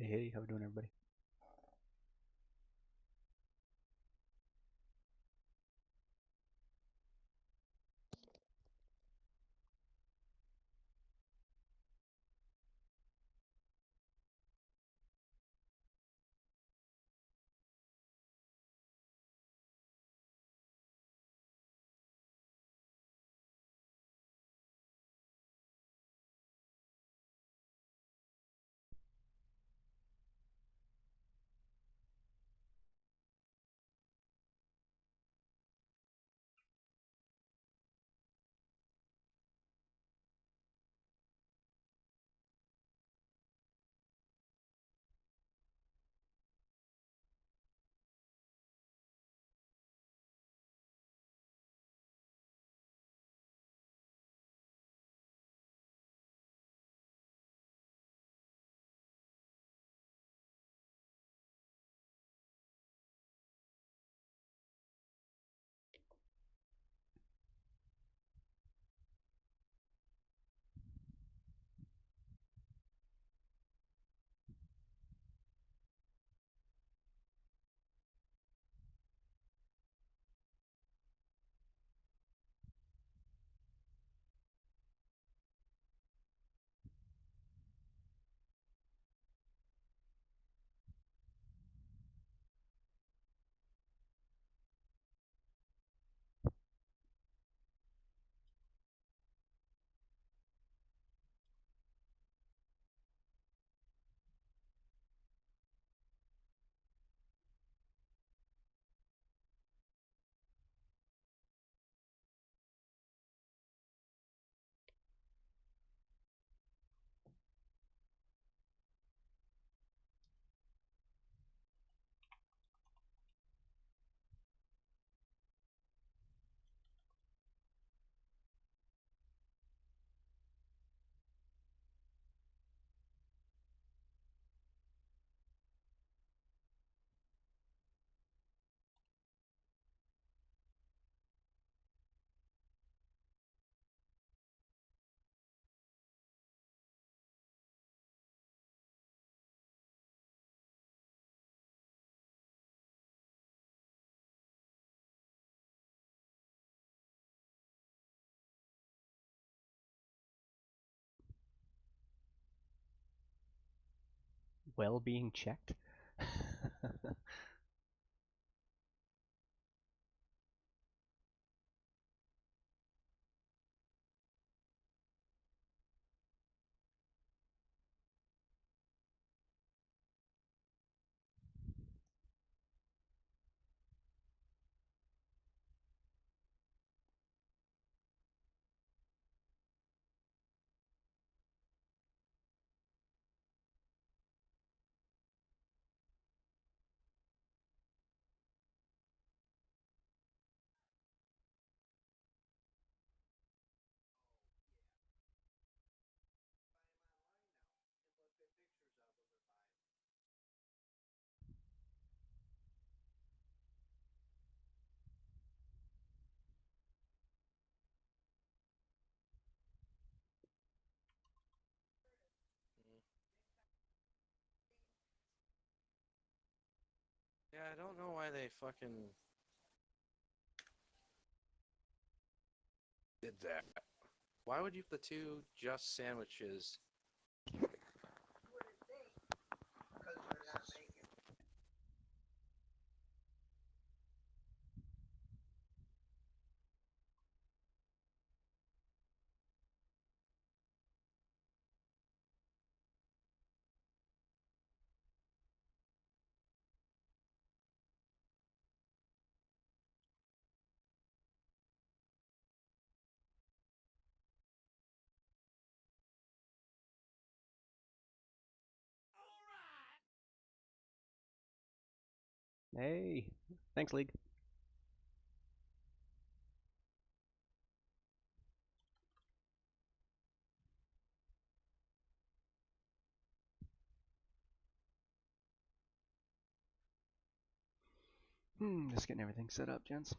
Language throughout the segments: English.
Hey, how we doing, everybody? Well being checked? Yeah, I don't know why they fucking did that. Why would you put the two just sandwiches? Hey, thanks, League. Just getting everything set up, gents.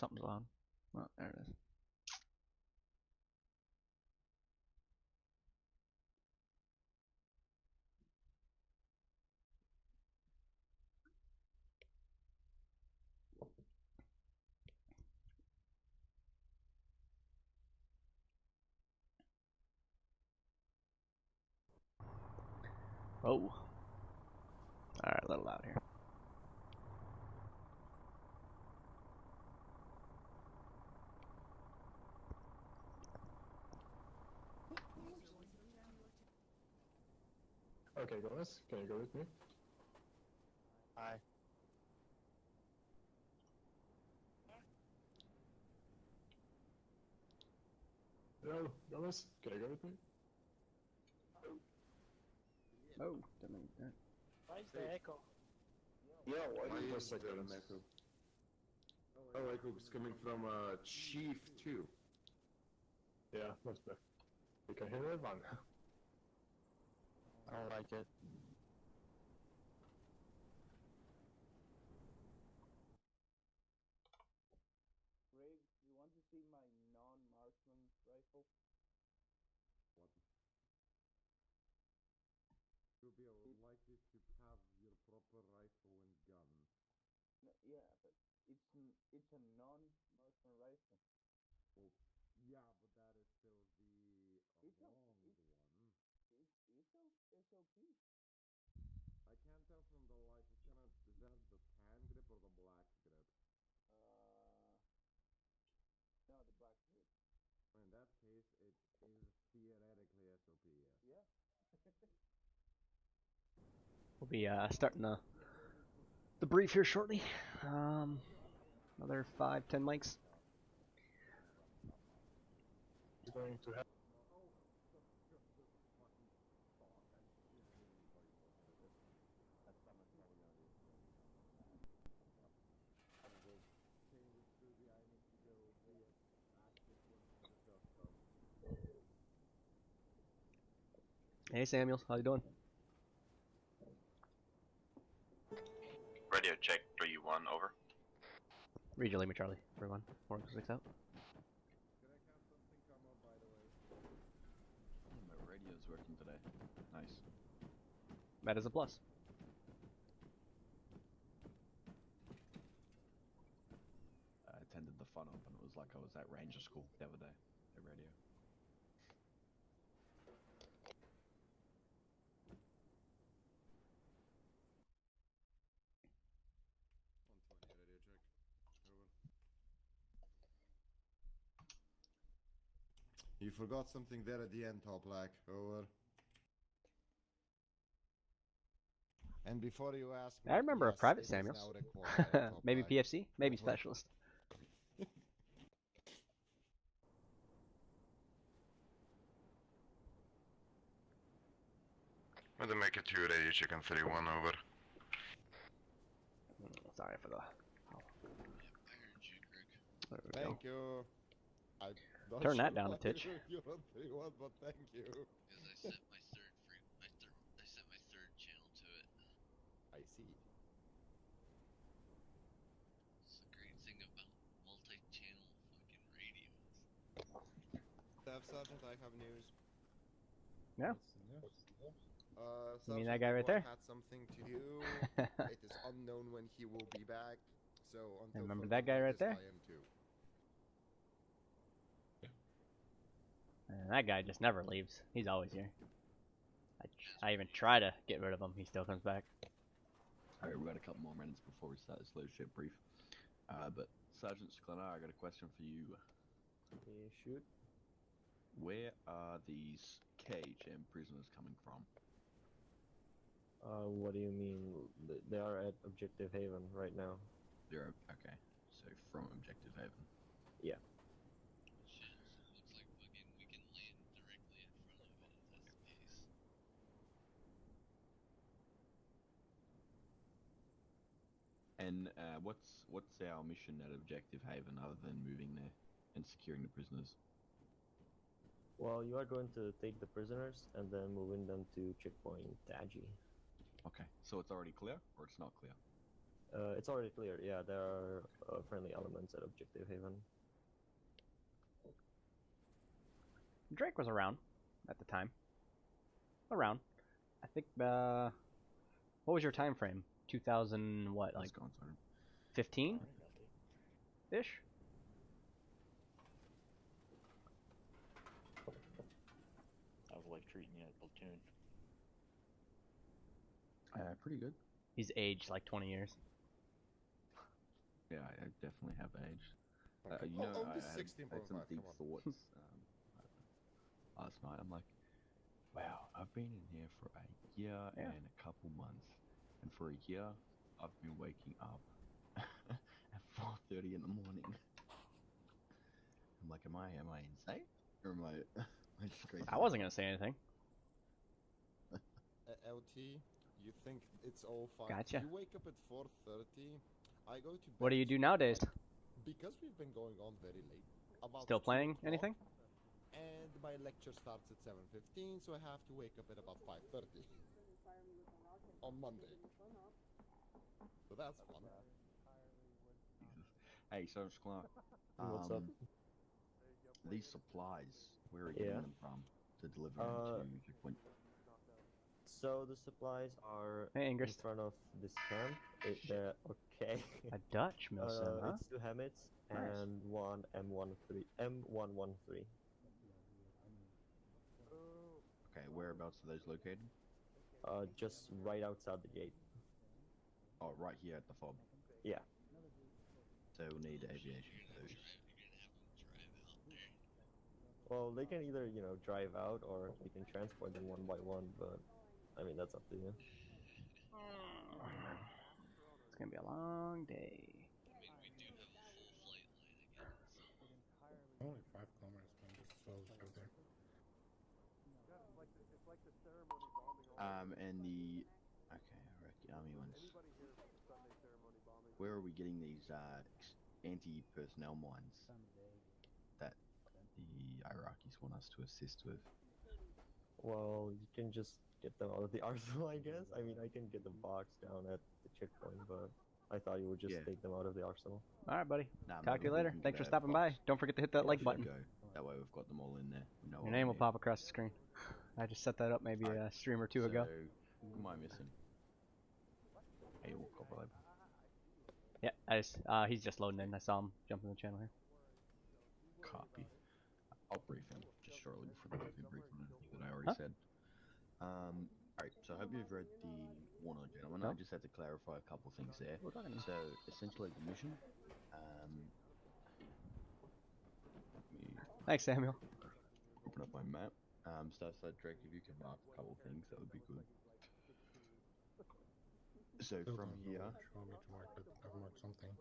Something's on. Oh, there it is. Oh. Alright, a little loud here. Okay, Gomez, can you go with me? Hi. Hello, Gomez, can you go with me? Oh, didn't mean that. Why is the echo? Yeah, why Why is is there there an an echo? Oh, echo is coming from Chief too. Yeah, that's better. You can hear everyone. I don't like it. Riggs, you want to see my non-marksman rifle? You'll be likely to have your proper rifle and gun. No, yeah, but it's a non-marksman rifle. Well, yeah, but that is still the It's a- long one. It's SOP. I can't tell from the light. What kind of is that? The tan grip or the black grip? No, the black grip. In that case, it is theoretically SOP. Yeah. We'll be starting the brief here shortly. Another 5-10 mics. You're going to have... Hey Samuels, how you doing? Radio check 3-1, over. Read your Lima Charlie, everyone. 4-6 out. Could I have something come up, by the way? My radio's working today. Nice. That is a plus. I attended the fun up and it was like I was at Ranger School the other day. The radio. Radio check. Over. You forgot something there at the end, Top Black. Over. And before you ask me, I remember a yes, private it is Samuels. now required, Top Maybe Black. PFC, maybe Over. specialist. Let them make it 2 radio check on 3-1, over. Sorry for the. There we go. Thank you. I don't Turn that sure down a why titch. You're on 3-1, but thank you. Because I set my I set my third channel to it. I see. It's the great thing about multi-channel fucking radios. Staff Sergeant, I have news. Yeah. You mean Sergeant that guy right Dubois there? had something to do. It is unknown when he will be back. So until Remember further that guy right notice, there? I am too. And that guy just never leaves. He's always here. I even try to get rid of him. He still comes back. Alright, we've got a couple more minutes before we start this leadership brief. But Sergeant Sklenar, I got a question for you. Yeah, shoot. Where are these KHM prisoners coming from? What do you mean? They are at Objective Haven right now. They're okay. So from Objective Haven. Yeah. Shit, looks like fucking we can land directly in front of it if that's the case. And what's our mission at Objective Haven other than moving there and securing the prisoners? Well, you are going to take the prisoners and then moving them to Checkpoint Taji. Okay, so it's already clear or it's not clear? It's already cleared. Yeah, there are friendly elements at Objective Haven. Drake was around at the time. Around. I think, what was your time frame? 2000, what, like 15? Ish? I was like treating you at Platoon. Pretty good. He's aged like 20 years. Yeah, I definitely have aged. Okay. You know, Oh, I this had some 16.5, deep come on. thoughts last night. I'm like, wow, I've been in here for a year and a couple months, and for a year, I've been waking up at 4:30 in the morning. I'm like, am I insane, or am I just crazy? I wasn't gonna say anything. LT, you think it's all fine. Gotcha. You wake up at 4:30. I go to bed. What do you do nowadays? Because we've been going on very late. About Still 2 playing o'clock, anything? And my lecture starts at 7:15, so I have to wake up at about 5:30 on Monday. So that's fun. Jesus. Hey, Sergeant Clark. What's up? These supplies, where are you getting them from to deliver them to Checkpoint? So the supplies are Hey, in Ingress. front of this camp. Okay. A Dutch Milsim, huh? It's 2 Hammets Nice. and 1 M113. Okay, whereabouts are those located? Just right outside the gate. Oh, right here at the fob. Yeah. So we'll need aviation for those. Well, they can either, drive out or we can transport them one by one, but I mean, that's up to you. It's gonna be a long day. I mean, we do have a full flight line again, so. Only 5 kilometers, man. Just as well as go there. And the Iraqi Army ones. Where are we getting these anti-personnel mines that the Iraqis want us to assist with? Well, you can just get them out of the arsenal, I guess. I mean, I can get the box down at the checkpoint, but I thought you would just take them out of the arsenal. All right, buddy. Nah, Talk to you we later. can Thanks for get a stopping box. by. Don't forget to hit that like button. Go. That way we've got them all in there. We know Your what name we will need. pop across the screen. I just set that up maybe a stream or two ago. Who am I missing? Hey, we'll copper lab. Yeah, he's just loading in. I saw him jump in the channel here. Copy. I'll brief him just shortly before the weekly brief on anything that I already said. Alright, so I hope you've read the Warner Gentleman. I just had to clarify a couple things there. So, essentially the mission, Thanks, Samuel. open up my map. Starside Drake, if you can mark a couple things, that would be good. So Still from don't know here, what you want me to mark, but I've marked something.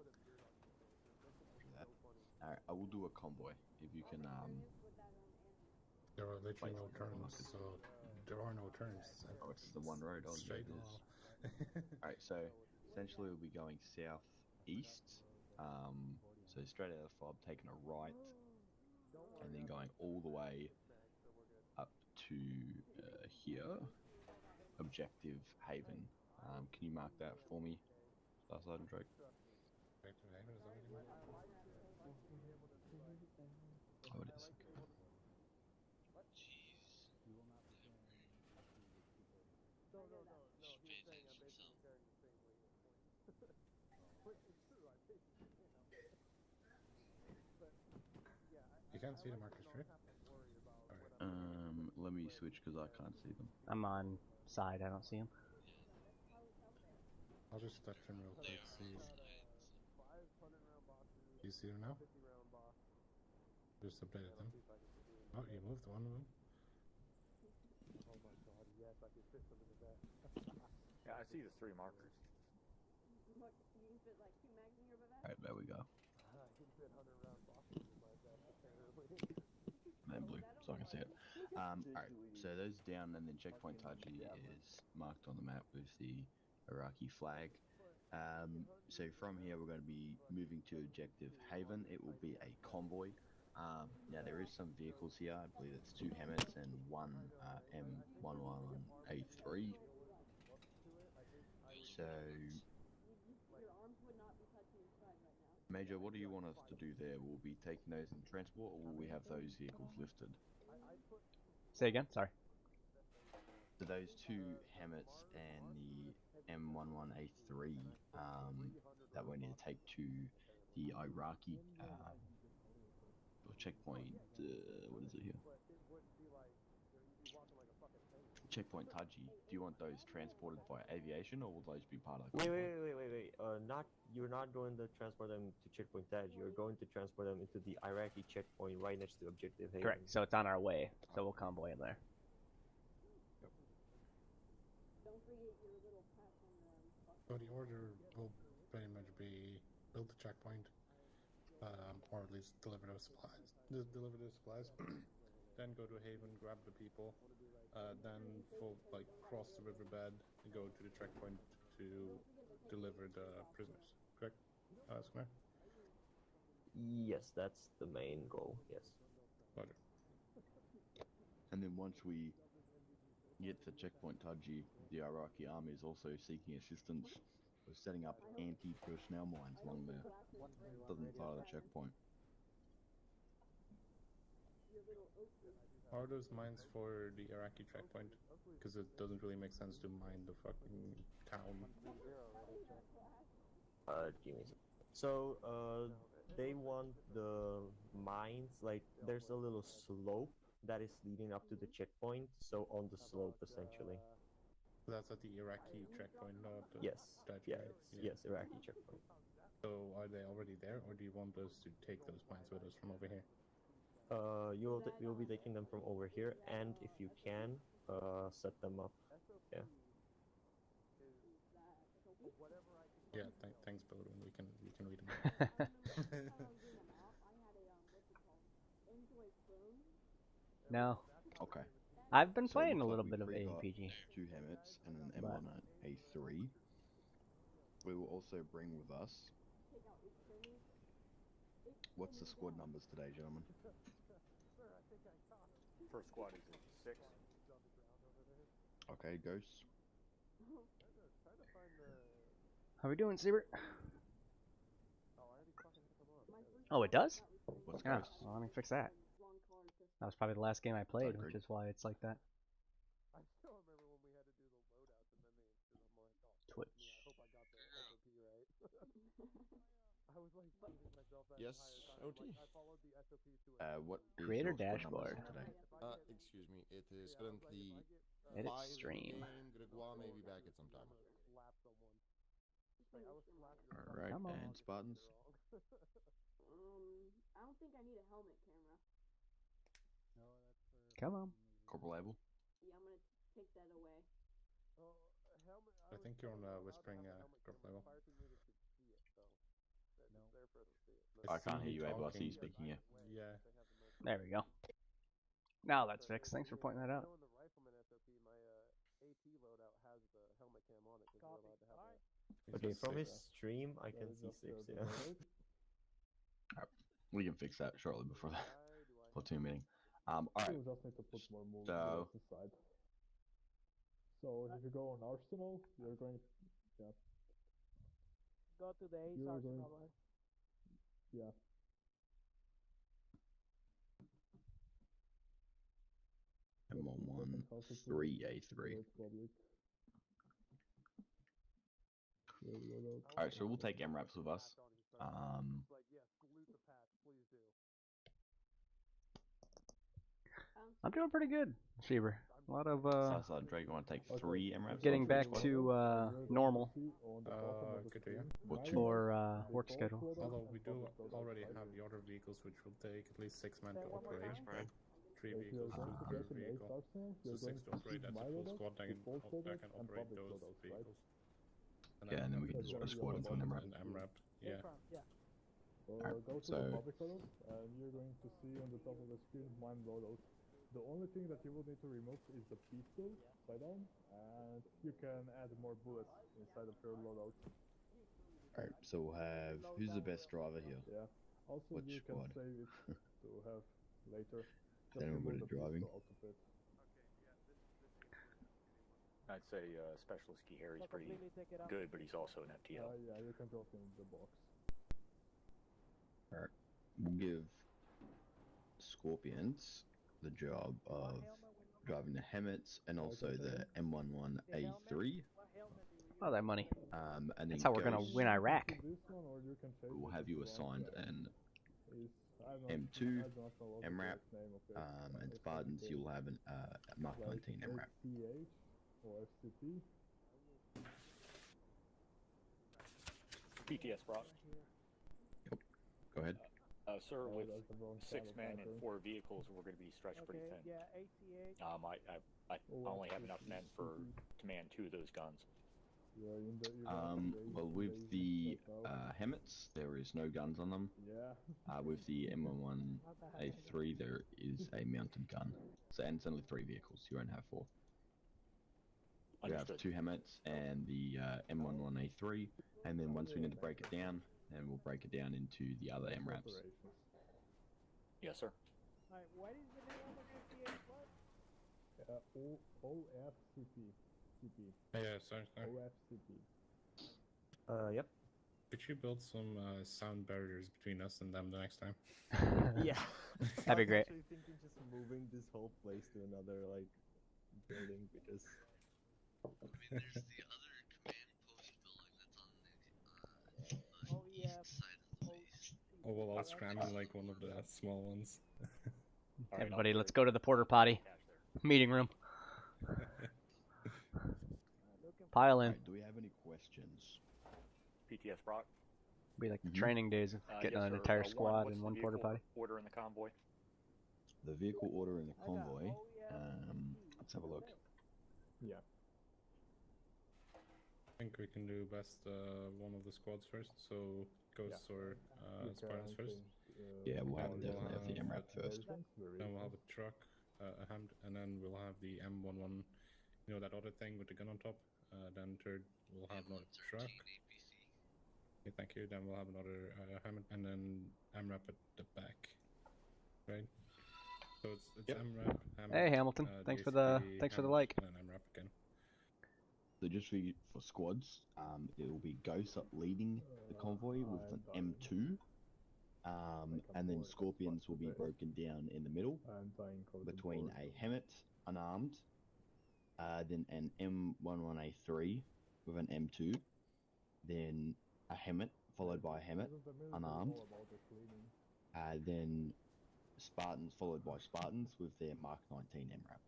Alright, I will do a convoy. If you can, There are literally no Basically, turns, so there are no turns. oh, it's the one road. Oh, Straight yeah, it wall. is. Alright, so essentially we'll be going southeast. So straight out of Fob, taking a right, and then going all the way up to here, Objective Haven. Can you mark that for me, Starside and Drake? Back to Haven, is that what you meant? Oh, it is. Okay. Jeez. Should pay attention some. You can't see the markers, right? Let me switch because I can't see them. I'm on side. I don't see him. I'll just touch him real They quick, are see. on side, so. Do you see them now? Just updated them. Oh, you moved one of them. Yeah, I see the 3 markers. Alright, there we go. And blue, so I can see it. Alright, so those down, and then Checkpoint Taji is marked on the map with the Iraqi flag. So from here we're going to be moving to Objective Haven. It will be a convoy. Now there is some vehicles here. I believe it's 2 Hammets and 1 M11A3. So Major, what do you want us to do there? Will we be taking those in transport, or will we have those vehicles lifted? Say again. Sorry. So those two Hammets and the M11A3 that we need to take to the Iraqi checkpoint. What is it here? Checkpoint Taji. Do you want those transported by aviation, or will those be part of the convoy? Wait. You're not going to transport them to Checkpoint Taji. You're going to transport them into the Iraqi checkpoint right next to Objective Haven. Correct. So it's on our way. So we'll convoy them there. So the order will pretty much be build the checkpoint, or at least deliver those supplies. Then go to Haven, grab the people, then cross the riverbed and go to the checkpoint to deliver the prisoners. Correct? Square? Yes, that's the main goal. Yes. Roger. And then once we get to Checkpoint Taji, the Iraqi Army is also seeking assistance with setting up anti-personnel mines along the southern side of the checkpoint. Are those mines for the Iraqi checkpoint? Because it doesn't really make sense to mine the fucking town. Give me a second. So, they want the mines, like, there's a little slope that is leading up to the checkpoint, so on the slope, essentially. That's at the Iraqi checkpoint, not the Yes, Taji, right? yes, Iraqi checkpoint. So are they already there, or do you want us to take those mines with us from over here? You'll be taking them from over here, and if you can, set them up. Yeah. Yeah, thanks, Platoon. We can read them. No. Okay. I've been So playing a looks little like bit of we've got APG. 2 Hammets and an But- M11A3. We will also bring with us. What's the squad numbers today, gentlemen? First squad is at 6. Okay, Ghosts. How we doing, Siebert? Oh, it does? What's Yeah, Ghosts? well, let me fix that. That was probably the last game I played, Agreed. which is why it's like that. I still remember when we had to do the loadouts, and then they insisted. I'm like, oh, Twitch. I hope I got the SOP right. I was like beating myself that Yes, entire time. OT. Like, I followed the SOP to a What is Creator your squad numbers dashboard. today? Excuse me. It is currently Edit 5 stream. in Gregoire may be back at some time. slap someone. Like, I was slapping Alright, Come on. and Spartans. I don't think I need a helmet camera. Come on. Corporal Abel. Yeah, I'm gonna take that away. I think you're on whispering group level. I can't hear you, Abel. I see you talking. speaking, yeah. Yeah. There we go. Now that's fixed. Thanks for pointing that out. In the rifleman SOP, my AT loadout has the helmet cam on it because we're allowed to have that. Okay, from his stream, I can see 6, yeah. We can fix that shortly before the platoon meeting. Alright. just need to put more movement So- aside. So if you go on Arsenal, you're going, yeah, Go to the Ace You're Arsenal, going- right? yeah. M11-3A3. Republic. Alright, so we'll take MRAPs with us. Like, yeah, salute the patch, please do. I'm doing pretty good, Sheeber. A lot of Southside Drake, you want to take 3 MRAPs? getting off each back squad? to normal Good to hear. What two? for work schedule. Although we do already have the other vehicles, which will take at least 6 men to operate. Right? 3 If you're vehicles going to per get an vehicle. Ace Arsenal, So you're 6 going to to operate, keep that's my a full loadout, squad that can default operate loadout, and those public loadouts, right? vehicles. Yeah, and then we can just put a squad into an MRAP. MRAP. Yeah. Yeah. Go to so- the public loadout, and you're going to see on the top of the screen mine loadout. The only thing that you will need to remove is the pistol sidearm, and you can add more bullets inside of your loadout. Alright, so we'll have. Who's the best driver here? Yeah. Also, Which you can squad? save it to have later. Is anyone good remove at the driving? pistol out of it. I'd say Specialist Gihari's pretty Completely take it out. good, but he's also an FTL. Yeah, you can drop in the box. Alright. We'll give Scorpions the job of driving the Hemmets and also the M11A3. Oh, that money. And That's then how we're gonna Ghost win Iraq. This one, or you can change will it have if you want. assigned an I don't- M2, I don't know what the MRAP, correct name of it. and It's Spartans like, you'll have an Mark 19 MRAP. ACH or FCP. PTS Brock. Go ahead. Sir, with that's the wrong 6 kind of men and pattern. 4 vehicles, we're going to be stretched pretty thin. I only have enough men to man 2 of those guns. You're in the Well, with the Hemmets, there is no guns on them. Yeah. With the M11A3, there is a mounted gun. So, and it's only 3 vehicles. You won't have 4. We have 2 Hemmets and the M11A3, and then once we need to break it down, then we'll break it down into the other MRAPs. Yes, sir. Alright, what is the name of the FCA what? OFCP. CP. Yeah, sorry. OFCP. Yep. Could you build some sound barriers between us and them the next time? Yeah. That'd be great. I was actually thinking just moving this whole place to another, like, building because... I mean, there's the other command post building that's on the east side of the base. Oh, well, I'll scramble like one of the small ones. Everybody, let's go to the porter potty meeting room. Pile in. Right, do we have any questions? PTS Brock. Be like the training days of getting yes, an sir. entire One, squad what's in the one porter vehicle potty. Order in the convoy. The vehicle order in the convoy. Let's have a look. Yeah. I think we can do best one of the squads first, so Ghosts or Spartans first. Yeah, we'll have definitely have the MRAP first. Then we'll have a truck, a hand, and then we'll have the M11, you know, that other thing with the gun on top. Then third, we'll have another truck. Okay, thank you. Then we'll have another Hammond, and then MRAP at the back. Right? So it's MRAP, Hammond. Hey Hamilton, thanks for the like. And then MRAP again. So just for squads, it will be Ghost up leading the convoy with an M2, and then Scorpions will be broken down in the middle between a Hemmet unarmed, then an M11A3 with an M2, then a Hemmet followed by a Hemmet unarmed, then Spartans followed by Spartans with their Mark 19 MRAP.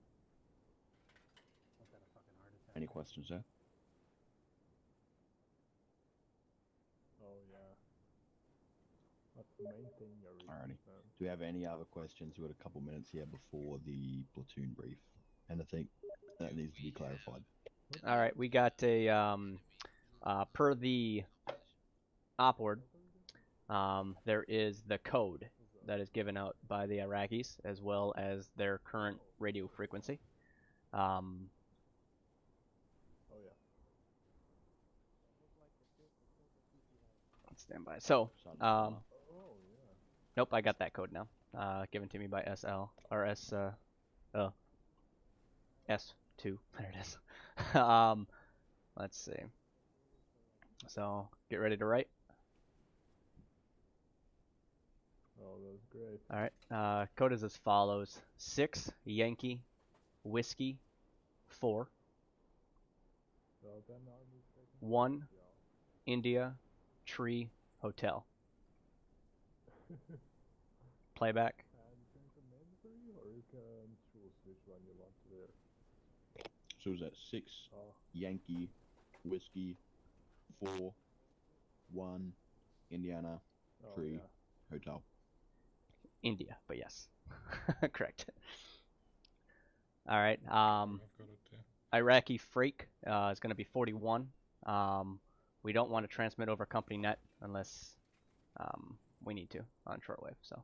Any questions there? Oh yeah. That's the main thing you're reading. Alrighty. Do we have any other questions? We've got a couple minutes here before the platoon brief. Anything that needs to be clarified? All right, we got a per the opward. There is the code that is given out by the Iraqis as well as their current radio frequency. Stand by. So, nope, I got that code now. Given to me by SL or S2. There it is. Let's see. So, get ready to write. Oh, that's great. All right. Code is as follows: 6 Yankee Whiskey 4 1 India Tree Hotel. Playback. Or you can choose which one you want to wear. So is that 6 Yankee Whiskey 4 1 Indiana Tree Hotel? India, but yes. Correct. All right. Iraqi freight is going to be 41. We don't want to transmit over company net unless we need to on shortwave. So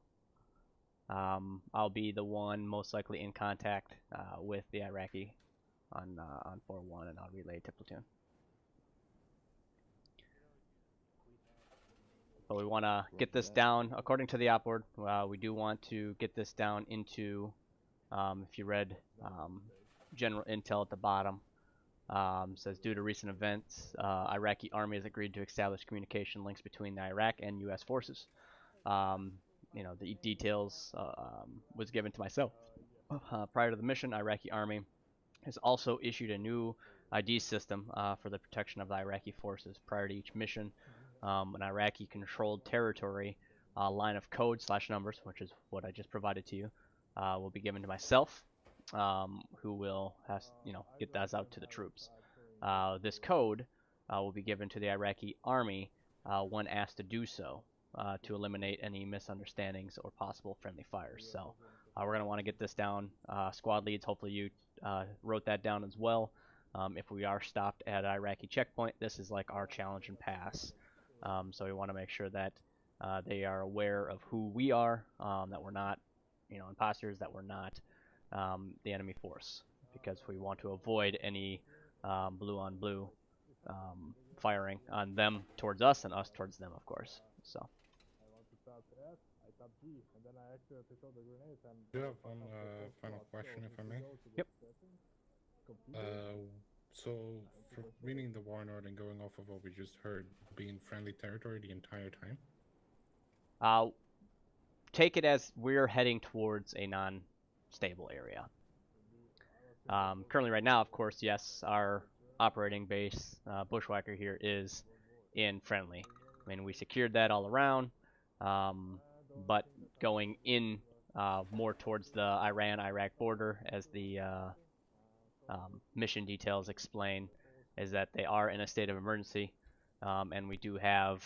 I'll be the one most likely in contact with the Iraqi on 4-1, and I'll relay to platoon. But we want to get this down according to the opward. We do want to get this down into, if you read general intel at the bottom, says due to recent events, Iraqi Army has agreed to establish communication links between the Iraq and U.S. forces. You know, the details was given to myself. Prior to the mission, Iraqi Army has also issued a new ID system for the protection of the Iraqi forces. Prior to each mission, an Iraqi-controlled territory line of code / numbers, which is what I just provided to you, will be given to myself, who will get those out to the troops. This code will be given to the Iraqi Army when asked to do so, to eliminate any misunderstandings or possible friendly fires. So we're going to want to get this down. Squad leads, hopefully you wrote that down as well. If we are stopped at Iraqi Checkpoint, this is like our challenge and pass. So we want to make sure that they are aware of who we are, that we're not, imposters, that we're not the enemy force, because we want to avoid any blue on blue firing on them towards us and us towards them, of course. So. I tap G, and then I accidentally throw the grenade and... I do have one final question, if I may. Yep. So, for reading the warrant and going off of what we just heard, being friendly territory the entire time? Take it as we're heading towards a non-stable area. Currently right now, of course, yes, our operating base, Bushwhacker here, is in friendly. I mean, we secured that all around. But going in more towards the Iran-Iraq border, as the mission details explain, is that they are in a state of emergency, and we do have,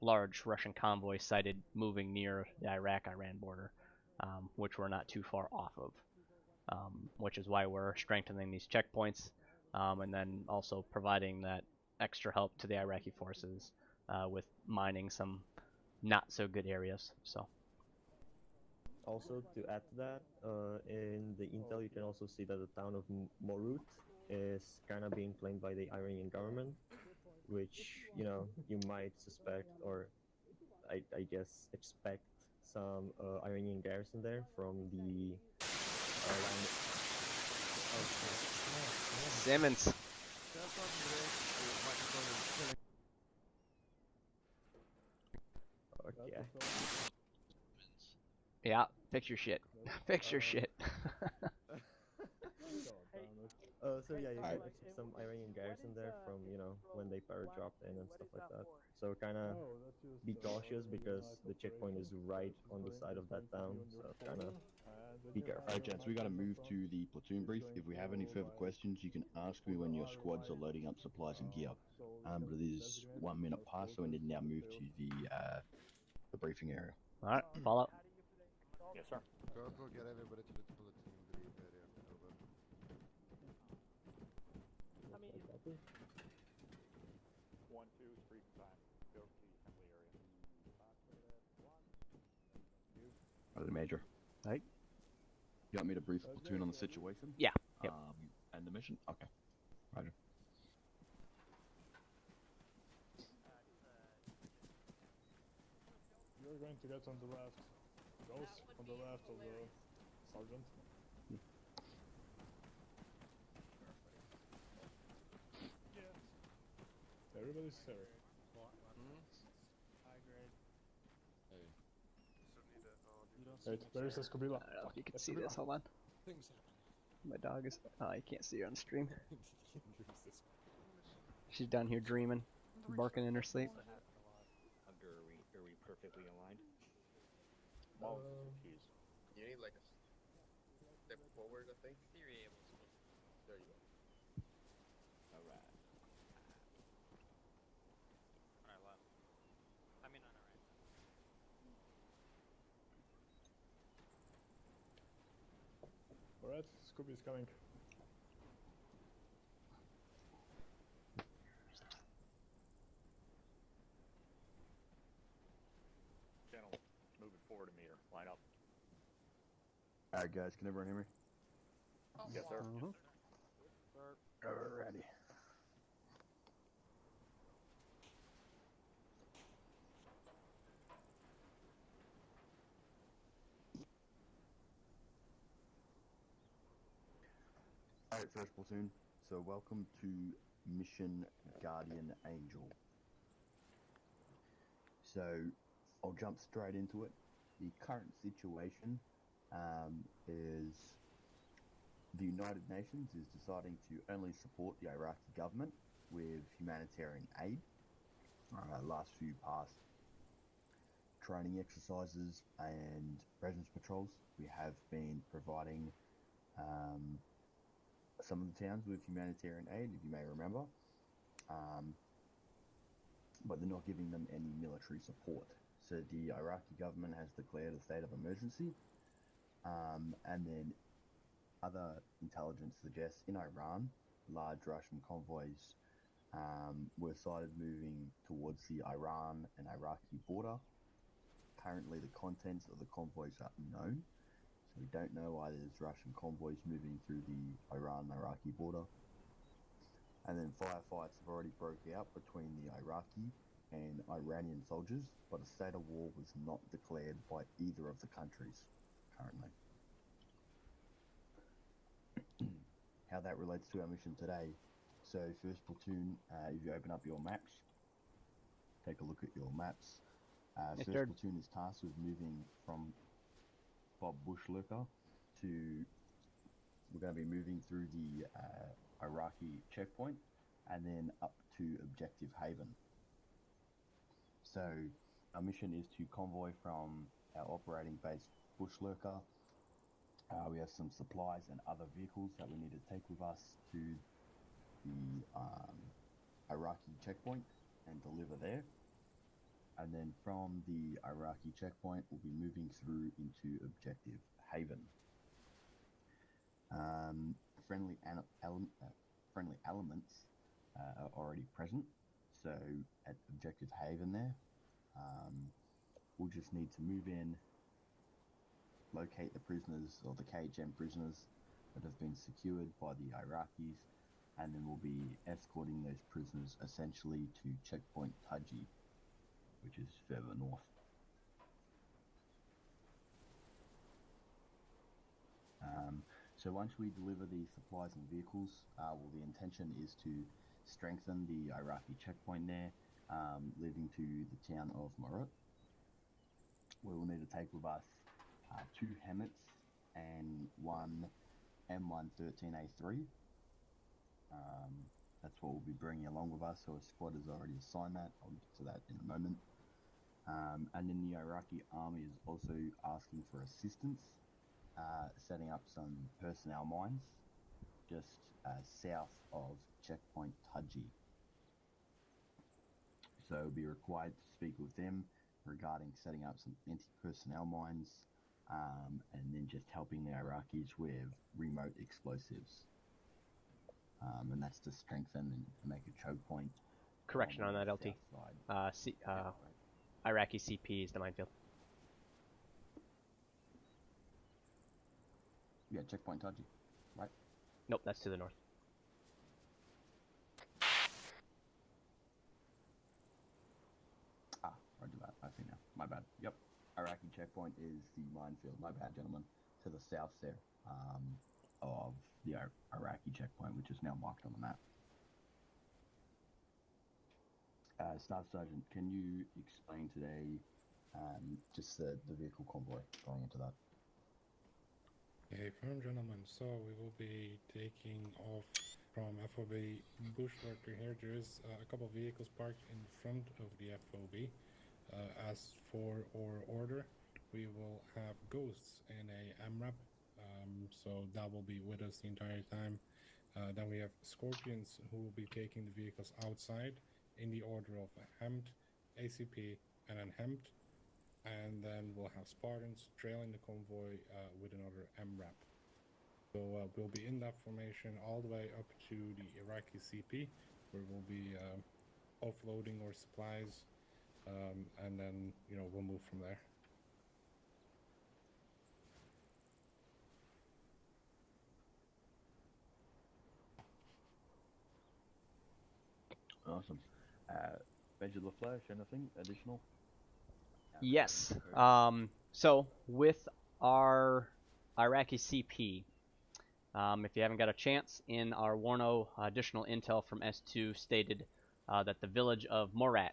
large Russian convoys sighted moving near the Iraq-Iran border, which we're not too far off of, which is why we're strengthening these checkpoints, and then also providing that extra help to the Iraqi forces with mining some not so good areas. So also to add to that, in the intel you can also see that the town of Morut is kind of being claimed by the Iranian government, which you might suspect, or I guess expect, some Iranian garrison there from the Simmons. Okay. Yeah, fix your shit. Fix your shit. So yeah, you can expect some Iranian garrison there from, when they dropped in and stuff like that. So kind of be cautious, because the checkpoint is right on the side of that town, so kind of be careful. Alright, gents, we got to move to the platoon brief. If we have any further questions, you can ask me when your squads are loading up supplies and gear. But it is 1 minute past, so we need to now move to the briefing area. Alright, follow up. Yes, sir. Corporal, get everybody to the platoon brief area. Over. One, two, brief time. Go to the assembly area. Right, Major. Right. You want me to brief the platoon on the situation? Yeah. Yep. And the mission? Okay. Roger. You're going to get on the left. Ghost on the left of the sergeant. Everybody's there. Wait, where is Escobila? I don't know if you can see this. Hold on. My dog is. Oh, you can't see her on stream. She's down here dreaming, barking in her sleep. Hunter, are we perfectly aligned? Oh, jeez. You need like a step forward, I think. There you go. Alright. Alright, left. I mean, on the right. Alright, Scooby's coming. Channel, move it forward a meter. Line up. Alright, guys, can everyone hear me? Yes, sir. Alrighty. Alright, first platoon. So welcome to Mission Guardian Angel. So I'll jump straight into it. The current situation is the United Nations is deciding to only support the Iraqi government with humanitarian aid. Last few past training exercises and presence patrols, we have been providing some of the towns with humanitarian aid, if you may remember, but they're not giving them any military support. So the Iraqi government has declared a state of emergency, and then other intelligence suggests in Iran, large Russian convoys were sighted moving towards the Iran and Iraqi border. Currently, the contents of the convoys are unknown, so we don't know why there's Russian convoys moving through the Iran-Iraqi border. And then firefights have already broke out between the Iraqi and Iranian soldiers, but a state of war was not declared by either of the countries currently. How that relates to our mission today. So first platoon, if you open up your maps, take a look at your maps. Yes, first sir. platoon is tasked with moving from Bob Bushlurker to, we're going to be moving through the Iraqi checkpoint and then up to Objective Haven. So our mission is to convoy from our operating base Bushlurker. We have some supplies and other vehicles that we need to take with us to the Iraqi checkpoint and deliver there. And then from the Iraqi checkpoint, we'll be moving through into Objective Haven. Friendly elements are already present. So at Objective Haven there, we'll just need to move in, locate the prisoners or the KHM prisoners that have been secured by the Iraqis, and then we'll be escorting those prisoners essentially to Checkpoint Taji, which is further north. So once we deliver the supplies and vehicles, the intention is to strengthen the Iraqi checkpoint there, leading to the town of Morut. We will need to take with us 2 HEMETs and 1 M113A3. That's what we'll be bringing along with us, so a squad has already assigned that. I'll get to that in a moment. And then the Iraqi Army is also asking for assistance, setting up some personnel mines just south of Checkpoint Taji. So we'll be required to speak with them regarding setting up some anti-personnel mines, and then just helping the Iraqis with remote explosives. And that's to strengthen and make a choke point. Correction on that, LT. Iraqi CP is the minefield. Yeah, Checkpoint Taji, right? Nope, that's to the north. Roger that. I see now. My bad. Yep. Iraqi checkpoint is the minefield. My bad, gentlemen. To the south there of the Iraqi checkpoint, which is now marked on the map. Staff Sergeant, can you explain today just the vehicle convoy going into that? Okay, firm gentlemen, so we will be taking off from FOB Bushwalker here. There is a couple of vehicles parked in front of the FOB. As for our order, we will have Ghosts in a MRAP, so that will be with us the entire time. Then we have Scorpions who will be taking the vehicles outside in the order of Hemd, ACP, and then Hemd. And then we'll have Spartans trailing the convoy with another MRAP. So we'll be in that formation all the way up to the Iraqi CP, where we'll be offloading our supplies, and then we'll move from there. Awesome. Major LaFlash, anything additional? Yes. So with our Iraqi CP, if you haven't got a chance, in our Warno additional intel from S2 stated that the village of Morut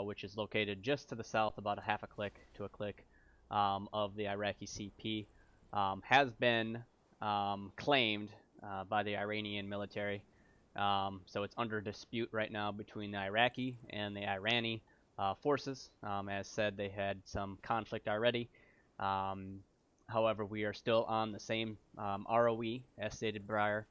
which is located just to the south, about a half a click to a click of the Iraqi CP, has been claimed by the Iranian military. So it's under dispute right now between the Iraqi and the Irani forces. As said, they had some conflict already. However, we are still on the same ROE, as stated prior,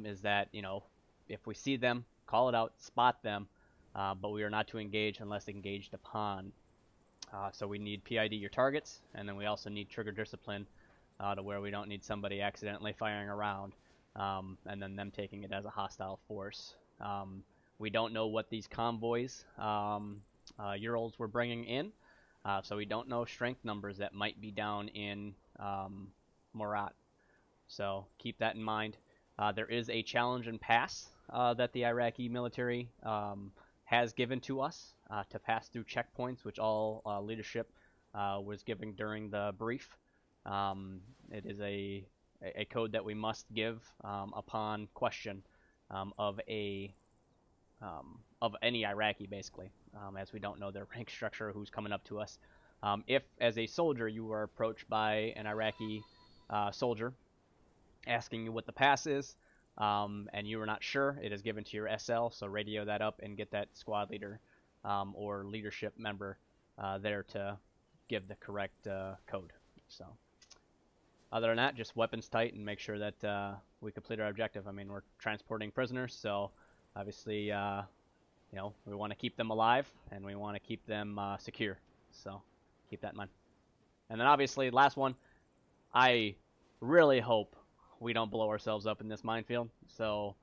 is that, you know, if we see them, call it out, spot them, but we are not to engage unless engaged upon. So we need PID your targets, and then we also need trigger discipline to where we don't need somebody accidentally firing around and then them taking it as a hostile force. We don't know what these convoys Urals were bringing in, so we don't know strength numbers that might be down in Morut. So keep that in mind. There is a challenge and pass that the Iraqi military has given to us to pass through checkpoints, which all leadership was given during the brief. It is a code that we must give upon question of any Iraqi, basically, as we don't know their rank structure, who's coming up to us. If, as a soldier, you are approached by an Iraqi soldier asking you what the pass is, and you are not sure, it is given to your SL, so radio that up and get that squad leader or leadership member there to give the correct code. So, other than that, just weapons tight and make sure that we complete our objective. I mean, we're transporting prisoners, so obviously, you know, we want to keep them alive and we want to keep them secure. So, keep that in mind. And then obviously, last one, I really hope we don't blow ourselves up in this minefield. So,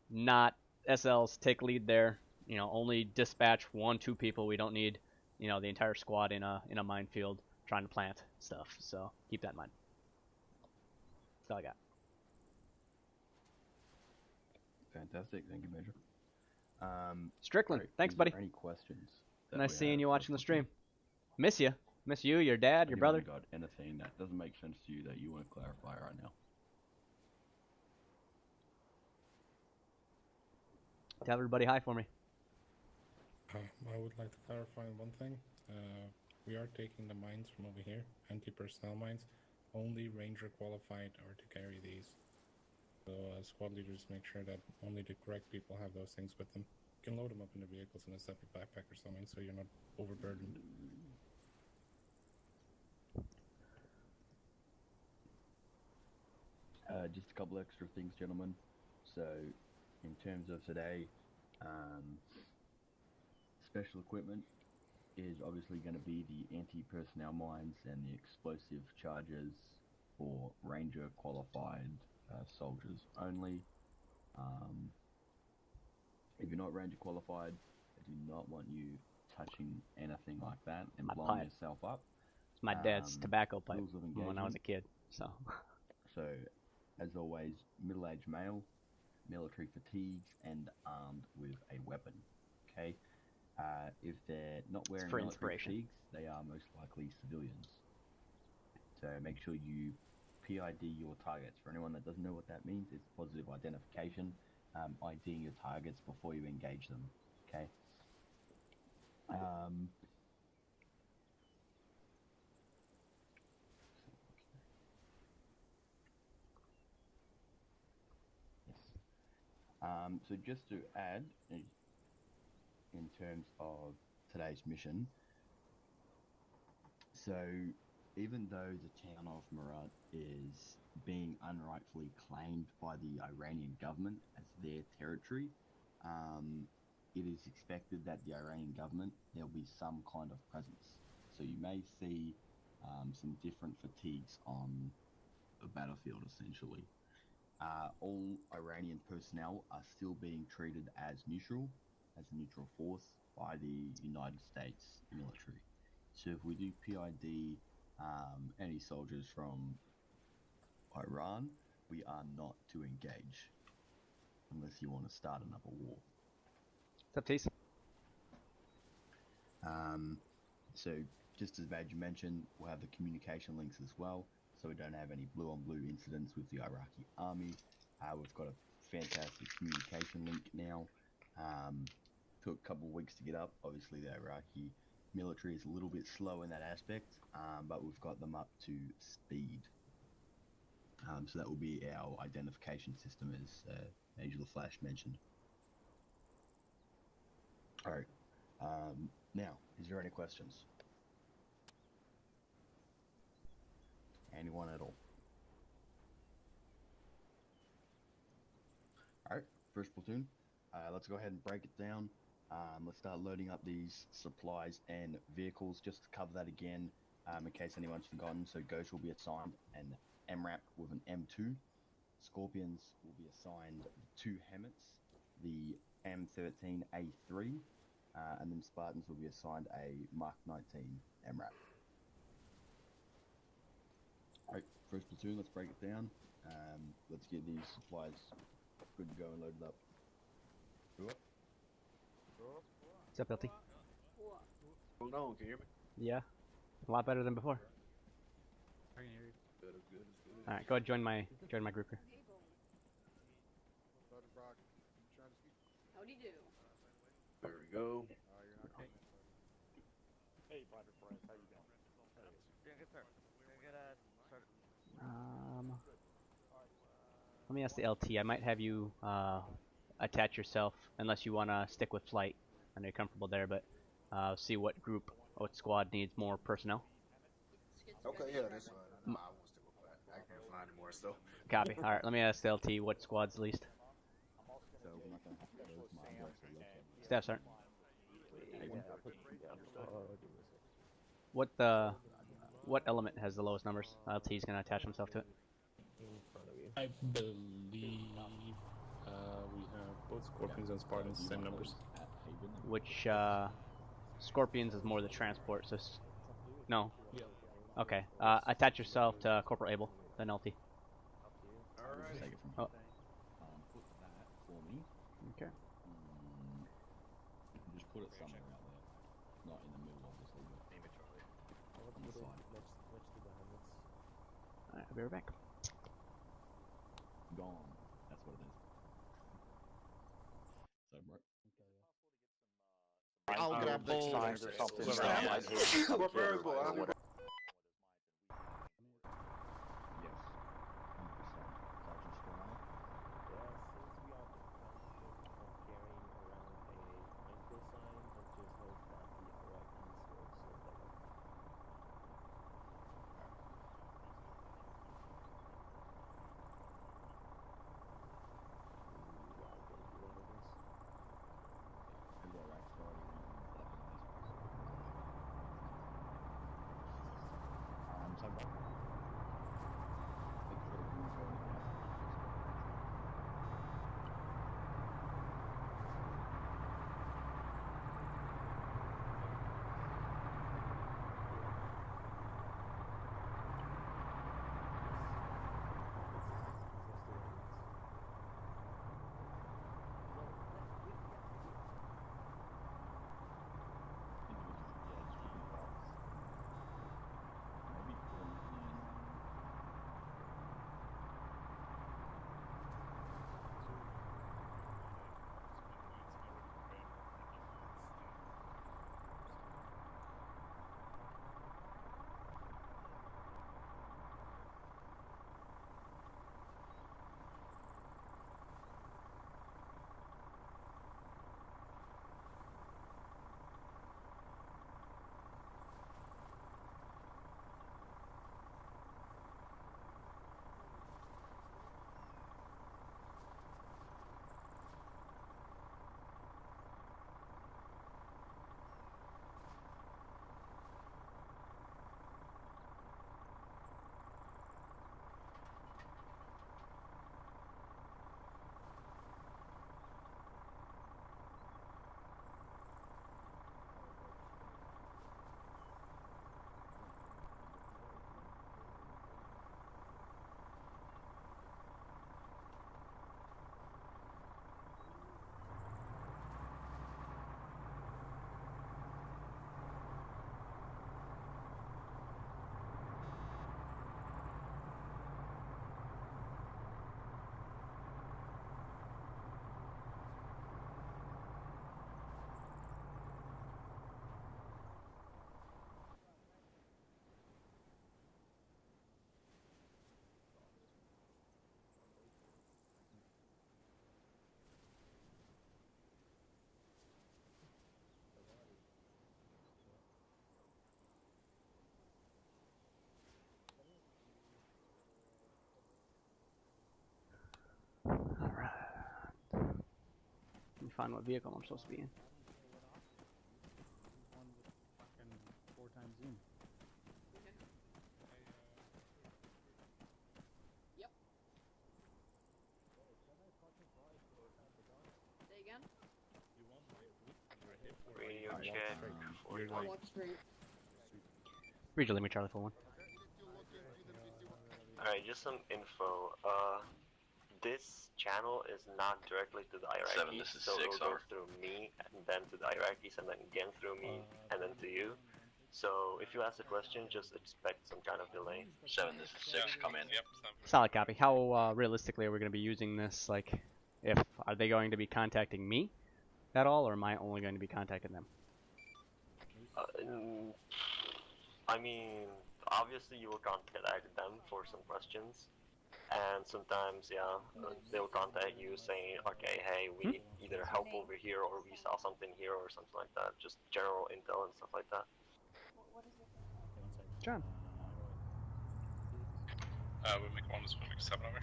not SLs take lead there. You know, only dispatch 1-2 people. We don't need, you know, the entire squad in a minefield trying to plant stuff. So, keep that in mind. That's all I got. Fantastic, thank you, Major. Strickland, thanks, buddy. Any questions? Nice seeing you watching the stream. Miss you. Miss you, your dad, your brother. Got anything that doesn't make sense to you that you want to clarify right now? Tell everybody hi for me. I would like to clarify one thing. We are taking the mines from over here, anti-personnel mines. Only Ranger qualified are to carry these. So squad leaders make sure that only the correct people have those things with them. You can load them up in the vehicles in a separate backpack or something so you're not overburdened. Just a couple extra things, gentlemen. So, in terms of today, special equipment is obviously going to be the anti-personnel mines and the explosive charges for Ranger qualified soldiers only. If you're not Ranger qualified, I do not want you touching anything like that and blowing yourself up. It's my dad's tobacco pipe when I was a kid. So, as always, middle-aged male, military fatigues, and armed with a weapon. Okay. If they're not wearing military fatigues, they are most likely civilians. So make sure you PID your targets. For anyone that doesn't know what that means, it's positive identification. IDing your targets before you engage them. Okay. So just to add, in terms of today's mission, so even though the town of Morut is being unrightfully claimed by the Iranian government as their territory, it is expected that the Iranian government, there'll be some kind of presence. So you may see some different fatigues on the battlefield, essentially. All Iranian personnel are still being treated as neutral a neutral force by the United States military. So if we do PID any soldiers from Iran, we are not to engage unless you want to start another war. What's up, Tease? So just as Badger mentioned, we'll have the communication links as well, so we don't have any blue-on-blue incidents with the Iraqi Army. We've got a fantastic communication link now. took a couple of weeks to get up. Obviously, the Iraqi military is a little bit slow in that aspect, but we've got them up to speed. So that will be our identification system, as Angela Flash mentioned. All right. Now, is there any questions? Anyone at all? All right, first platoon. Let's go ahead and break it down. Let's start loading up these supplies and vehicles. Just to cover that again, in case anyone's forgotten. So Ghost will be assigned an MRAP with an M2. Scorpions will be assigned 2 Hemmets, the M13A3, and then Spartans will be assigned a Mark 19 MRAP. Alright, first platoon, let's break it down. Let's get these supplies good to go and loaded up. What's up, LT? Hold on, can you hear me? Yeah, a lot better than before. I can hear you. Good, good, good. All right, go ahead, join my group here. Howdy do. There we go. Hey, Private Perez, how you doing? Doing good, sir. We're gonna start. Let me ask the LT. I might have you attach yourself, unless you want to stick with flight. I know you're comfortable there, but see what group, what squad needs more personnel. Okay, yeah, that's fine. No, I won't stick with that. I can't fly anymore, so. Copy. All right, let me ask the LT what squad's least. So we're not going to have to close my address. Staff sergeant. What element has the lowest numbers? LT's going to attach himself to it. I believe we have both Scorpions and Spartans, same numbers. Which Scorpions is more the transport, so no. Okay. Attach yourself to Corporal Abel, then LT. Alright. Take it from here. Put that for me. Okay. Just put it somewhere out there. Not in the middle, obviously, but on the side. Alright, I'll be right back. Gone. That's what it is. So, bro. I'll grab the signs or something. Alright. Let me find what vehicle I'm supposed to be in. Four times zoom. Yep. Say again? Radio check. Regional Limit Charlie 41. Alright, just some info. This channel is not directly to the Iraqis, 7, this is so 6, it'll go over. through me and then to the Iraqis and then again through me and then to you. So if you ask a question, just expect some kind of delay. 7, this is 6, come in. Yep. Solid copy. How realistically are we going to be using this? Like, are they going to be contacting me at all, or am I only going to be contacting them? I mean, obviously you will contact them for some questions. And sometimes, yeah, they'll contact you saying, okay, hey, we need either help over here or we saw something here or something like that. Just general intel and stuff like that. John. We'll make 1, we'll make 7 over.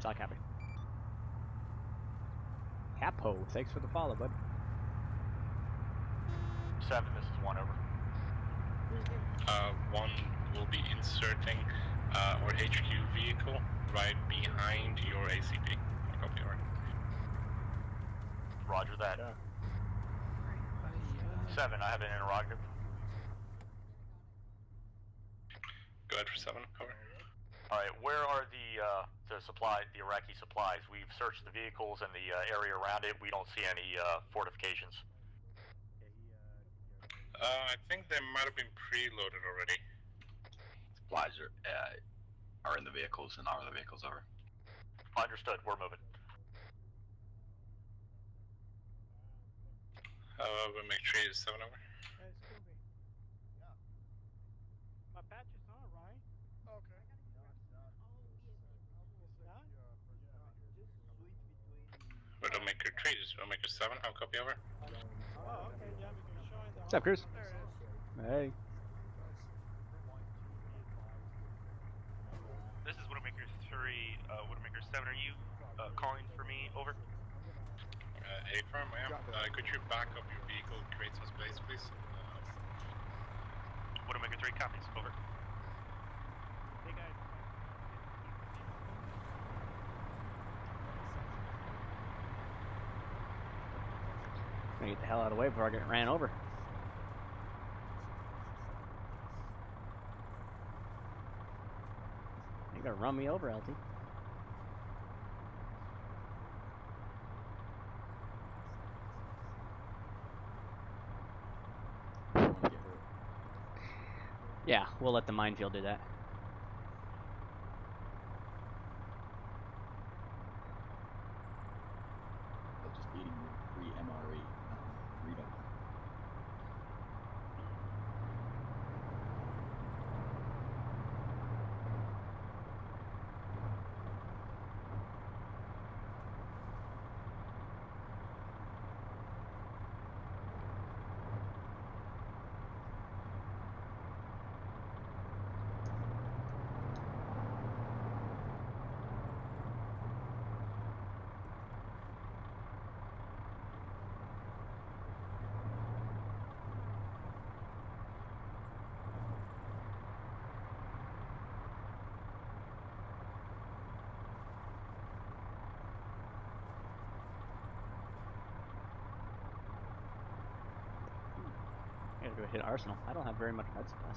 Solid copy. Capo, thanks for the follow, bud. 7, this is 1 over. 1 will be inserting our HQ vehicle right behind your ACP. Copy, over. Roger that. 7, I have an interrogative. Go ahead for 7, cover. Alright, where are the Iraqi supplies? We've searched the vehicles and the area around it. We don't see any fortifications. I think they might have been preloaded already. Supplies are in the vehicles and are the vehicles, over. Understood, we're moving. We'll make 3 is 7 over. Hey, Scooby. Yeah. My patch is on, right? Okay. We'll make your 3 is, we'll make your 7, I'll copy over. Oh, okay, yeah, because you're showing the... What's up, Cruz? There it is. Hey. This is Widowmaker 3, Widowmaker 7, are you calling for me? Over. Affirm, I am. Could you back up your vehicle, create some space, please? Widowmaker 3 copies, over. Hey, guys. I'm gonna get the hell out of the way before I get ran over. You're gonna run me over, LT. Yeah, we'll let the minefield do that. They're just eating free MRE read up. I gotta go hit Arsenal. I don't have very much med supplies.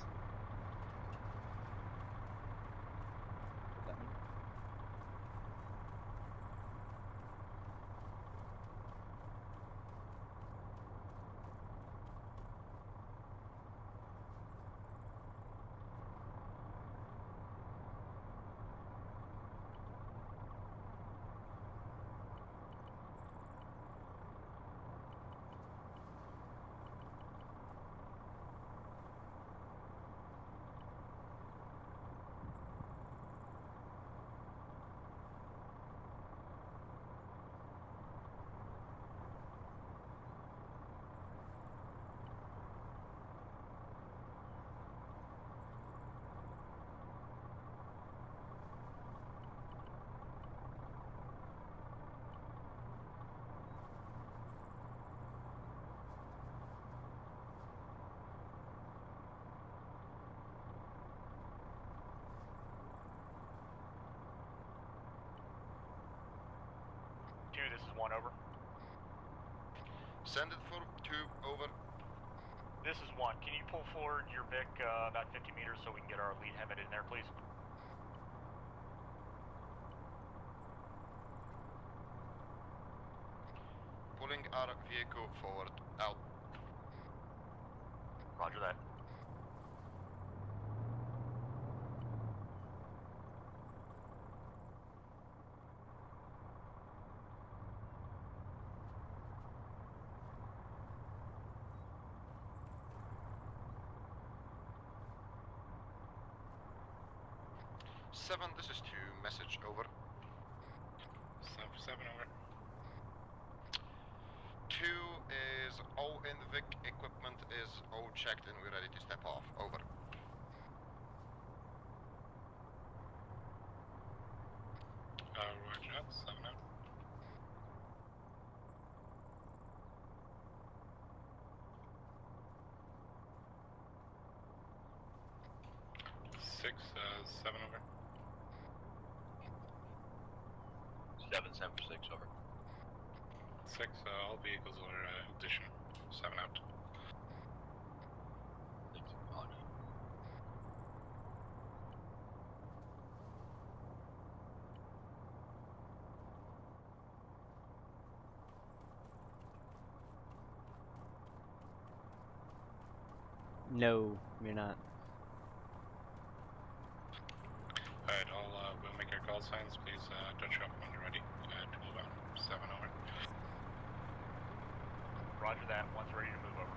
1, over. Send it for 2, over. This is 1. Can you pull forward your Vic about 50 meters so we can get our lead Hemet in there, please? Pulling our vehicle forward. Out. Roger that. Seven, this is 2. Message, over. 7, over. 2 is all in the Vic. Equipment is all checked and we're ready to step off. Over. Roger that. 7 out. Six, 7, over. 7, 7 for 6, over. 6, all vehicles are ignition. 7 out. 6, apology. No, you're not. Alright, we'll make our call signs. Please don't show up when you're ready to move on. 7, over. Roger that. One's ready to move over.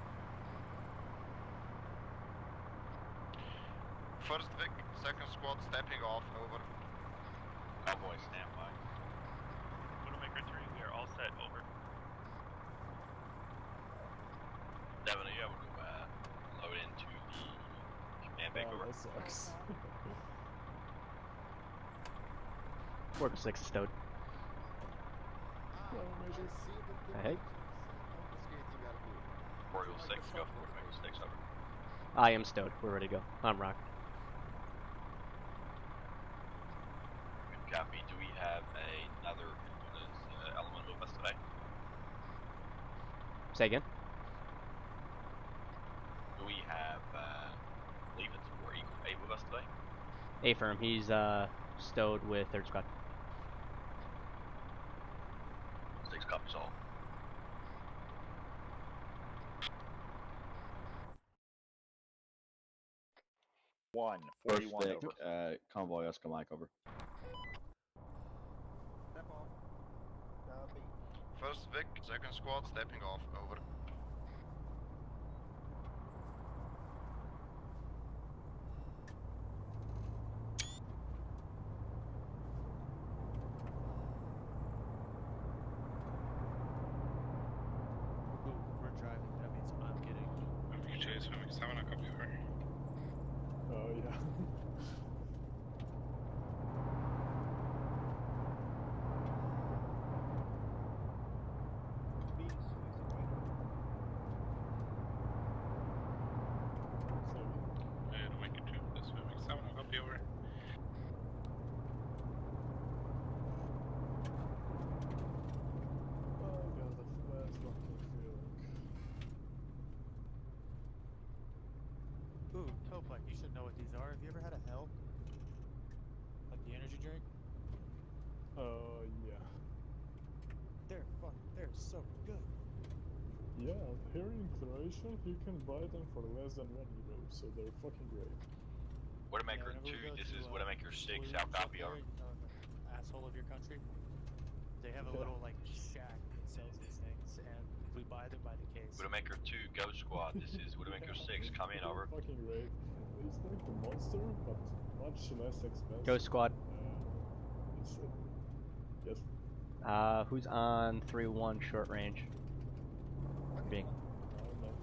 First Vic, second squad stepping off. Over. Convoy standby. Widowmaker 3, we are all set, over. 7, are you able to load into the command bank, over? That sucks. Morut 6 is stowed. Hey. Morut 6, go for Widowmaker 6, over. I am stowed. We're ready to go. I'm rock. Good copy. Do we have another element with us today? Say again? Do we have Leavens or Eagle 8 with us today? A-firm. He's stowed with 3rd squad. 6 copies all. One, First 41 Vic, over. convoy Oscar Mike, over. Step off. Copy. First Vic, second squad stepping off. Over. We're driving. That means I'm getting. Okay, Chase, we'll make 7, I'll copy over. Oh, yeah. Widowmaker 2, this will make 7, I'll copy over. Oh god, that's fucking feeling. Ooh, Topek, you should know what these are. Have you ever had a hell? Like the energy drink? Yeah. They're so good. Yeah, here in Croatia, you can buy them for less than €1, so they're fucking great. Widowmaker 2, this is Widowmaker 6, I'll copy over. Asshole of your country. They have a little like shack that sells these things, and we buy them by the case. Widowmaker 2, Go Squad, this is Widowmaker 6, come in, over. Fucking great. It's like the monster, but much less expensive. Go squad. It's, yes. Who's on 3-1 short range? Being.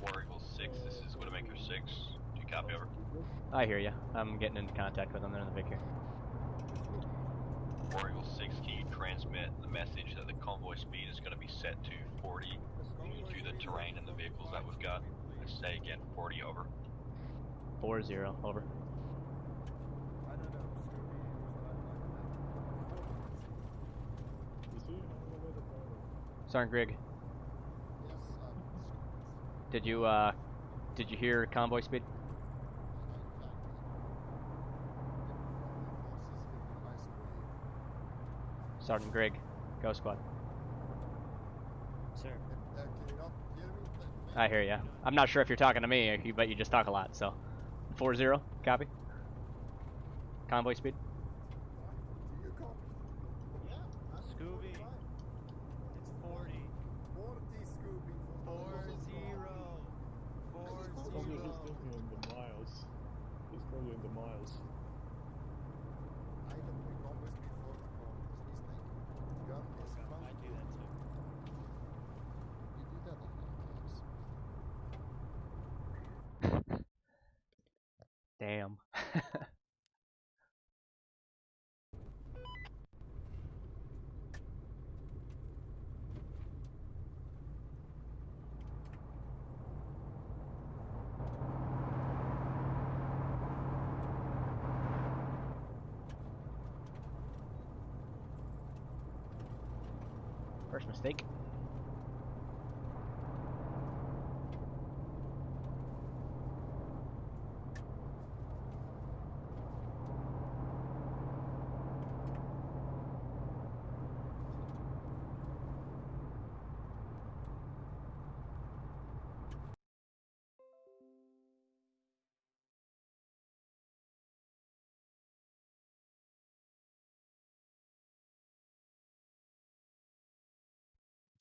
War Eagle 6, this is Widowmaker 6, do you copy, over? I hear ya. I'm getting into contact with them. They're in the Vic here. War Eagle 6, can you transmit the message that the convoy speed is going to be set to 40 due to the terrain and the vehicles that we've got? Let's say again, 40, over. 4-0, over. Sergeant Grigg. Did you hear convoy speed? Sergeant Grigg, Go Squad. Sir. Can you not hear me? I hear ya. I'm not sure if you're talking to me, but you just talk a lot, so. 4-0, copy. Convoy speed. Do you copy? Yeah. Scooby. It's 40. 40 Scooby. 40. 40. Probably he's talking in the miles. He's probably in the miles. I can make convoy speed 40 kilometers. Please, thank you. Gun is front. I do that too. You do that on Damn. First mistake.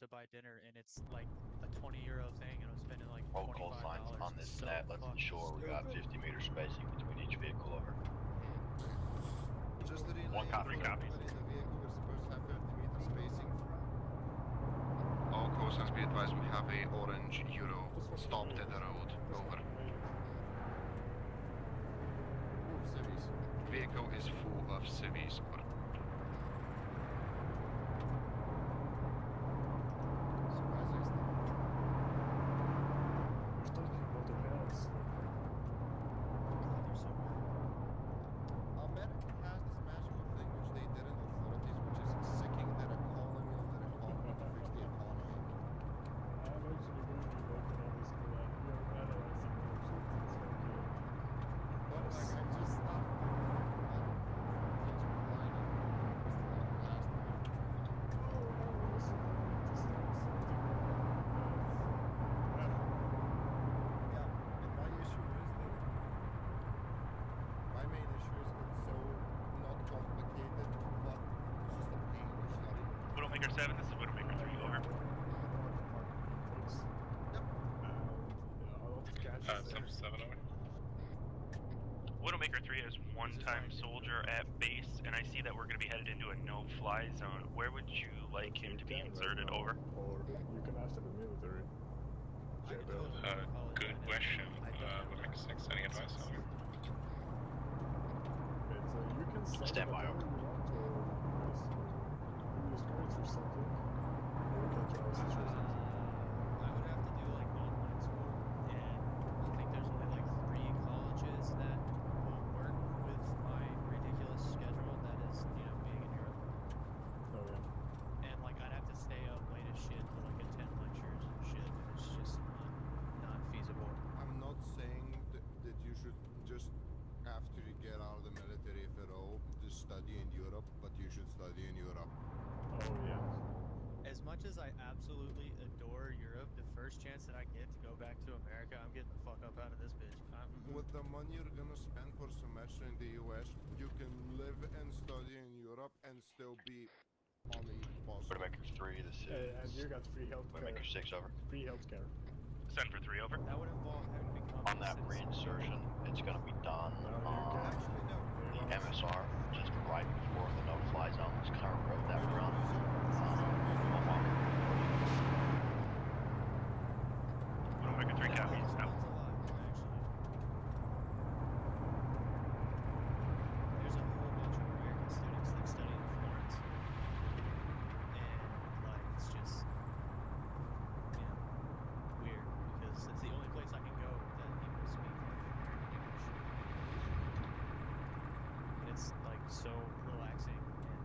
To buy dinner, and it's like a 20 euro thing, and I'm spending like Roll call signs $25. on this So net. Let's ensure we got 50 meter spacing between each vehicle over. Just to relay One copy, for copies. everybody in the vehicle, we're supposed to have 50 meter spacing. All coastlands be advised, we have a orange Euro stopped at the road. Over. Move civvies. Vehicle is full of civvies. Over. We're talking about the hills. America has this magical thing which they did in authorities, which is sicking their economy of their economy to fix the economy. I'm actually going to be working on this school and we are analyzing options. But like I just stopped doing my main issue is that it's so not complicated, but it's just a pain to study. Widowmaker 7, this is Widowmaker 3, over. Some 7 over. Widowmaker 3 is one-time soldier at base, and I see that we're going to be headed into a no-fly zone. Where would you like him to be inserted, over? Or you can ask the military. Good question. Widowmaker 6, any advice? Over. You can send Stand by, whatever over. you want or use cards or something. Or you can try to choose it. I would have to do like online school, and I think there's only like 3 colleges that will work with my ridiculous schedule that is, you know, being in Europe. Oh yeah. And like I'd have to stay up late as shit to like attend lectures and shit, and it's just not feasible. I'm not saying that you should just have to get out of the military if at all, just study in Europe, but you should study in Europe. Oh yeah. As much as I absolutely adore Europe, the first chance that I get to go back to America, I'm getting the fuck up out of this bitch. With the money you're gonna spend per semester in the US, you can live and study in Europe and still be on a bus. Widowmaker 3, this is. And you got free healthcare. Widowmaker 6, over. Free healthcare. Send for 3, over. That would involve having to become On that reinsertion, it's going to be done on the MSR, just right before the no-fly zone. It's kind of road that we're on. Widowmaker 3 copies, out. There's a whole bunch of American students that study in Florence, and like it's just, you know, weird because it's the only place I can go that people speak English. And it's like so relaxing and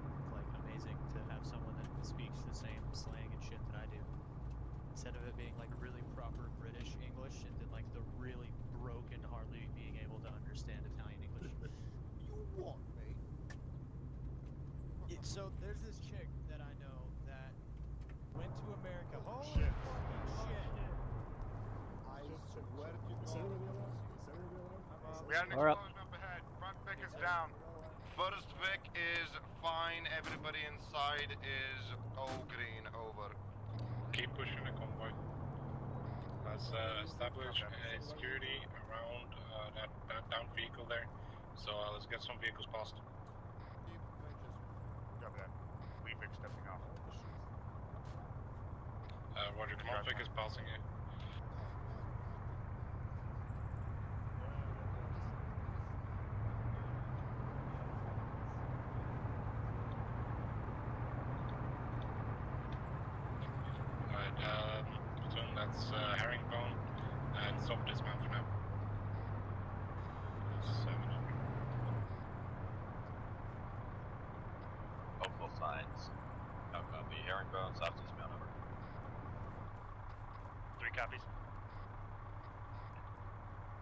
really broken, hardly being able to understand Italian English. You want me? So there's this chick that I know that went to America. Holy fucking shit! I swear to God. We had an All right. explosion up ahead. Front Vic is down. First Vic is fine. Everybody inside is all green. Over. Keep pushing the convoy. Let's establish a security around that downed vehicle there. So let's get some vehicles past. Copy that. Lead Vic stepping off. Roger, come on, Vic is passing you. Platoon, that's herringbone and soft dismount for now. 700. Hopeful signs. No copy. Herringbone, soft dismount over. 3 copies.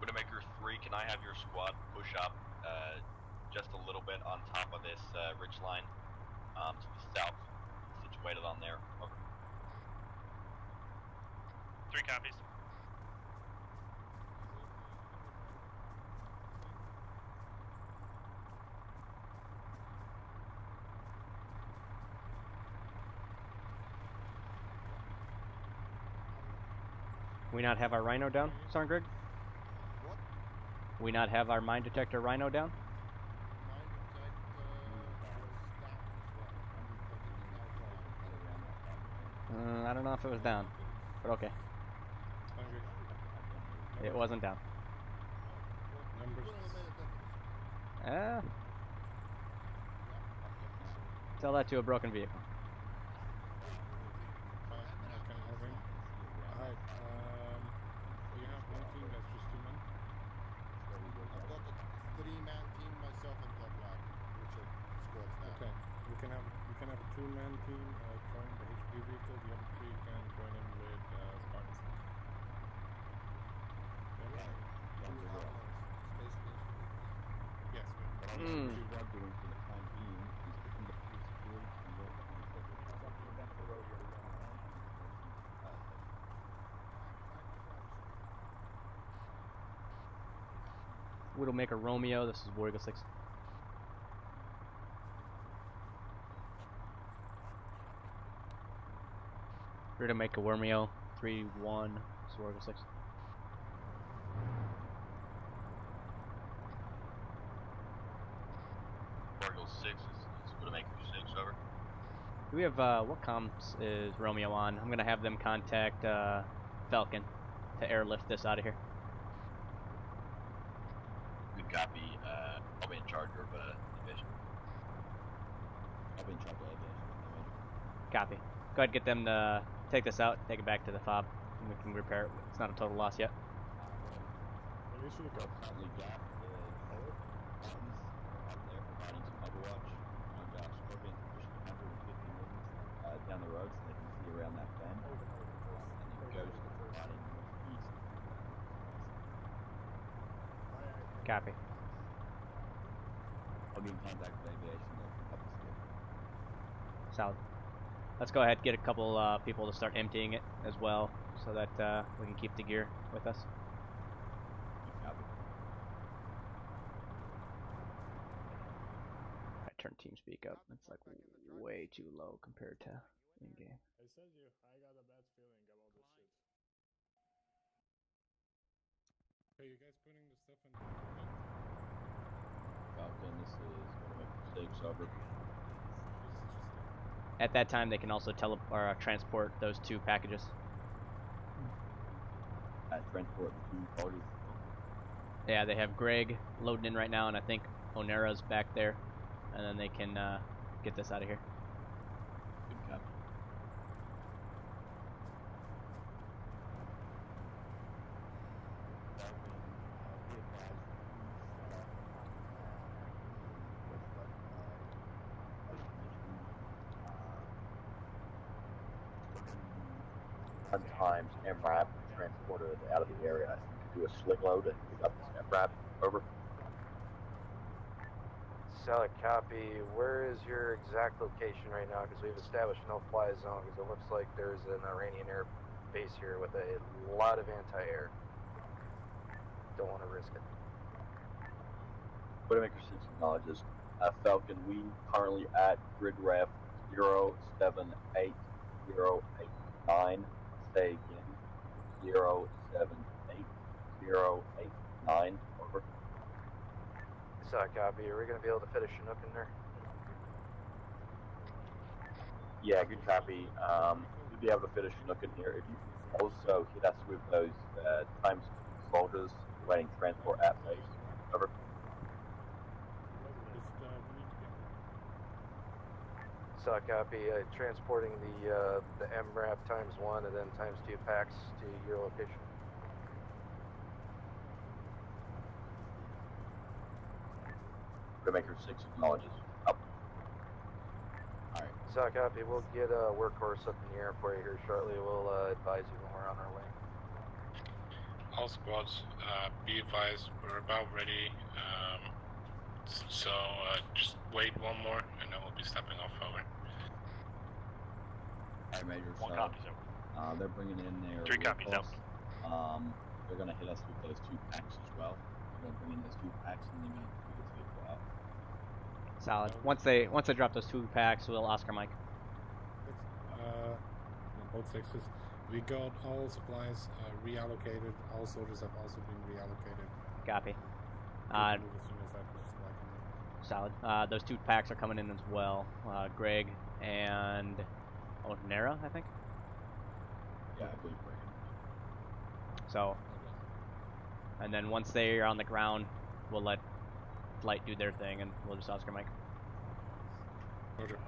Widowmaker 3, can I have your squad push up just a little bit on top of this ridge line to the south, situated on there? Over. 3 copies. We not have our rhino down, Sergeant Grigg? What? We not have our mine detector rhino down? I don't know if it was down, but okay. It wasn't down. Tell that to a broken vehicle. Alright, you have one team that's just 2 men? I've got a 3-man team, myself and Top Black, which are squads now. Okay, we can have a 2-man team join the HQ vehicle. The other 3 can join in with Spartans. Yes. Widowmaker Romeo, this is War Eagle 6. Widowmaker Romeo 3-1, this is War Eagle 6. War Eagle 6 is Widowmaker 6, over. Do we have, what comms is Romeo on? I'm gonna have them contact, Falcon to airlift this out of here. Good copy. I'll be in charge of aviation. I'll be in charge of aviation. Copy. Go ahead and get them to take this out, take it back to the fob, and we can repair it. It's not a total loss yet. Currently got buttons out there providing some overwatch, and Scorpion pushing 150 meters down the road so they can see around that bend, and then Ghost is providing northeast. Copy. I'll be in contact with aviation to help us here. Solid. Let's go ahead and get a couple people to start emptying it as well, so that we can keep the gear with us. I turn TeamSpeak up. It's like way too low compared to in-game. I said you, I got a bad feeling about this shit. Hey, you guys putting the stuff in Falcon, this is Widowmaker 6, over. At that time, they can also transport those 2 packages. Transport 2 bodies. Yeah, they have Greg loading in right now, and I think Onera's back there, and then they can get this out of here. Good copy. Sometimes MRAP transported out of the area. I think do a sling load and pick up this MRAP. Over. Solid copy. Where is your exact location right now? Because we've established no fly zone. Because it looks like there's an Iranian air base here with a lot of anti-air. Don't want to risk it. Widowmaker 6 acknowledges. Falcon, we currently at grid ref 078089. Say again, 078089. Over. Solid copy. Are we going to be able to fit a Chinook in there? Yeah, good copy. You'll be able to fit a Chinook in here if you also hit us with those times soldiers waiting transport at base. Over. Solid copy. Transporting the MRAP ×1 and then ×2 packs to your location. Widowmaker 6 acknowledges. Up. Alright. Solid copy. We'll get a workhorse up in the air for you here shortly. We'll advise you when we're on our way. All squads, be advised, we're about ready. So just wait one more, and then we'll be stepping off. Over. Alright, Major. One so, copy's over. they're bringing in their 3 copies out. They're gonna hit us with those 2 packs as well. They're gonna bring in those 2 packs, and they're gonna get this vehicle out. Solid. Once they drop those 2 packs, we'll Oscar Mike. Both sixes. We got all supplies reallocated. All soldiers have also been reallocated. Copy. As soon as that supply comes Solid. Those 2 packs are coming in as well. Greg and Nera, I think. Yeah, I believe Greg. So, and then once they are on the ground, we'll let flight do their thing, and we'll just Oscar Mike. Roger.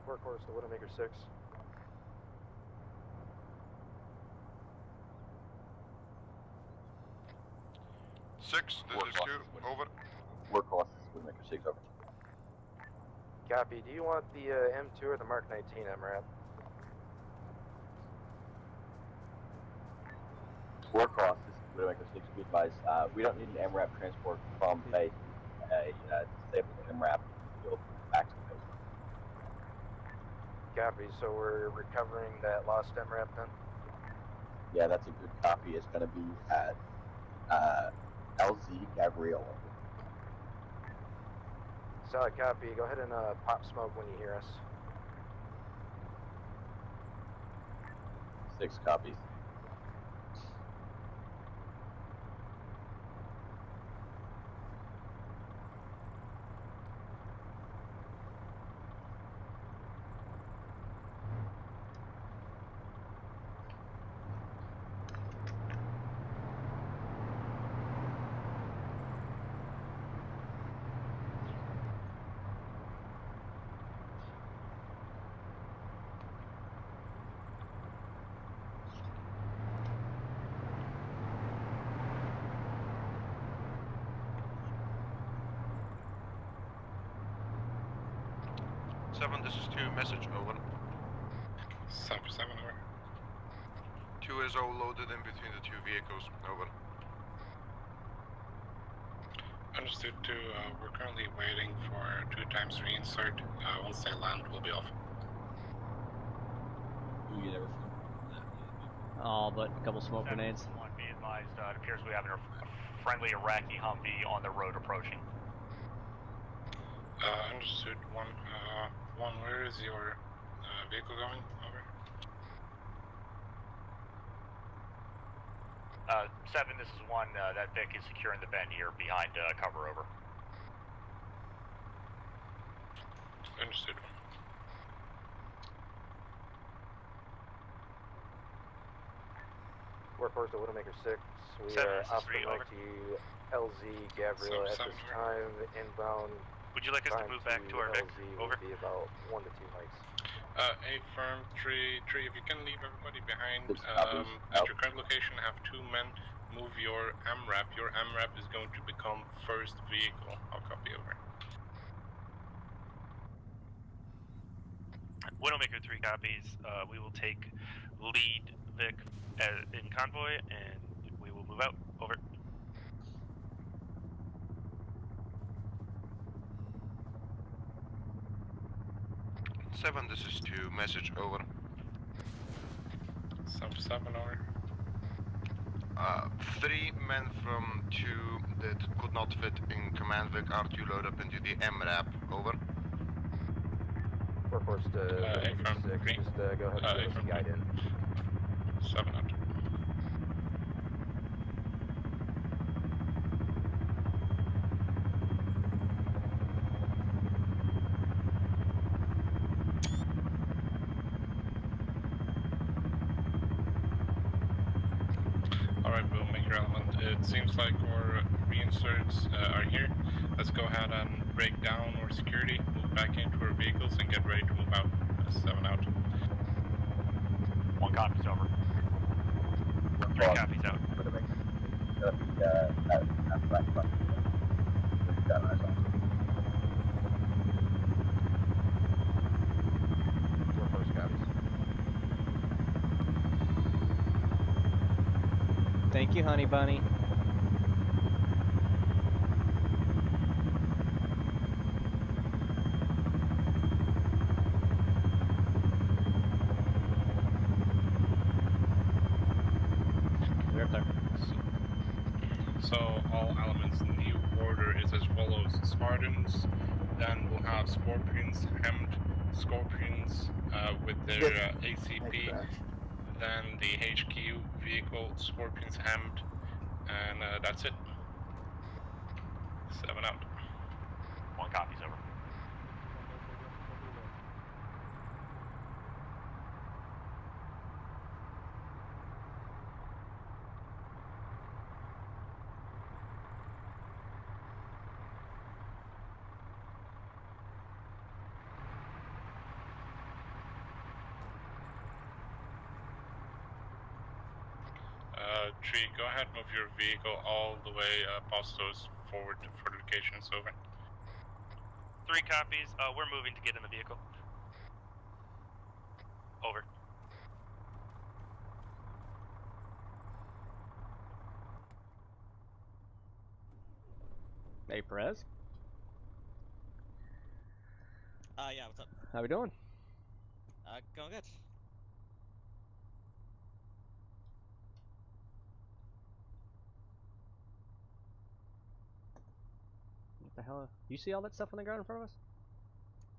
Workhorse to Widowmaker 6. This is 2, over. Workhorse, Widowmaker 6, over. Copy. Do you want the M2 or the Mark 19 MRAP? Workhorse, Widowmaker 6, be advised. We don't need an MRAP transport from base. Disabled MRAP field back to base. Copy. So we're recovering that lost MRAP then? Yeah, that's a good copy. It's going to be at LZ Gabriel. Solid copy. Go ahead and pop smoke when you hear us. 6 copies. This is 2, message, over. 7, over. 2 is all loaded in between the 2 vehicles, over. Understood 2, we're currently waiting for 2 times reinsert. Once they land, we'll be off. Do we get everything? All but a couple smoke grenades. 1, be advised, it appears we have a friendly Iraqi Humvee on the road approaching. Understood 1. 1, where is your vehicle going? Over. 7, this is 1. That Vic is securing the bend here behind cover. Over. Understood. Workhorse to Widowmaker 6. We 7, are this is off 3, the over. to LZ Gabriel at this time. Inbound Would you like us to move back to our Vic? Over. Be about 1 to 2 mics. Affirm 3, if you can leave everybody behind, Six copies. at your current location, have 2 men. Move your AMRAP. Your AMRAP is going to become first vehicle. I'll copy over. Widowmaker 3 copies. We will take lead Vic in convoy, and we will move out. Over. Seven, this is 2. Message over. Sub 7 over. 3 men from 2 that could not fit in command Vic are to load up into the MRAP. Over. Workforce to 6, just go ahead and give us a guide in. 7 out. Alright, we'll make your element. It seems like our reinserts are here. Let's go ahead and break down our security, move back into our vehicles, and get ready to move out. 7 out. 1 copy's over. 3 copies out. Workforce copies. Thank you, honey bunny. So all elements, new order is as follows: Spartans, then we'll have Scorpions, hemmed Scorpions with their ACP, then the HQ vehicle, Scorpions hemmed, and that's it. 7 out. 1 copy's over. Tree, go ahead, move your vehicle all the way past those forward fortifications. Over. 3 copies. We're moving to get in the vehicle. Over. Hey, Perez. Yeah, what's up? How we doing? Going good. What the hell? You see all that stuff on the ground in front of us?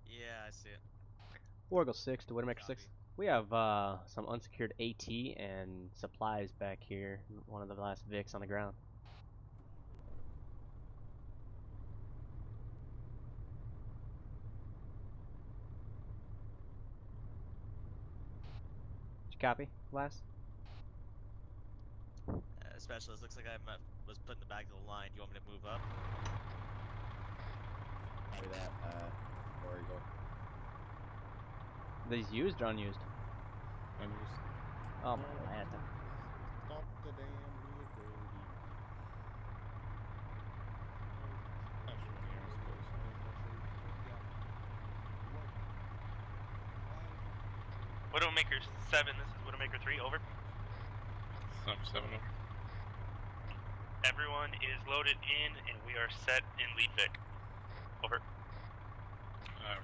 Yeah, I see it. Orgle 6 to Widowmaker 6. We have some unsecured AT and supplies back here. One of the last Vics on the ground. Did you copy, last? Specialist, looks like I was put in the back of the line. Do you want me to move up? Copy that, where you go? These used or unused? Unused. Oh, my Atlanta. Stop the damn vehicle. Widowmaker 7, this is Widowmaker 3, over. Sub 7 over. Everyone is loaded in, and we are set in lead Vic. Over.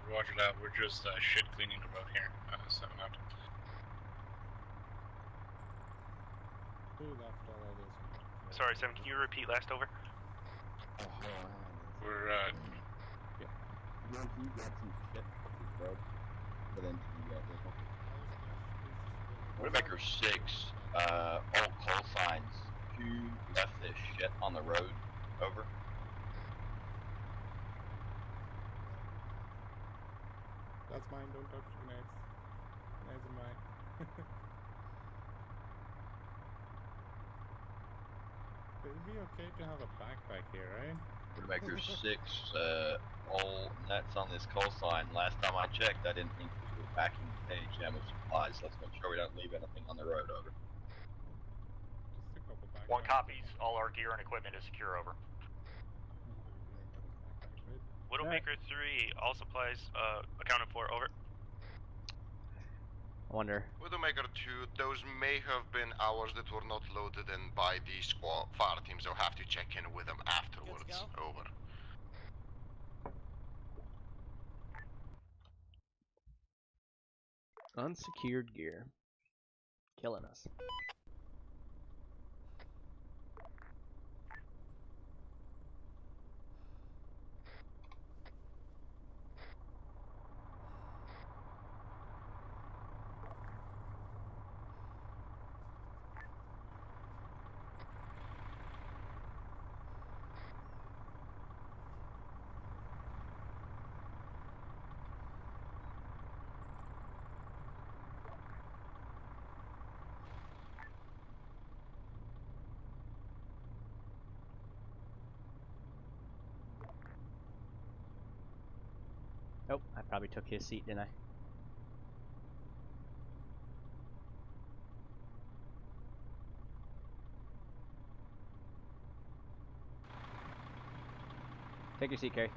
Roger that, we're just shit cleaning the road here. 7 out. Who left all of this? Sorry, 7, can you repeat last over? We're, You got some shit up this road, but then you got this one. Widowmaker 6, all call signs. Who left this shit on the road? Over. That's mine, don't touch the grenades. Grenades are mine. It'd be okay to have a backpack here, right? Widowmaker 6, all nets on this call sign. Last time I checked, I didn't think we were backing the page jam with supplies. Let's make sure we don't leave anything on the road, over. One copies. All our gear and equipment is secure, over. Widowmaker 3, all supplies accounted for, over. I wonder. Widowmaker 2, those may have been hours that were not loaded in by the squad fire teams. I'll have to check in with them afterwards. Over. Unsecured gear. Killing us. Oh, I probably took his seat, didn't I? Take your seat, Carrie.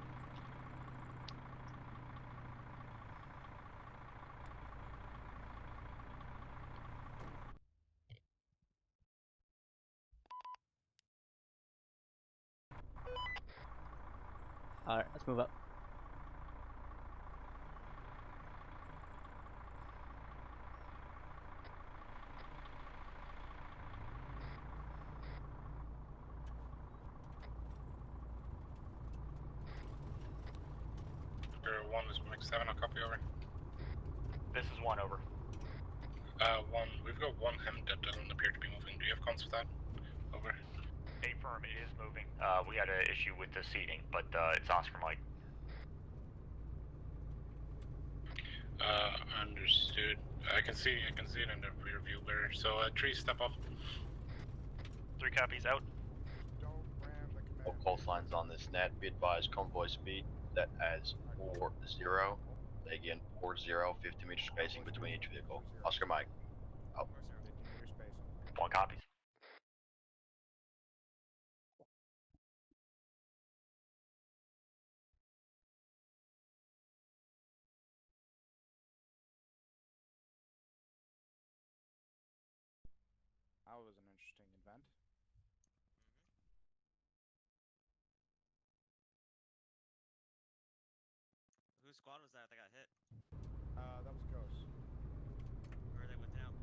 Alright, let's move up. One is Mike 7, I'll copy, over. This is 1, over. 1, we've got one hem that doesn't appear to be moving. Do you have cons with that? Over. Affirm, it is moving. We had an issue with the seating, but it's Oscar Mike. Understood. I can see it in the rear view mirror. So 3, step off. 3 copies out. All call signs on this net. Be advised, convoy speed set as 40. Again, 40, 50 meter spacing between each vehicle. Oscar Mike. Out. 1 copies. That was an interesting event. Whose squad was that got hit? That was Ghost. Where they went down?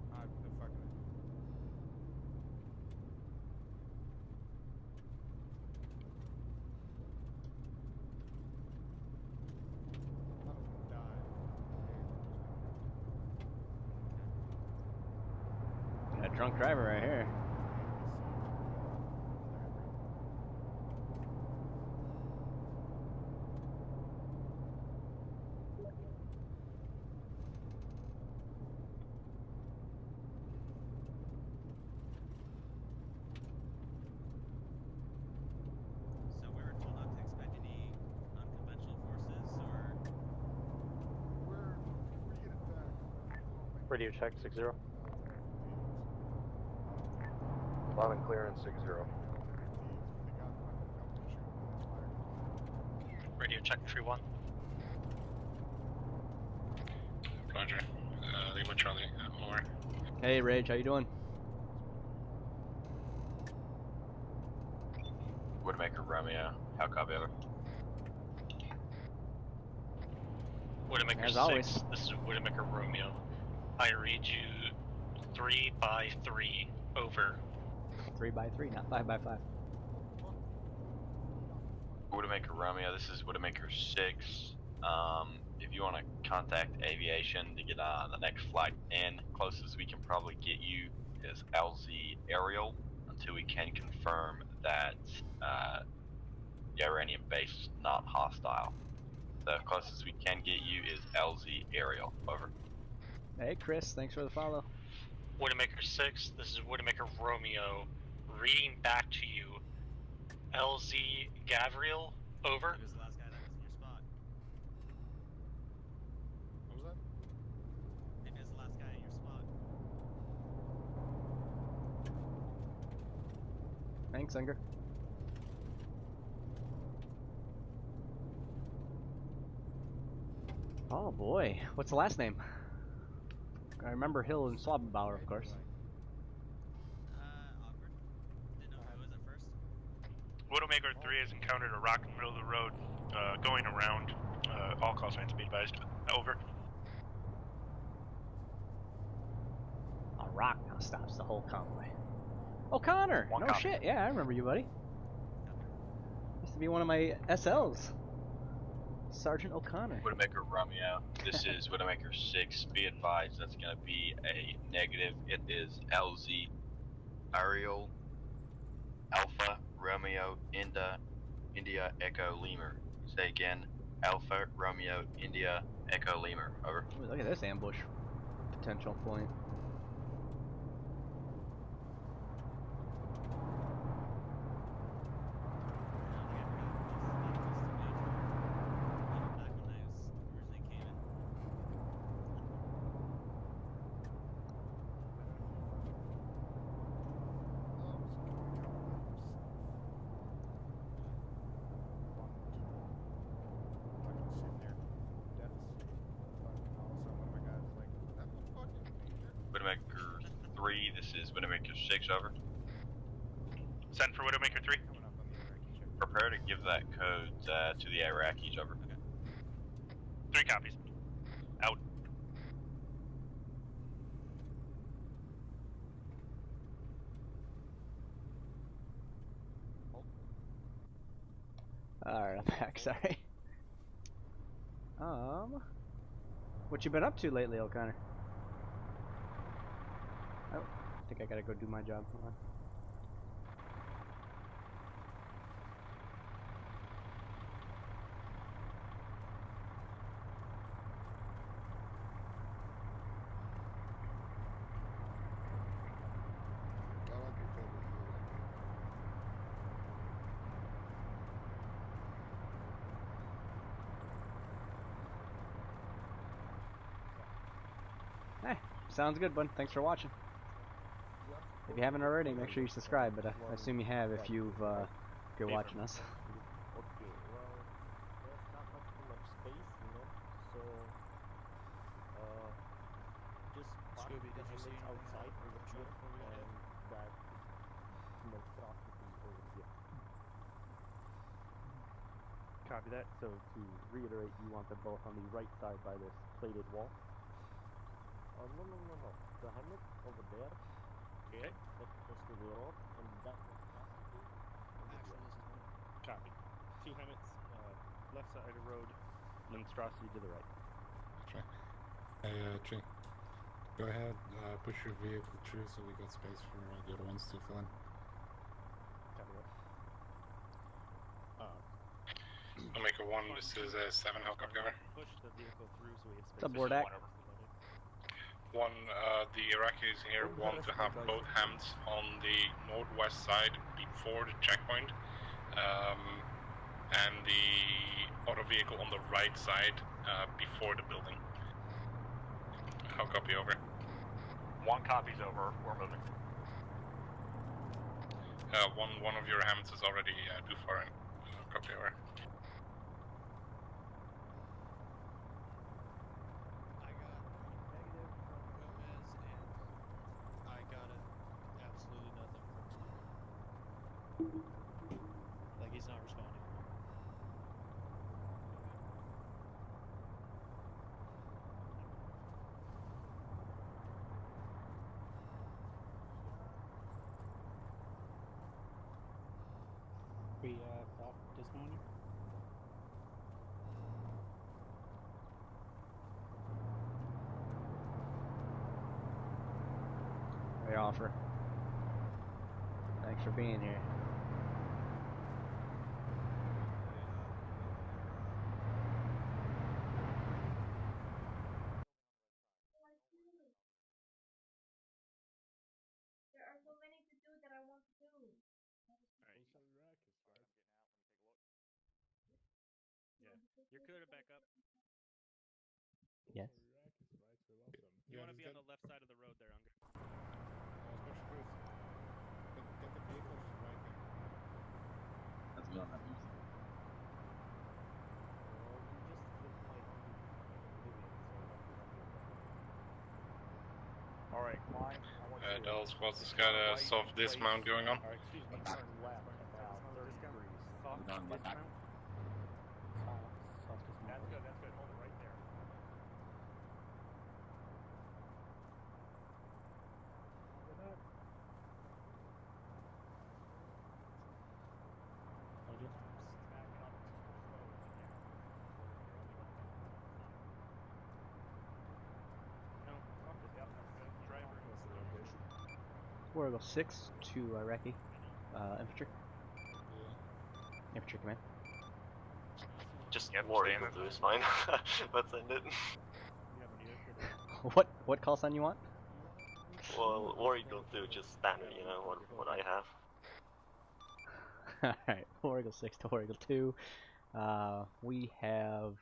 The fucking... None of them died. Got a drunk driver right here. So we were told not to expect any unconventional forces, or... Radio check 6-0. Loud and clear in 6-0. Radio check 3-1. Roger. Lima Charlie, over. Hey, Rage, how you doing? Widowmaker Romeo. How copy, over? Widowmaker As 6, always. this is Widowmaker Romeo. I read you 3 by 3, over. 3 by 3, not 5 by 5. Widowmaker Romeo, this is Widowmaker 6. If you want to contact aviation to get the next flight in, closest we can probably get you is LZ Aerial until we can confirm that the Iranian base is not hostile. The closest we can get you is LZ Aerial. Over. Hey, Chris, thanks for the follow. Widowmaker 6, this is Widowmaker Romeo, reading back to you LZ Gavriel, over. Who's the last guy that was in your spot? What was that? Maybe it's the last guy in your spot. Thanks, Inger. Oh boy, what's the last name? I remember Hill and Swabauer, of course. Awkward. Didn't know who it was at first. Widowmaker 3 has encountered a rock in the middle of the road, going around. All call signs be advised. Over. A rock now stops the whole convoy. Oh, Connor! One No copy. shit, yeah, I remember you, buddy. Used to be one of my SLs. Sergeant O'Connor. Widowmaker Romeo, this is Widowmaker 6. Be advised, that's going to be a negative. It is LZ Ariel Alpha Romeo India Echo Lemur. Say again, Alpha Romeo India Echo Lemur. Over. Ooh, look at this ambush potential point. Widowmaker 3, this is Widowmaker 6. Over. Send for Widowmaker 3. Prepare to give that code to the Iraqis. Over. 3 copies. Out. Alright, I'm back, sorry. What you been up to lately, O'Connor? Oh, I think I gotta go do my job. Hold on. Hey, sounds good, bud. Thanks for watching. If you haven't already, make sure you subscribe, but I assume you have if you're watching us. Okay, well, there's not much space, you know, so just park Scooby, the did you see helmets outside on the field before we and that monstrosity over here. Copy that. So to reiterate, you want them both on the right side by this plated wall? No. The helmet over there. Okay. That's close to the road, and that monstrosity over here. Copy. 2 helmets, left side of the road, monstrosity to the right. Tree. Go ahead, push your vehicle through so we got space for the other ones to fill in. Copy that. Widowmaker 1, this is 7, how copy over? Push the vehicle through so we have space. What's up, Bordak? 1, the Iraqis here want to have both hands on the northwest side before the checkpoint, and the other vehicle on the right side before the building. How copy over? 1 copy's over. We're moving. One of your hands is already too far in. Copy over. I got it. Absolutely nothing. Like he's not responding. We off this morning? Great offer. Thanks for being here. There are so many to do that I want to do. Alright. You're clear to back up. Yes. You want to be on the left side of the road there, Unger. Get the vehicles right there. That's not that easy. Alright, climb. Dallas, what's this got a soft dismount going on? Or excuse me, turn left about 30 degrees. Soft dismount? Soft dismount. That's good, that's good. Hold it right there. We'll go 6 to Iraqi infantry. Infantry command. Just War Eagle 2 is fine. Let's end it. What call sign you want? Well, War Eagle 2, just standard, you know, what I have. Alright, War Eagle 6 to War Eagle 2. We have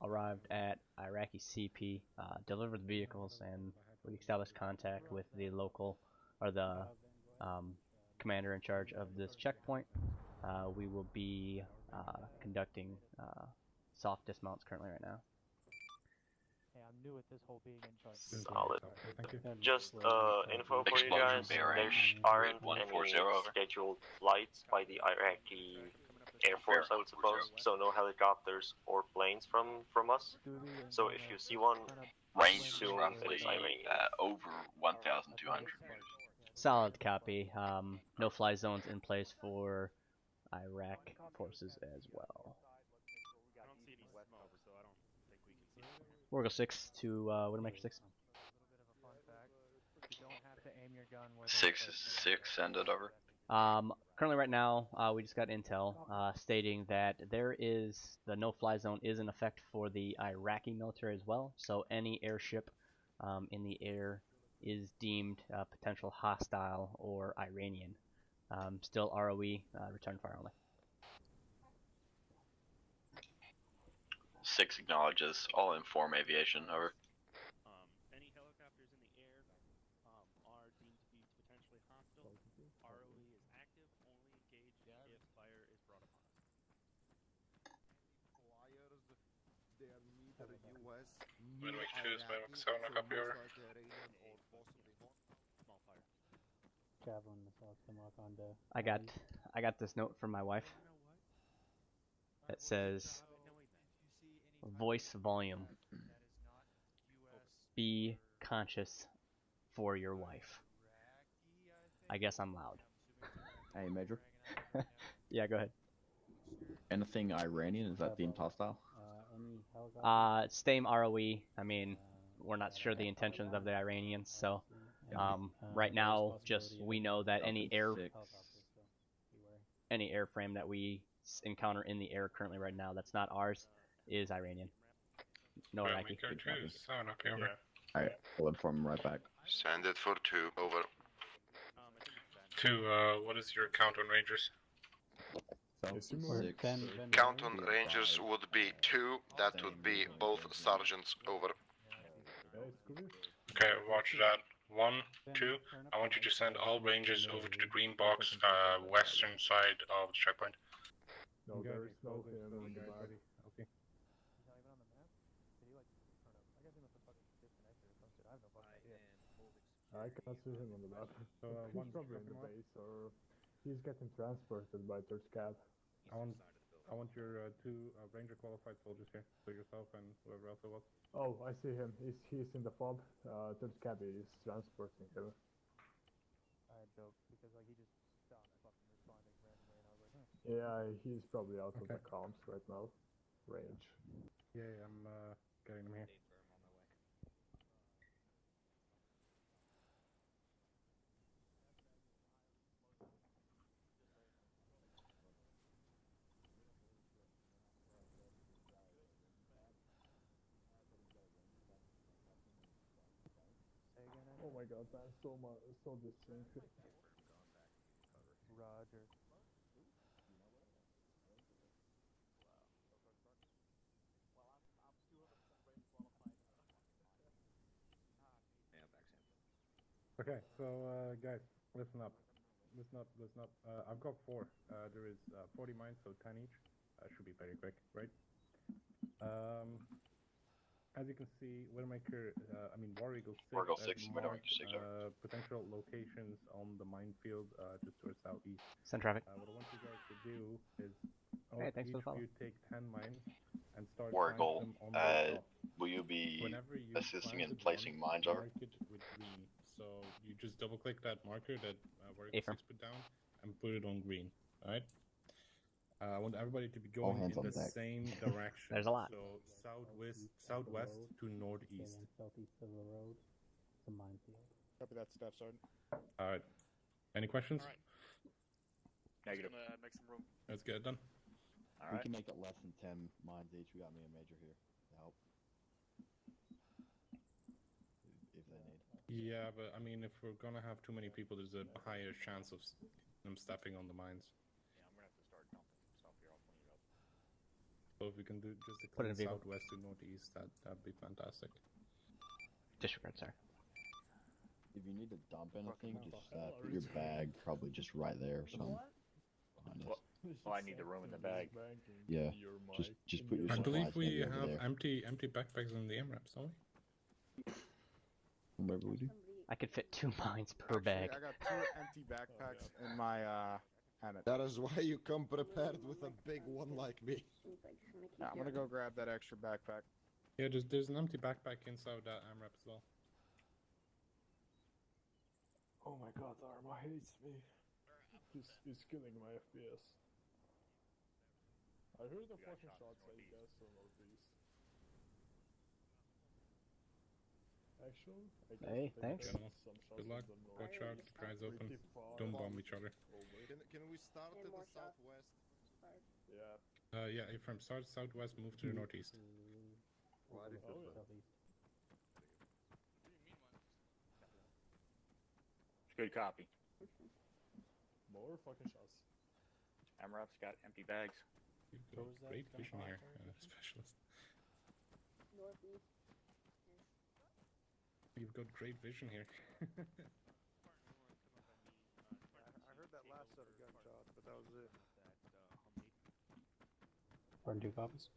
arrived at Iraqi CP, delivered the vehicles, and we established contact with the local, or the commander in charge of this checkpoint. We will be conducting soft dismounts currently right now. Hey, I'm new at this whole being in charge. Solid. Just info for you guys, there aren't any scheduled flights by the Iraqi Air Force, I would suppose, so no helicopters or planes from us. So if you see one, range is assume roughly it is Iranian. over 1,200 meters. Solid copy. No fly zones in place for Iraq forces as well. I don't see any smoke, so I don't think we can see it. We'll go 6 to Widowmaker 6. You don't have to aim your gun where 6 is 6, send it over. Currently right now, we just got intel stating that there is, the no-fly zone is in effect for the Iraqi military as well, so any airship in the air is deemed potential hostile or Iranian. Still ROE, return fire only. 6 acknowledges, all inform aviation, over. Any helicopters in the air are deemed to be potentially hostile. ROE is active, only engaged if fire is brought upon us. Flyers, they are neither US When nor we choose, when we Iraqi, so no so copy over. most likely Iranian or possibly not. Small fire. Javelin missiles can lock on to. I got this note from my wife that says, voice volume. Be conscious for your wife. I guess I'm loud. Hey, Major. Yeah, go ahead. Anything Iranian? Is that deemed hostile? Same ROE. I mean, we're not sure the intentions of the Iranians, so right now, just we know that any airframe that we encounter in the air currently right now that's not ours is Iranian. No Iraqi. Alright, we'll inform right back. Send it for 2, over. 2, what is your count on Rangers? Count on Rangers would be 2, that would be both sergeants, over. Okay, watch that. 1, 2, I want you to send all Rangers over to the green box, western side of the checkpoint. No, there is no him on the back. Okay. I can't see him on the map. So he's probably in the base, or he's getting transported by third cab. I want your 2 Ranger qualified soldiers here, so yourself and whoever else it was. Oh, I see him. He's in the fob. Third cab is transporting him. I joke because like he just stopped fucking responding randomly, and I was like, Yeah, he's probably out of the comms right now. Range. Yeah, I'm getting him here. Oh my god, man, so distinct. Roger. Okay, so guys, listen up. Listen up. I've got 4. There is 40 mines, so 10 each. Should be very quick, right? As you can see, Widowmaker, War Eagle 6 War Eagle has 6, Widowmaker marked 6, over. potential locations on the minefield just towards southeast. Send traffic. What I want you guys to do is Hey, thanks each for the follow. of you take 10 mines and start War planting Eagle, them on the top. will you be Whenever you assisting in planted placing one, mines over? mark it with green. So you just double click that marker that War A-firm. Eagle 6 put down and put it on green. Alright? I want everybody to be going in the same direction. There's a lot. So southwest to northeast. Southeast of the road. It's a minefield. Copy that, Staff Sergeant. Alright. Any questions? Alright. Negative. Just gonna make some room. Let's get it done. We can make it less than 10 mines each. We got me a major here to help. If they need. Yeah, but I mean, if we're gonna have too many people, there's a higher chance of them stepping on the mines. Yeah, I'm gonna have to start dumping some stuff here. I'll clean it up. So if we can do just a Put it in clean a vehicle. southwest to northeast, that'd be fantastic. Disregard, sorry. If you need to dump anything, just put your bag probably just right there. So behind us. Oh, I need the room in the bag. Yeah, just put your I believe supplies we maybe over have there. empty backpacks in the MRAPs, don't we? Whatever we do. I could fit 2 mines per bag. I got 2 empty backpacks in my hammock. That is why you come prepared with a big one like me. Yeah, I'm gonna go grab that extra backpack. Yeah, there's an empty backpack inside that MRAP as well. Oh my god, Arma hates me. He's killing my FPS. I heard the fucking shots I guess on northeast. Actually, I guess Hey, thanks. some shots Good luck. on the north. Watch out. Guys open. Pretty far. Don't bomb each other. Can we start to the southwest? Yeah. Yeah, if from southwest, move to the northeast. Good copy. More fucking shots. MRAP's got empty bags. You've got great vision here, specialist. Northeast. You've got great vision here. I heard that last set of gunshots, but that was it. Burn 2 copies.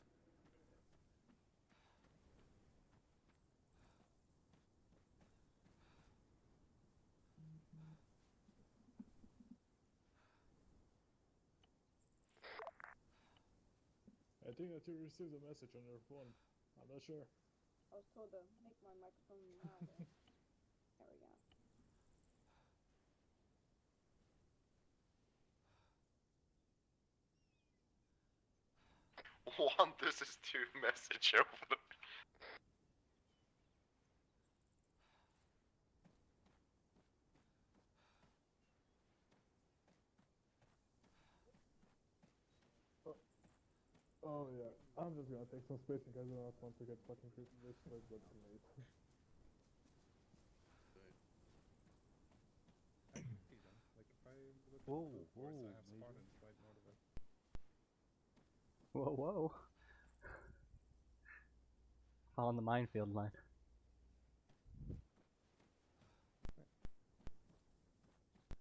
I think that you received a message on your phone. I'm not sure. I was told to make my microphone louder. There we go. This is to message over the. Oh yeah, I'm just gonna take some space because I do not want to get fucking this but too late. Whoa, whoa, I have Spartans right north of it. Whoa, whoa. On the minefield line.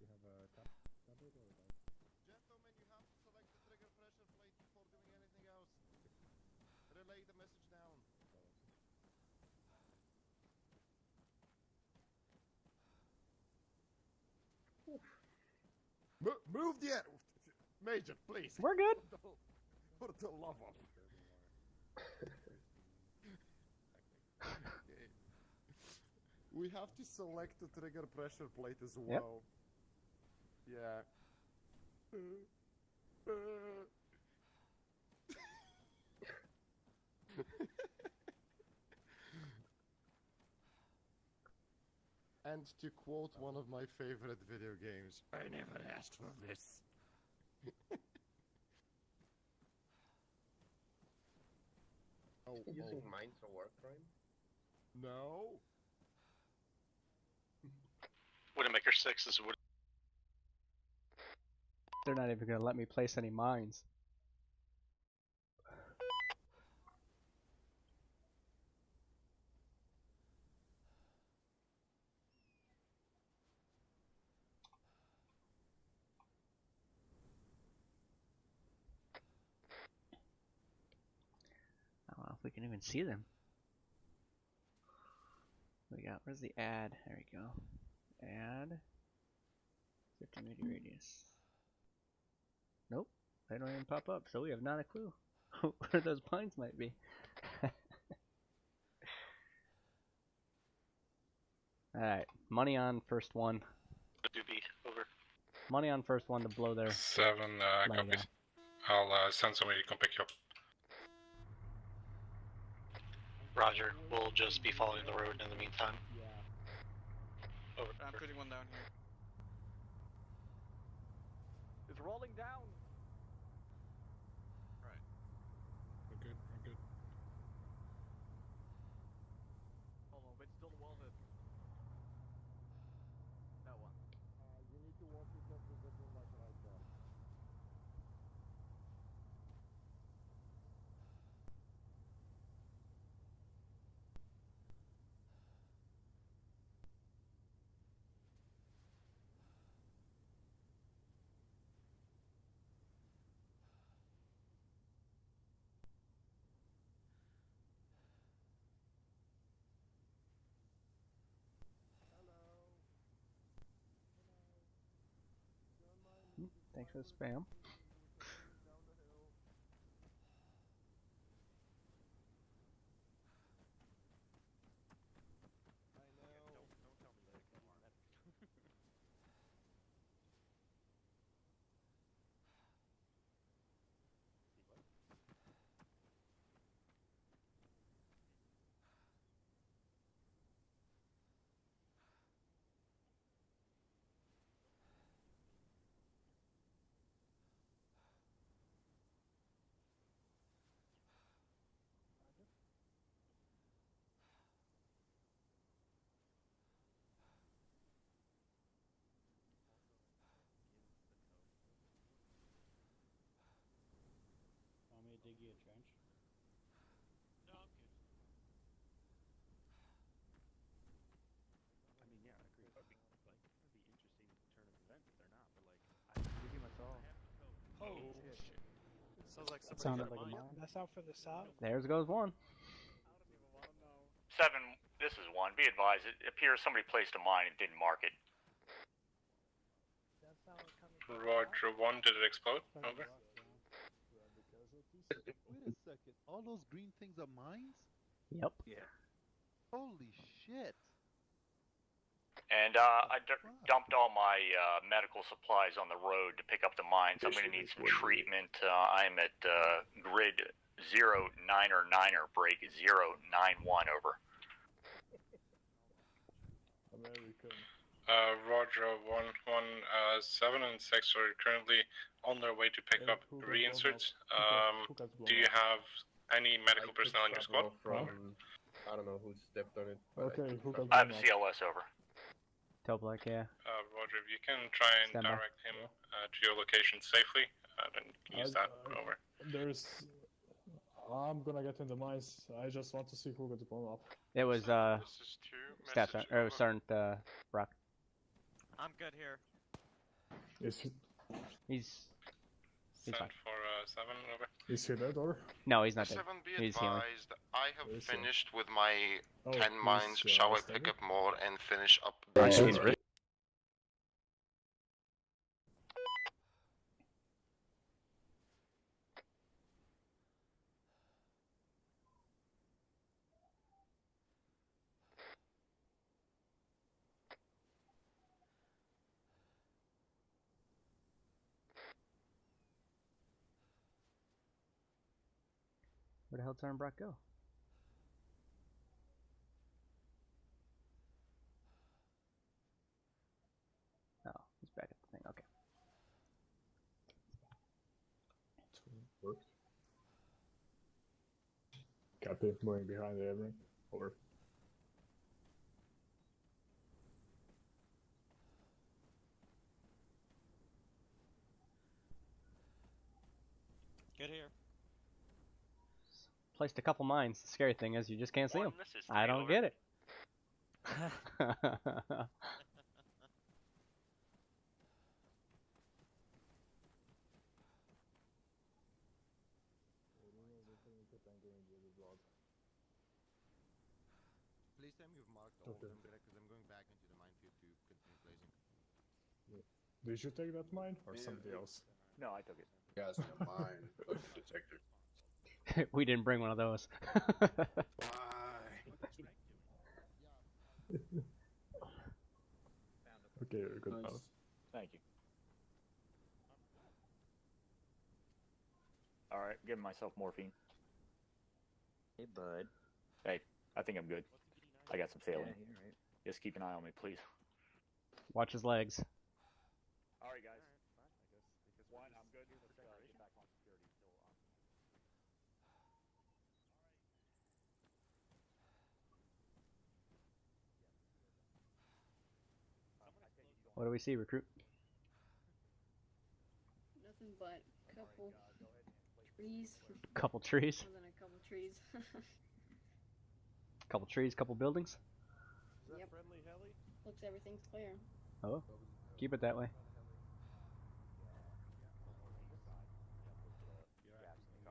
You have a tablet or a bike? Gentlemen, you have to select the trigger pressure plate before doing anything else. Relay the message down. Move the Major, please. We're good. For the love of. We have to select the trigger pressure plate as well. Yeah. And to quote one of my favorite video games, I never asked for this. Using mines a war crime? No. Widowmaker 6 is wood. They're not even gonna let me place any mines. can even see them. We got, where's the ad? There we go. Add 50 meter radius. Nope, they don't even pop up, so we have not a clue where those pines might be. Alright, money on first one. Over. Money on first one to blow their 7 flag copies. out. I'll send somebody to come pick you up. Roger. We'll just be following the road in the meantime. Over. I'm putting one down here. It's rolling down. Right. We're good, we're good. Hold on, it's still well hit. That one. You need to watch yourself with the moonlight right there. Thanks for the spam. Want me to dig you a trench? No, I'm good. I mean, yeah, I agree. That'd be interesting turn of events if they're not, but like, Give me my saw. Oh shit. Sounds like That somebody sounded got a like a mine. mine. That's out for the south. There's goes one. 7, this is 1. Be advised, it appears somebody placed a mine and didn't mark it. Roger 1, did it explode? Over. Wait a second, all those green things are mines? Yep. Yeah. Holy shit. And I dumped all my medical supplies on the road to pick up the mines. I'm going to need some treatment. I'm at grid 09er break 091 over. American. Roger 1, 7 and 6 are currently on their way to pick up reinserts. Do you have any medical personnel in your squad? I don't know who stepped on it. Okay, who got I have CLS over. Toblak, yeah. Roger, if you can try and Stand by. direct him to your location safely, then you can use that. Over. I'm gonna get in the mines. I just want to see who got blown up. It was Staff Sergeant, or Sergeant Brock. I'm good here. He's Send fine. for 7, over. Is he dead or? No, he's not dead. 7, be He's healing. advised, I have Where is he? finished with my Oh, 10 he's, mines. Shall I stable? pick up more and finish up? Where the hell did Sergeant Brock go? Oh, he's back at the thing. Okay. Work. Copy, moving behind the Everett. Over. Good here. Placed a couple mines. The scary thing is you just can't see them. This is I don't over. get it. Please tell me you've marked all of them, correct? Because I'm going back into the minefield to continue placing. Did you take that mine or somebody else? No, I took it. Guys, mine. Detector. We didn't bring one of those. Okay, you're good, Nice. pal. Thank you. Alright, giving myself morphine. Hey, bud. Hey, I think I'm good. I got some saline. Yeah, you're right. Just keep an eye on me, please. Watch his legs. Alright, guys. One, I'm good. Let's get back on security. Still on. What do we see, recruit? Nothing but couple trees. Couple trees. More than a couple trees. Couple trees, couple buildings. Yep. Looks everything's clear. Oh, keep it that way.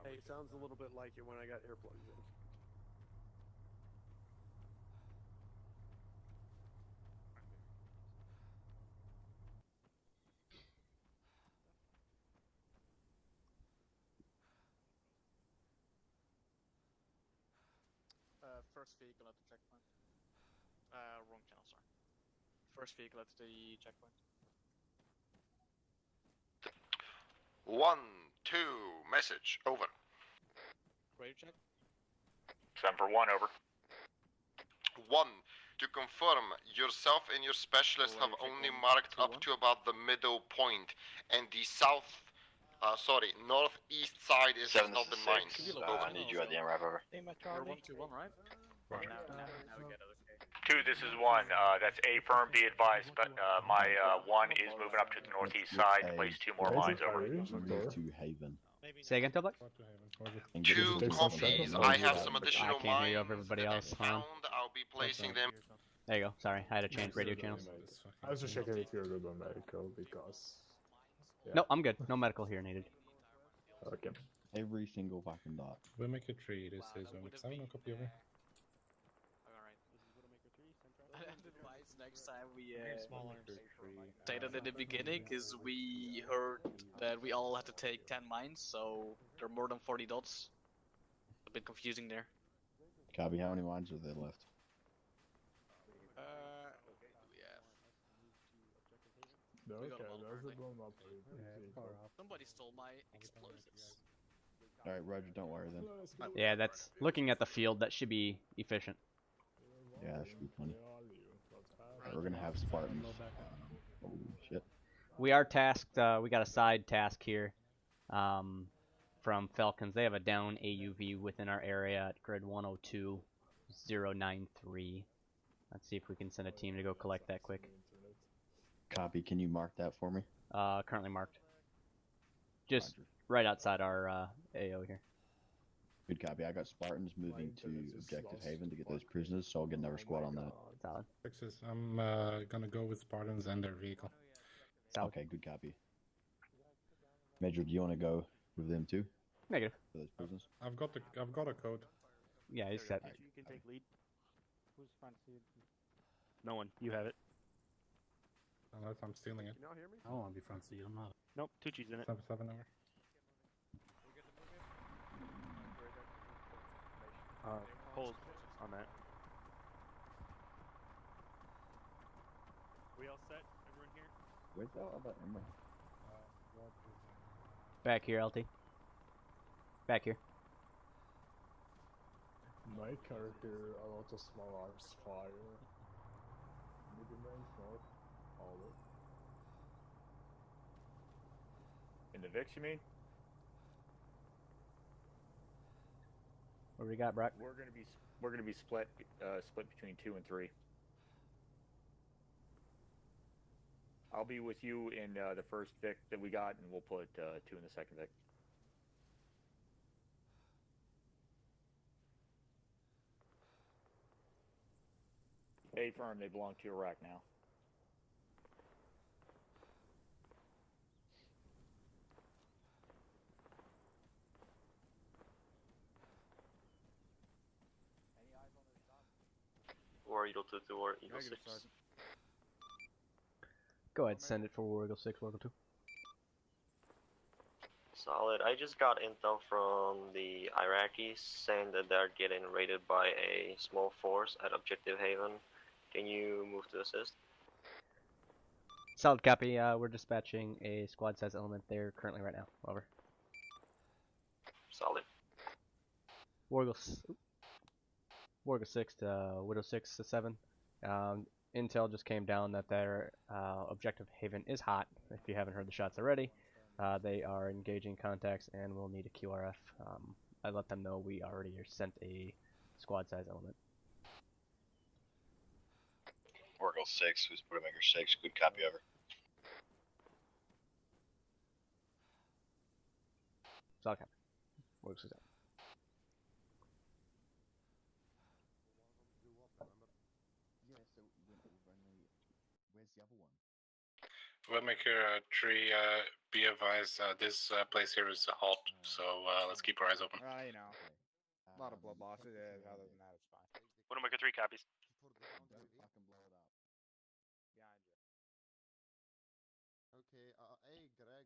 Hey, sounds a little bit like it when I got earplugs in. First vehicle at the checkpoint. Wrong channel, sorry. First vehicle at the checkpoint. 1, 2, message, over. Radio check. 7 for 1, over. 1, to confirm, yourself and your specialist have only marked up to about the middle point, and the northeast side has not been mined. I need you at the end, right over. We're 121, right? Now we get it, okay. 2, this is 1. That's A firm, be advised, but my 1 is moving up to the northeast side to place 2 more mines, over. Move to Haven. Say again, Tobler? 2 copies. I have some additional I can't hear you mines over everybody that I else. Hold on. found. I'll be placing them. There you go. Sorry, I had to change radio channels. I was just checking if you're good on medical because. Yeah. No, I'm good. No medical here needed. Okay. Every single fucking dot. We'll make it 3. This is 7, no copy over. I'd advise next time we stated in the beginning is we heard that we all had to take 10 mines, so there are more than 40 dots. A bit confusing there. Copy, how many mines are there left? No, We got okay, them all there's a apparently. blown up. Somebody stole my explosives. Alright, Roger, don't worry then. Yeah, that's looking at the field. That should be efficient. Yeah, that should be plenty. We're gonna have Spartans. Oh shit. We are tasked. We got a side task here from Falcons. They have a down AUV within our area at grid 102-093. Let's see if we can send a team to go collect that quick. Copy, can you mark that for me? Currently marked. Just right outside our AO here. Good copy. I got Spartans moving to Objective Haven to get those prisoners, so I'll get another squad on that. Solid. Fixes. I'm gonna go with Spartans and their vehicle. Okay, good copy. Major, do you want to go with them too? Negative. For those prisoners? I've got a code. Yeah, he's set. You can take lead. Who's front seat? No one. You have it. Unless I'm stealing it. Can y'all hear me? I don't want to be front seat. I'm not. Nope. Tucci's in it. 7 over. Hold on that. We all set? Everyone here? Where's that other ammo? Back here, LT. Back here. My character, a lot of small arms fire. Medium range, north, all In the VIX, you mean? What do we got, Brock? We're gonna be split between 2 and 3. I'll be with you in the first Vic that we got, and we'll put 2 in the second Vic. A firm, they belong to Iraq now. for Eagle 2-2 or Eagle Negative, 6. Sergeant. Go ahead, send it for War Eagle 6, War Eagle 2. Solid. I just got intel from the Iraqis saying that they're getting raided by a small force at Objective Haven. Can you move to assist? Solid copy. We're dispatching a squad size element there currently right now. Over. Solid. War Eagle 6 to Widow 6 to 7. Intel just came down that their Objective Haven is hot, if you haven't heard the shots already. They are engaging contacts and will need a QRF. I let them know we already sent a squad size element. War Eagle 6, who's Budamaker 6, good copy, over. Solid copy. War Eagle 6 out. Yeah, so where's the other one? Budamaker 3, be advised, this place here is hot, so let's keep our eyes open. You know. A lot of blood losses. Other than that, it's fine. Budamaker 3 copies. Don't fucking blow it up. Behind you. Okay, hey, Greg.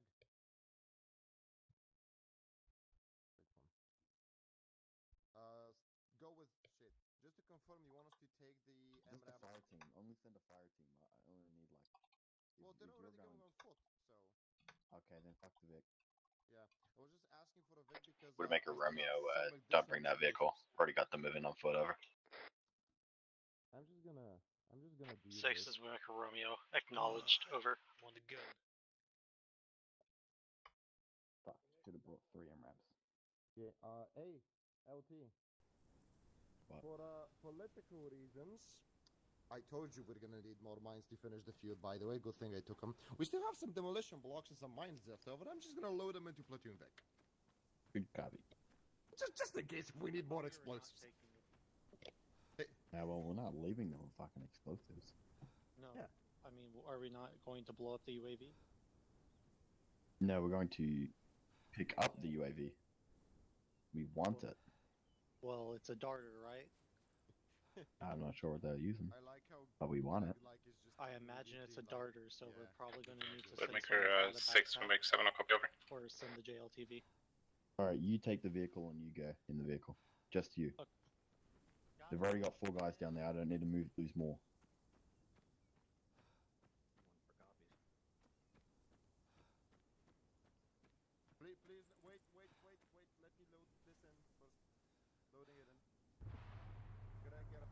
Go with shit. Just to confirm, you want us to take the Just a fire team. Only send a fire team. I only need like. Well, they're already going on foot, so. Okay, then fuck the Vic. Yeah, I was just asking for a Vic because. Budamaker Romeo, don't bring that vehicle. Already got them moving on foot, over. I'm just gonna do 6 is Budamaker Romeo. Acknowledged. Over. Want a gun? Fuck, should have brought 3 MRAPs. Yeah. Hey, LT. What? For political reasons, I told you we're gonna need more mines to finish the field. By the way, good thing I took them. We still have some demolition blocks and some mines left over. I'm just gonna load them into Platoon Vic. Good copy. Just in case if we need more explosives. Yeah, well, we're not leaving them with fucking explosives. No. Yeah. I mean, are we not going to blow up the UAV? No, we're going to pick up the UAV. We want it. Well, it's a darter, right? I'm not sure what they're using, but we want it. I imagine it's a darter, so we're probably going to need to Budamaker 6, Budamaker 7, I'll copy, over. Or send the JLTV. Alright, you take the vehicle and you go in the vehicle. Just you. Okay. They've already got 4 guys down there, I don't need to lose more. Please, wait. Let me load this in first. Loading it in. Greg, get up.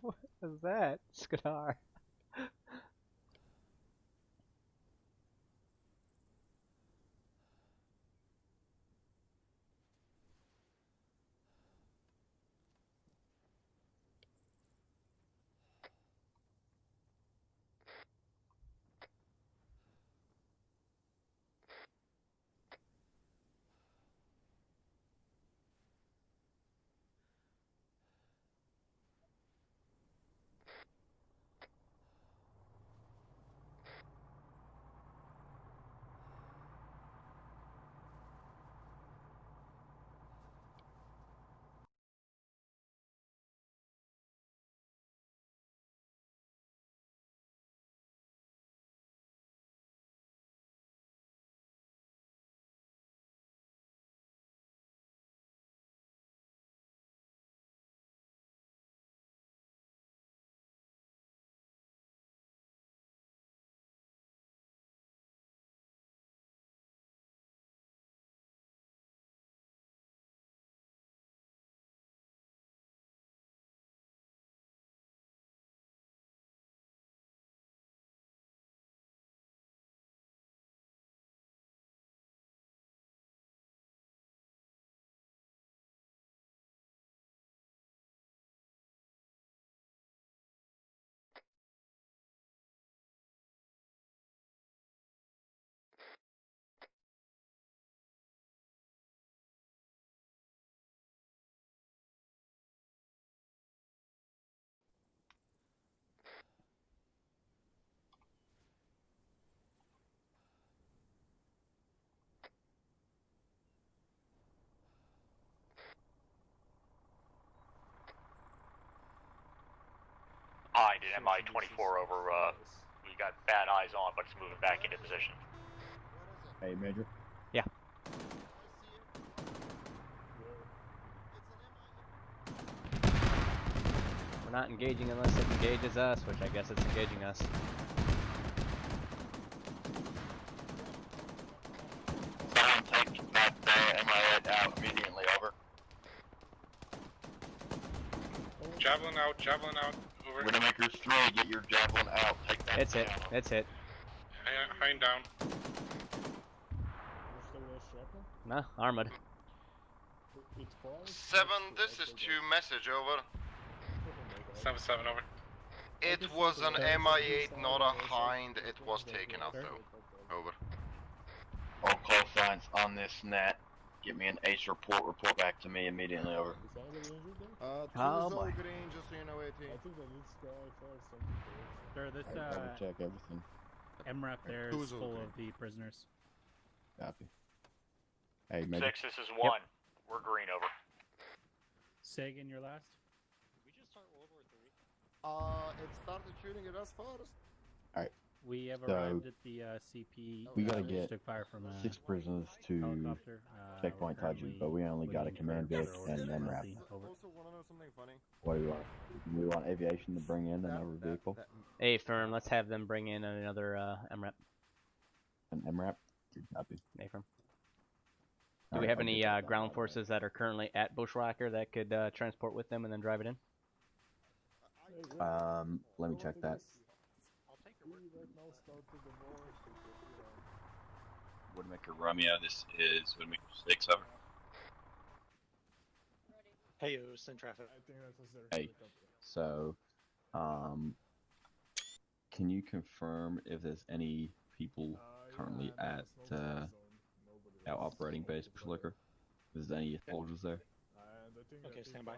What was that, Skadar? an Mi-24 over. We got bad eyes on, but it's moving back into position. Hey, Major. Yeah. We're not engaging unless it engages us, which I guess it's engaging us. Someone take that MI out immediately, over. Javelin out, over. Widowmaker 3, get your javelin out. Take that It's hit. down. It's hit. Hind down. Nah, armored. 7, this is to message, over. 7-7, over. It was an MI8, not a Hind. It was taken out, though. Over. All call signs on this net. Get me an ace report. Report back to me immediately, over. Oh boy. Green, just so you know, 18. Sir, this Check everything. MRAP there is full of the prisoners. Copy. Hey, Major. 6, this is 1. We're green, over. Sagan, your last? Did we just start World War III? It started shooting at us first. Alright. We have So, arrived at the CP. We gotta which get took fire from a 6 prisoners to helicopter. Checkpoint Taji, but we only got a command Vic and an MRAP. Over. Also, wanna know something funny? What do we want? Do we want aviation to bring in another vehicle? Hey, firm, let's have them bring in another MRAP. An MRAP? Good copy. Hey, firm. Do we have any ground forces that are currently at Bushwhacker that could transport with them and then drive it in? Let me check that. Widowmaker Romeo, this is Widowmaker 6, over. Hey, yo, send traffic. Hey, so, can you confirm if there's any people currently at our operating base, Bushlicker? Is there any soldiers there? Okay, stand by.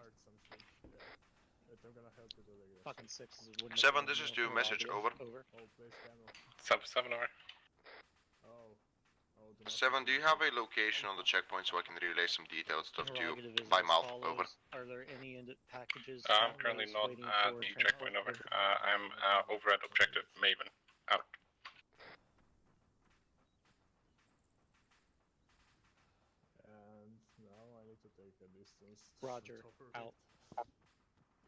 Fucking 6 is wouldn't 7, this is to message, over. 7-7, over. 7, do you have a location on the checkpoint so I can relay some detailed stuff to you Prerogative is by as mouth, follows. over. Are there any packages? I'm currently not waiting at for the transport? checkpoint, over. I'm over at Objective Maven. Out. And now I need to take a distance. Roger, out.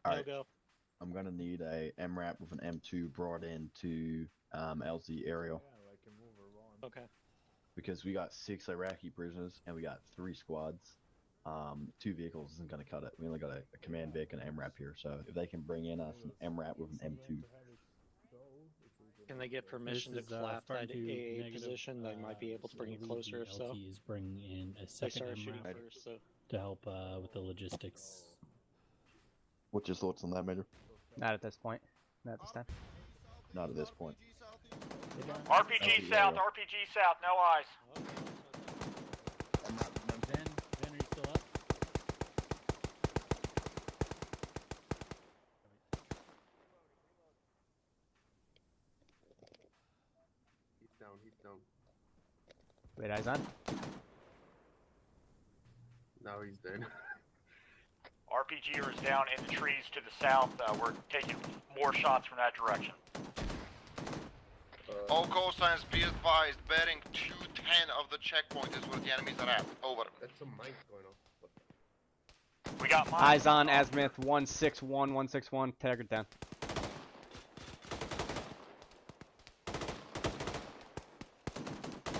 Alright. No go. I'm gonna need a MRAP with an M2 brought in to LZ aerial. Yeah, I can move around. Okay. Because we got 6 Iraqi prisoners and we got 3 squads. 2 vehicles isn't gonna cut it. We only got a command Vic and an MRAP here, so if they can bring in us an MRAP with an M2. Can they get permission to collapse that AA position? They might be able to bring it closer if so. LT is bringing in a They second started shooting MRAP first, so. to help with the logistics. What's your thoughts on that, Major? Not at this point. Not at this time. Not at this point. RPG south, RPG south, no eyes. Ben, are you still up? He's down. Wait, eyes on? Now he's dead. RPGer is down in the trees to the south. We're taking more shots from that direction. All call signs, be advised, bearing 210 of the checkpoint is where the enemies are at. Over. That's some mic going on. We got mines. Eyes on, Azimuth 161, 161, tag it down.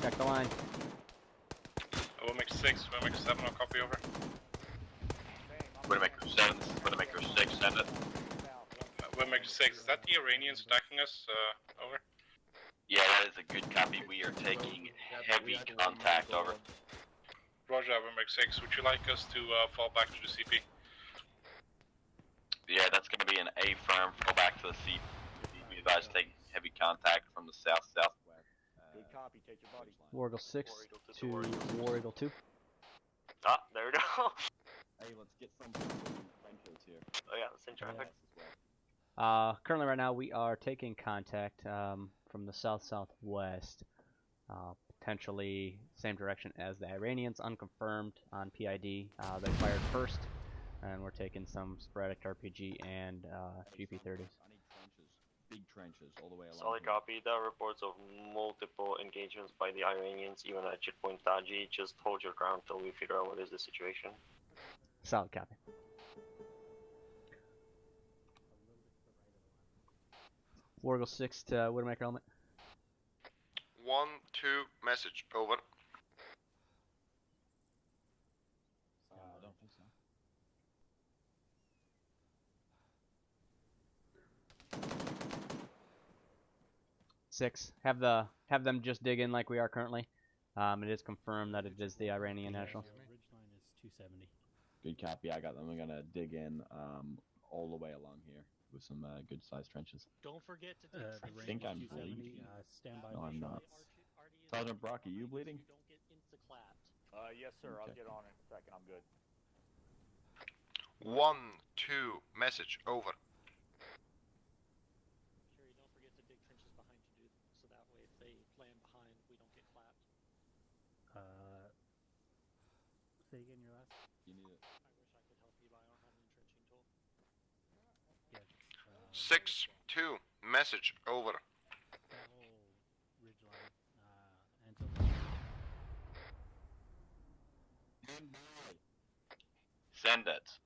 Check the line. We'll make 6, we'll make 7, I'll copy, over. Widowmaker 7, this is Widowmaker 6, send it. Widowmaker 6, is that the Iranians attacking us? Over. Yeah, that is a good copy. We are taking heavy contact, over. Roger, Widowmaker 6, would you like us to fall back to the CP? Yeah, that's going to be an A firm. Fall back to the CP. We advise taking heavy contact from the south-southwest. Good copy, take your body. War Eagle 6 to War Eagle 2. Ah, there we go. Hey, let's get some Frenchos here. Oh yeah, same traffic. Currently right now we are taking contact from the south-southwest. Potentially same direction as the Iranians, unconfirmed on PID. They fired first, and we're taking some sporadic RPG and GP30s. trenches all the way along. Solid here. copy. There are reports of multiple engagements by the Iranians, even at Checkpoint Taji. Just hold your ground till we figure out what is the situation. Solid copy. Wargle 6 to Widowmaker element. 1-2 message. Over. I don't think so. 6. Have them just dig in like we are currently. It is confirmed that it is the Iranian nationals. Ridgeline is 270. Good copy. I got them. I'm gonna dig in all the way along here with some good sized trenches. Don't forget to dig The I range think is I'm 270. bleeding. Stand by No, for I'm not. shots. Sergeant Brock, are you bleeding? Don't get insta-clapped. Yes, sir. I'll Okay. get on it in a second. I'm good. 1-2 message. Over. Sherry, don't forget to dig trenches behind you, dude. So that way, if they land behind, we don't get clapped. Say again your last. You need it. I wish I could help you, but I don't have an entrenching tool. Yes. 6-2 message. Over. That whole ridgeline. Until. Send it.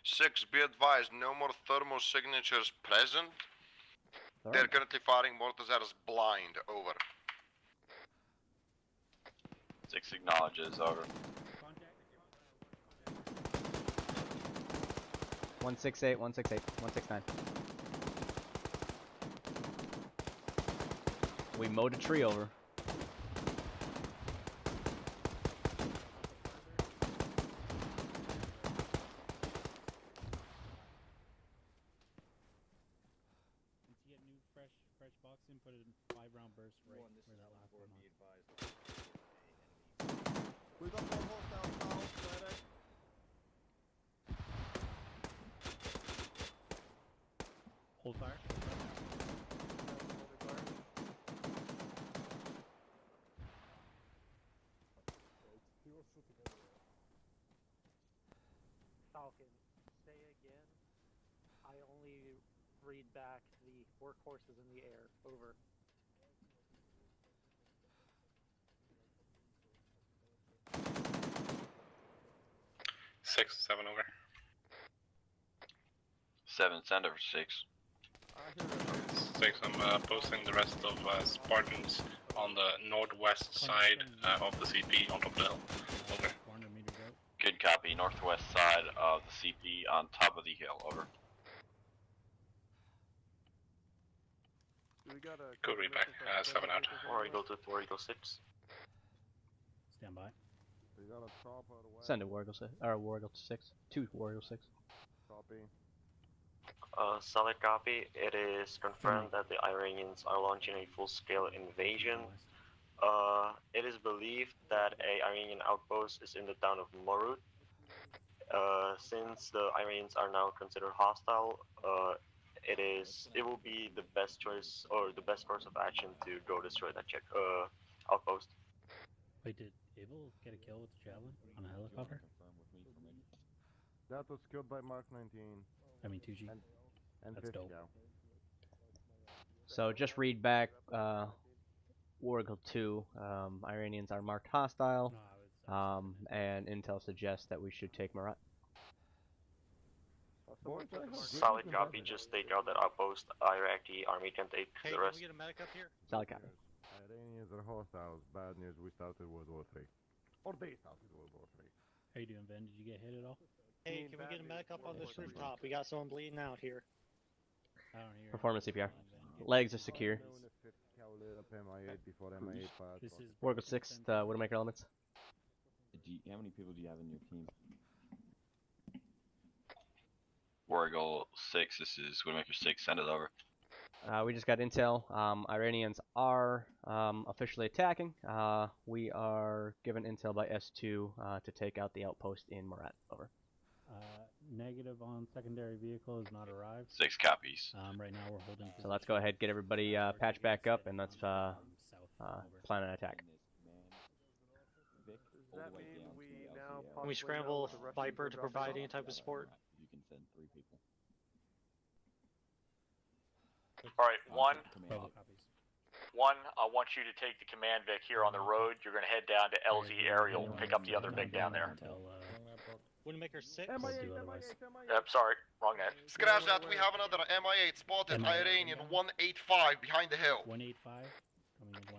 6, be advised, no more thermal signatures present. They're currently firing Mortazers blind. Over. 6 acknowledges. Over. 168, 168, 169. We mowed a tree over. Once you get new fresh box in, put it in 5-round bursts right where that last one was. We got more hostiles south, ready? Hold fire. Falcon, say again. I only read back the workhorses in the air. Over. Six, 7 over. 7, send over 6. 6, I'm posting the rest of Spartans on the northwest side of the CP on top of the hill. Over. 400 meters out. Good copy. Northwest side of the CP on top of the hill. Over. We got a. Go read back. 7 out. Or Eagle 2, or Eagle 6. Stand by. We got a chopper away. Send a Wargle 6 or Wargle 6. 2 Wargle 6. Copy. Solid copy. It is confirmed that the Iranians are launching a full-scale invasion. It is believed that a Iranian outpost is in the town of Morut. Since the Iranians are now considered hostile, it will be the best choice or the best course of action to go destroy that outpost. Wait, did Abel get a kill with the javelin on a helicopter? That was killed by Mark 19. I mean 2G. And That's dope. So just read back Wargle 2. Iranians are marked hostile. And intel suggests that we should take Morut. Solid copy. Just take out that outpost. Iraqi Army can take the rest. Can we get a medic up here? Solid copy. Iranians are hostiles. Bad news, we started World War 3. Or they started World War 3. How you doing, Ben? Did you get hit at all? Hey, can we get a medic up on this rooftop? We got someone bleeding out here. I don't hear. Performance CPR. Legs are secure. This is Wargle 6 to Widowmaker elements. How many people do you have in your team? Wargle 6, this is Widowmaker 6, send it over. We just got intel. Iranians are officially attacking. We are given intel by S2 to take out the outpost in Morut. Over. Negative on secondary vehicle has not arrived. 6 copies. Right now we're holding. So let's go ahead, get everybody patched back up, and let's plan an attack. Does that mean we now Can we scramble Viper to provide any type of support? You can send 3 people. Alright, one, I want you to take the command Vic here on the road. You're gonna head down to LZ Aerial and pick up the other Vic down there. Windmaker 6. Yep, sorry, wrong net. Scratch that, we have another MI8 spotted, Iranian 185 behind the hill. 185.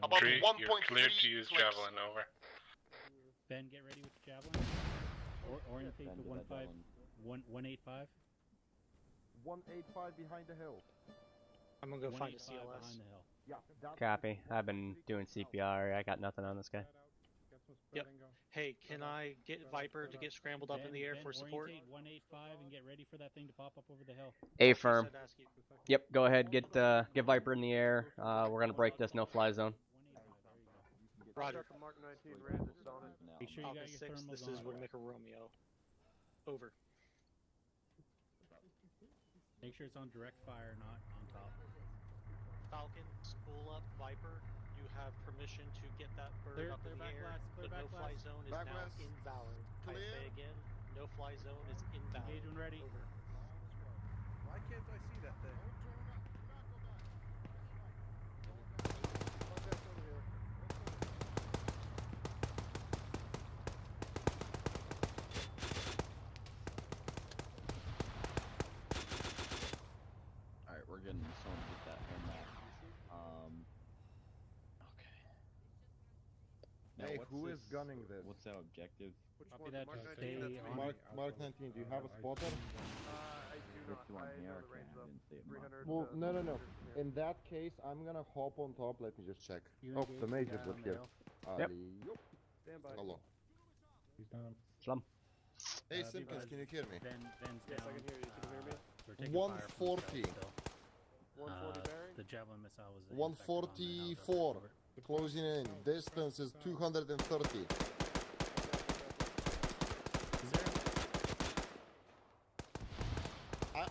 About 1.3 You're cleared to use clicks. Javelin, over. Ben, get ready with the javelin. Orientate to 185. 185 behind the hill. I'm gonna go find a 185 CLS. behind the hill. Yeah, that's Copy. I've been doing CPR. I got nothing on this guy. Yep. Hey, can I get Viper to get scrambled up in the air for support? Orientate 185 and get ready for that thing to pop up over the hill. A-firm. Yep, go ahead. Get Viper in the air. We're gonna break this no-fly zone. Roger. Mark 19 ran this on it. Make sure you Falcon got your 6, thermals this on. is Windmaker Romeo. Over. Make sure it's on direct fire, not on top. Falcon, spool up Viper. You have permission to get that bird Clear- up clear in the back air. last, clear The back no-fly last. zone is Back now last. invalid. I Clear. say again, no-fly zone is invalid. Engagement ready. Over. Why can't I see that thing? Alright, we're getting someone to get that on that. Okay. Now, Hey, what's who is this- gunning this? What's our objective? Which Copy one? that, Mark just 19, stay that's on- me. Mark 19, do you have a spotter? I do Which not. one I here? know the Okay, range I of didn't see it. 300. Well, no. 100 meters. In that case, I'm gonna hop on top. Let me just check. You Oh, engage the the major guy got on the here. hill. Yep. Yup. Stand by. Hello. He's down. Slum. Hey, be Simpkins, advised, can you hear me? Ben's Yes, down. I can hear you. Can you hear me? We're taking fire from the 140. south still. 140 bearing? The javelin missile was 144. Closing in. Distance is 230.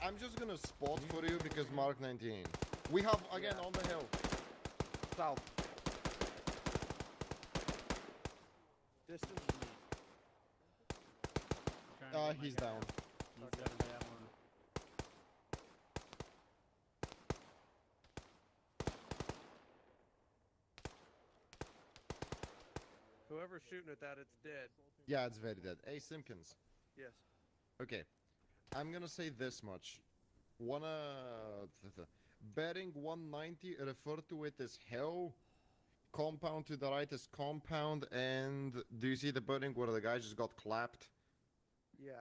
I'm just gonna spot for you because Mark 19. We have again on the hill. South. Distance? He's down. He's got a javelin. Whoever's shooting at that, it's dead. Yeah, it's very dead. Hey, Simpkins. Yes. Okay. I'm gonna say this much. Bearing 190, refer to it as hell. Compound to the right is compound, and do you see the building where the guy just got clapped? Yeah.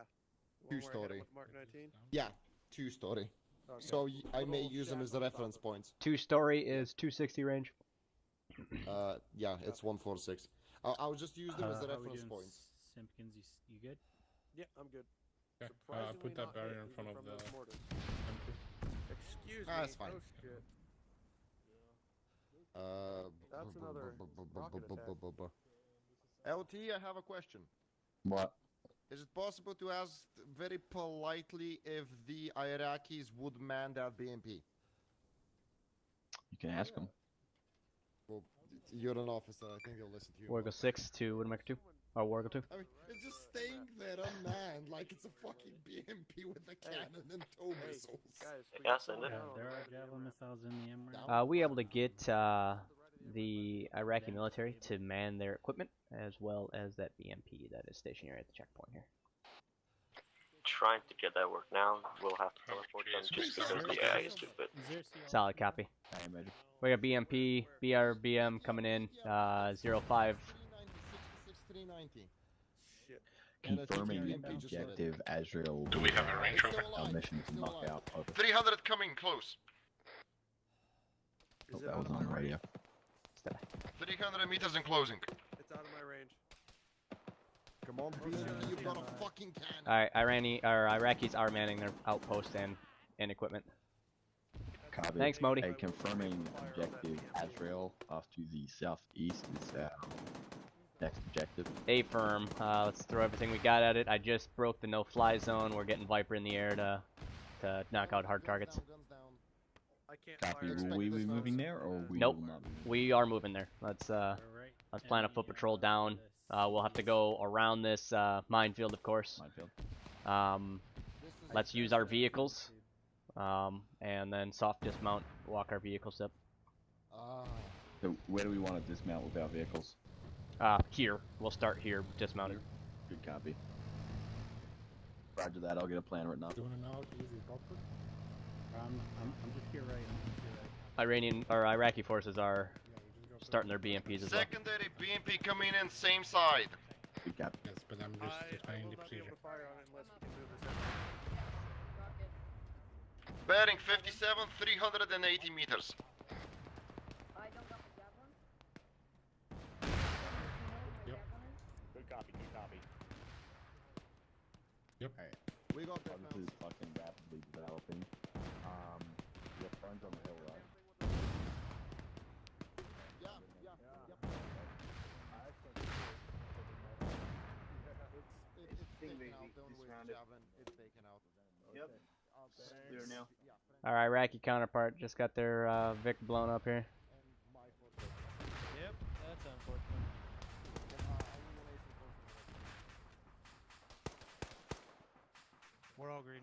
The one where I hit him Two-story. with Mark 19? Yeah, two-story. Okay. So I may Little use them shack as the on top reference of it. points. Two-story is 260 range. Yeah, it's 146. I'll just use them as the How we reference doing, points. Simpkins, you good? Yeah, I'm good. Okay, Surprisingly put that not barrier hit in front even of from the those mortars. empty. Excuse me. That's fine. Oh, shit. That's another rocket attack. LT, I have a question. What? Is it possible to ask very politely if the Iraqis would man that BMP? You can ask them. Well, you're an officer. I think they'll listen to you. Wargo 6 to Windmaker 2. Or Wargo 2. I mean, it's just staying there unmanned like it's a fucking BMP with a cannon and tow missiles. Guys, Yeah, send it. There are javelin missiles in the M right We able to get the Iraqi military to man their equipment, as well as that BMP that is stationary at the checkpoint here. Trying to get that work now. We'll have to teleport them just because the AI is stupid. Solid copy. Hey, Major. We got BMP, BRBM coming in, 05. 390. Shit. Confirming BMP just let it. objective Azrael. Do we have a range rover? Our mission is to knock out over. 300 coming close. Oh, Is it that out was of on my the radio. range? 300 meters and closing. It's out of my range. Come on, BMP, you've got a fucking cannon. Alright, Iraqis are manning their outpost and equipment. Copy. Thanks, Modi. Hey, confirming objective Azrael off to the southeast is next objective. A-firm. Let's throw everything we got at it. I just broke the no-fly zone. We're getting Viper in the air to knock out hard targets. I can't Copy. fire. Will we be moving there or we Nope. will not? We are moving there. Let's plan a foot patrol down. We'll have to go around this minefield, of course. Minefield. Let's use our vehicles. and then soft dismount, walk our vehicles up. So where do we want to dismount with our vehicles? Here. We'll start here, dismounted. Good copy. Roger that, I'll get a plan written up. Do you want to know how to use your doctor? I'm just here right. Iranian or Iraqi forces are starting their BMPs as well. Secondary BMP coming in, same side. Good copy. Yes, but I'm just defying the procedure. Bearing 57, 380 meters. Good copy, good copy. Yep. Alright. We got Oh, this is fucking rapidly developing. We have friends on the hill, right? It's taken out. Yep. Clear now. Our Iraqi counterpart just got their Vic blown up here. Yep, that's unfortunate. We're all green.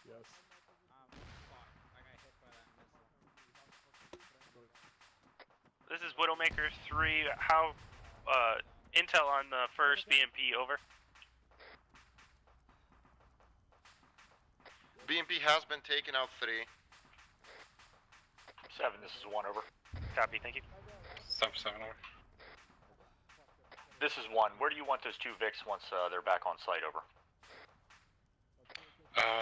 Yes. This is Widowmaker 3. How, intel on the first BMP, over. BMP has been taken out 3. 7, this is 1, over. Copy, thank you. Sub 7 over. This is 1. Where do you want those 2 Vics once they're back on site, over?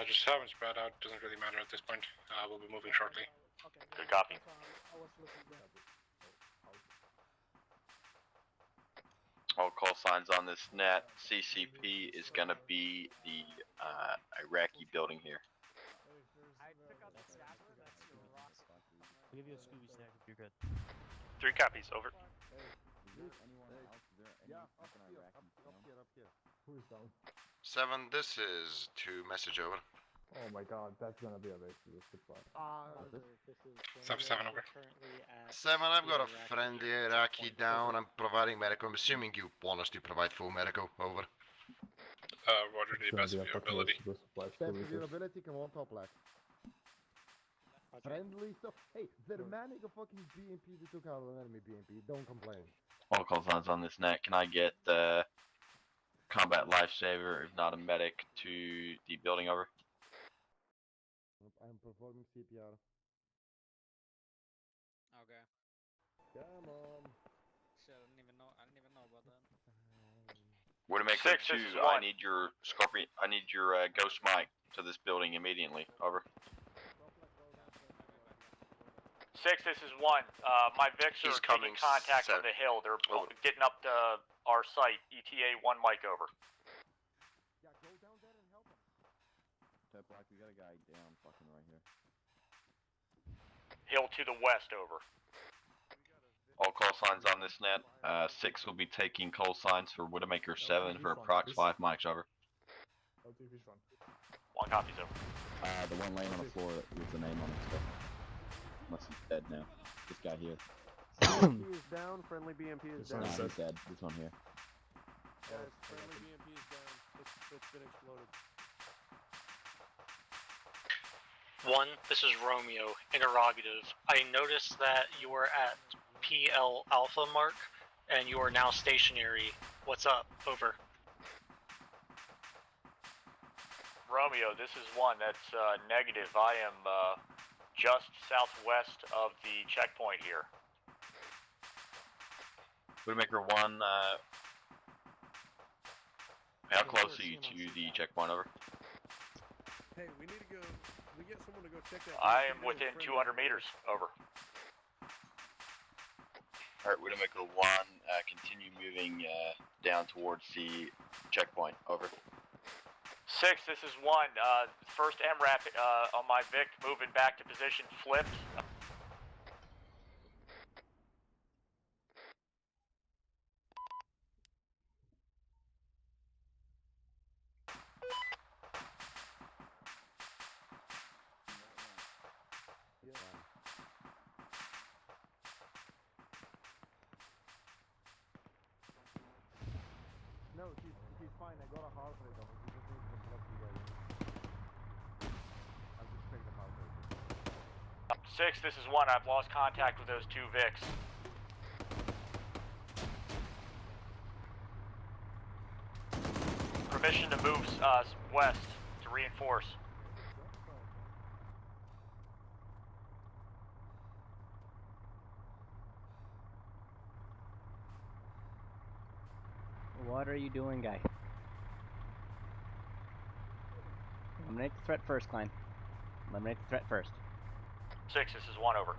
Just have them spread out, doesn't really matter at this point. We'll be moving shortly. Good copy. All call signs on this net. CCP is gonna be the Iraqi building here. I'll give you a Scooby snack if you're good. 3 copies, over. Up here. Who is down? 7, this is 2, message over. Oh my god, that's gonna be a big supply. Sub 7 over. 7, I've got a friendly Iraqi down. I'm providing medical. I'm assuming you want us to provide full medical, over. Roger, the best of your ability. Best of your ability, come on, top left. Friendly stuff. Hey, they're manning a fucking BMP that took out an enemy BMP. Don't complain. All call signs on this net. Can I get combat lifesaver, if not a medic, to the building, over? I'm performing CPR. Okay. Come on. Shit, I didn't even know about that. Widowmaker 6, 2, this is I 1. need your Scorpion. I need your Ghost Mic to this building immediately. Over. 6, this is 1. My Vics are taking contact on the hill. They're getting up to our site. ETA 1 mic, over. Yeah, go down there and help him. Black, we got a guy down fucking right here. Hill to the west, over. All call signs on this net. 6 will be taking call signs for Widowmaker 7 for approx 5 mics, over. 1 copies, over. The one laying on the floor with the name on it, so. Unless he's dead now. This guy here. BMP is down, friendly BMP is down. Nah, he's dead. This one here. Guys, friendly BMP is down. It's been exploded. 1, this is Romeo, interrogative. I noticed that you were at PL Alpha mark, and you are now stationary. What's up? Over. Romeo, this is 1. That's negative. I am just southwest of the checkpoint here. Widowmaker 1, how close are you to the checkpoint, over? Hey, we need to go. Can we get someone to go check that? I am within 200 meters, over. Alright, Widowmaker 1, continue moving down towards the checkpoint, over. 6, this is 1. First MRAP on my Vic moving back to position, flipped. No, he's fine. I got a heart rate on it. You just need to block the guy. I'll just check the heart rate. 6, this is 1. I've lost contact with those 2 Vics. Permission to move west to reinforce. What are you doing, guy? Eliminate the threat first, Klein. Eliminate the threat first. 6, this is 1, over.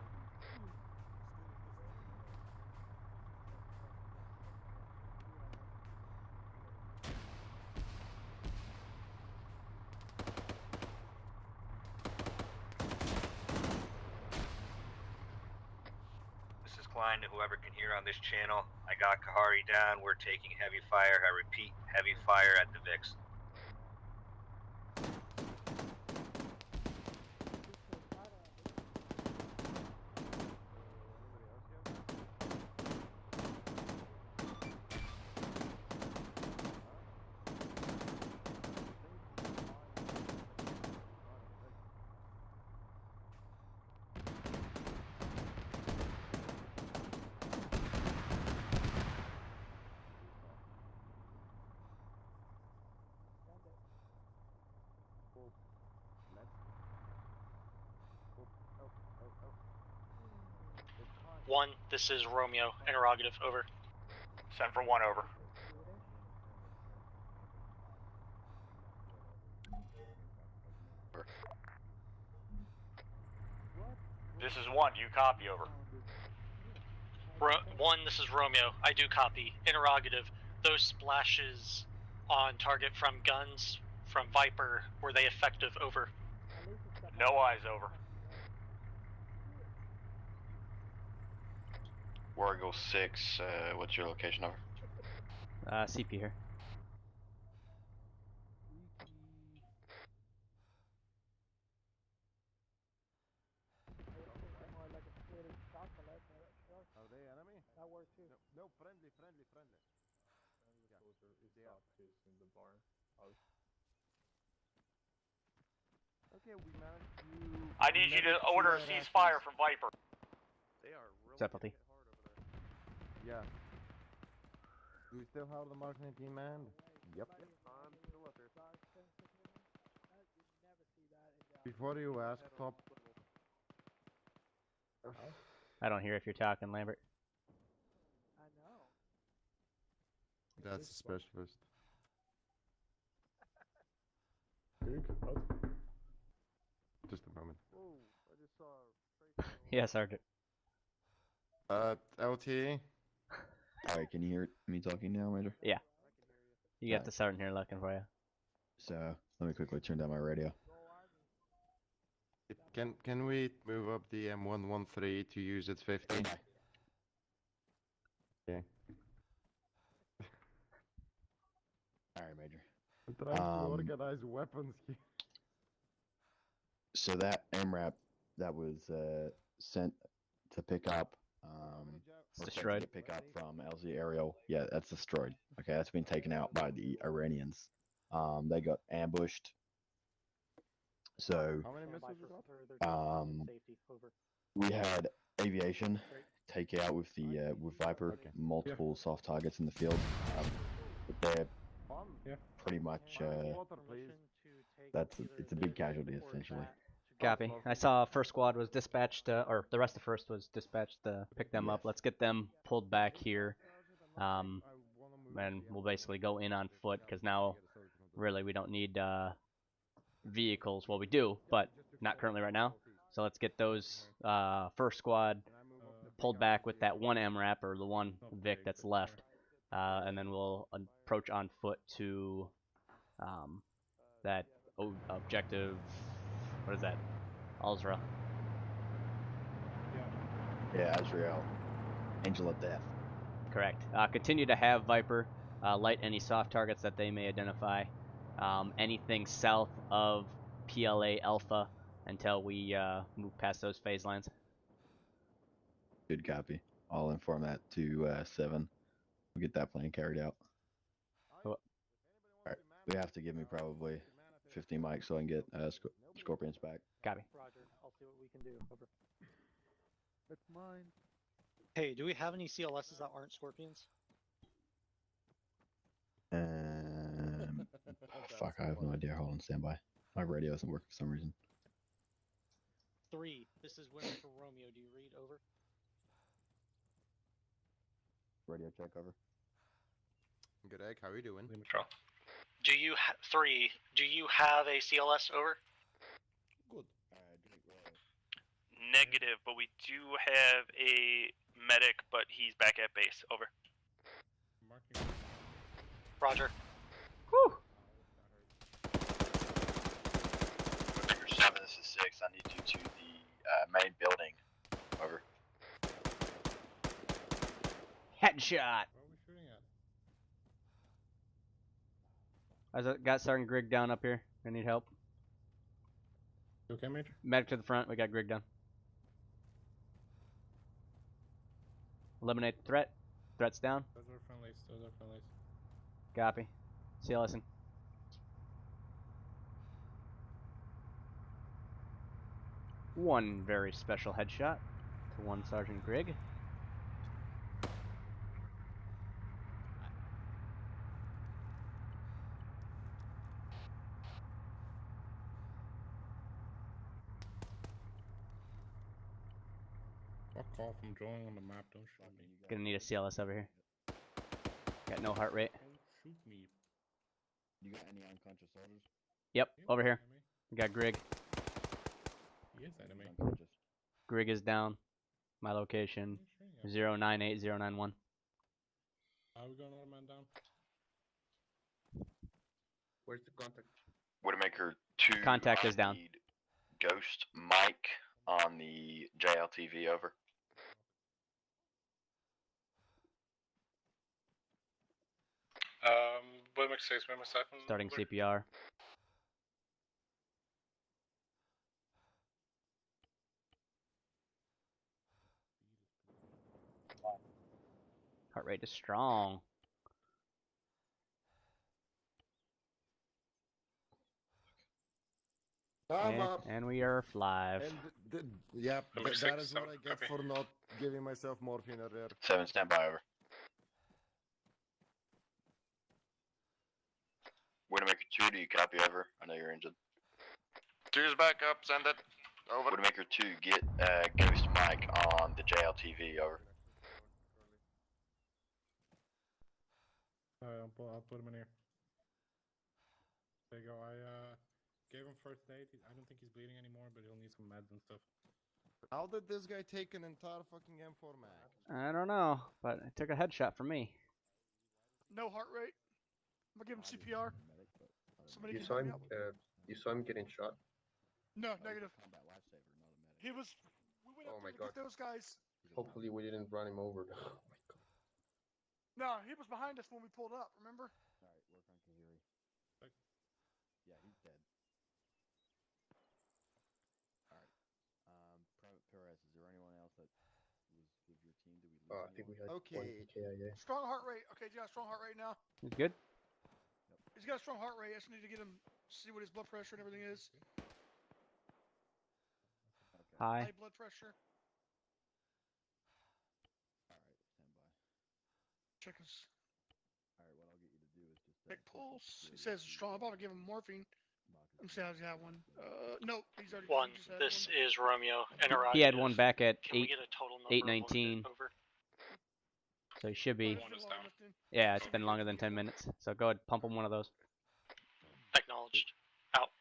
This is Klein to whoever can hear on this channel. I got Kahari down. We're taking heavy fire. I repeat, heavy fire at the VIX. One, this is Romeo. Interrogative, over. Send for 1, over. This is 1, do you copy, over? 1, this is Romeo. I do copy. Interrogative. Those splashes on target from guns from Viper, were they effective, over? No eyes, over. Wargo 6, what's your location, over? CP here. Are they enemy? That works too. No, friendly. In the bar house. Okay, we managed to... I need you to order a ceasefire from Viper. They are really Separately. hard over there. Yeah. Do we still have the Mark 19 manned? Yep. I'm still up here. Before you ask, Top. I don't hear if you're talking, Lambert. I know. That's a specialist. Just a moment. Whoa, I just saw Yeah, Sergeant. LT. Alright, can you hear me talking now, Major? Yeah. You got the sergeant here looking for you. So, let me quickly turn down my radio. Can we move up the M113 to use at 50? Yeah. Alright, Major. I'm trying to organize weapons here. So that MRAP that was sent to pick up, destroyed. To pick up from LZ Aerial, yeah, that's destroyed. Okay, that's been taken out by the Iranians. They got ambushed. So, How many missiles we got? we had aviation take out with the with Viper, multiple soft targets in the field. But they're pretty much it's a big casualty essentially. Copy. I saw first squad was dispatched, or the rest of first was dispatched to pick them up. Let's get them pulled back here, and we'll basically go in on foot because now, really, we don't need vehicles. Well, we do, but not currently right now. So let's get those first squad pulled back with that one MRAP or the one Vic that's left, and then we'll approach on foot to that objective. What is that? Alzra. Yeah, Azrael. Angel of Death. Correct. Continue to have Viper light any soft targets that they may identify. Anything south of PLA Alpha until we move past those phase lines. Good copy. I'll inform that to 7. We'll get that plan carried out. They have to give me probably 15 mics so I can get Scorpions back. Copy. Roger. I'll see what we can do. Over. That's mine. Hey, do we have any CLSs that aren't Scorpions? Fuck, I have no idea. Hold on, standby. My radio doesn't work for some reason. 3. This is Women for Romeo. Do you read? Over. Radio check, over. Good egg, how are you doing? Do you 3? Do you have a CLS? Over. Good. Negative, but we do have a medic, but he's back at base. Over. Roger. Whew. Victor 7, this is 6. I need you to the main building. Over. Headshot. I got Sergeant Grigg down up here. I need help. You okay, Major? Medic to the front. We got Grigg down. Eliminate the threat. Threat's down. Those are friendlies. Those are friendlies. Copy. CLSing. One very special headshot to one Sergeant Grigg. Fuck off, I'm drawing on the map, don't shoot me. Gonna need a CLS over here. Got no heart rate. Don't shoot me. You got any unconscious soldiers? Yep, over here. We got Grigg. He is enemy. Grigg is down. My location 098091. We got another man down. Where's the contact? Widowmaker 2. Contact is down. Need Ghost Mike on the JLTV. Over. Widowmaker 6, Widowmaker 7. Starting CPR. Heart rate is strong. And we are live. And that is what I get for not giving myself morphine earlier. 7, stand by. Over. Widowmaker 2, do you copy? Over. I know you're injured. 2's back up, send it. Over. Widowmaker 2, get Ghost Mike on the JLTV. Over. I'll put him in here. There you go. I gave him first aid. I don't think he's bleeding anymore, but he'll need some meds and stuff. How did this guy take an entire fucking M4 mag? I don't know, but it took a headshot from me. No heart rate. I'm gonna give him CPR. Somebody You saw him getting shot? No, negative. He was. We went up Oh my there to God. get those guys. Hopefully we didn't run him over. Oh my God. No, he was behind us when we pulled up. Remember? Alright, work on Kahiri. Yeah, he's dead. Alright. Private Perez, is there anyone else that was with your team? Did we lose I think we had Okay. one KIA. Strong heart rate. Okay, yeah, strong heart rate now. He's good? He's got a strong heart rate. I just need to get him, see what his blood pressure and everything is. High. High blood pressure. Alright, stand by. Check his Alright, what I'll get you to do is just neck pulse. He says it's strong. I'm about to give him morphine. Let me see how he's got one. No, he's already. 1. He just had This one. is Romeo and Iraqi. He had one back at Can we get a total number 8:19. Over. So he should be. One is down. Yeah, it's been longer than 10 minutes. So go ahead, pump him one of those. Acknowledged. Out.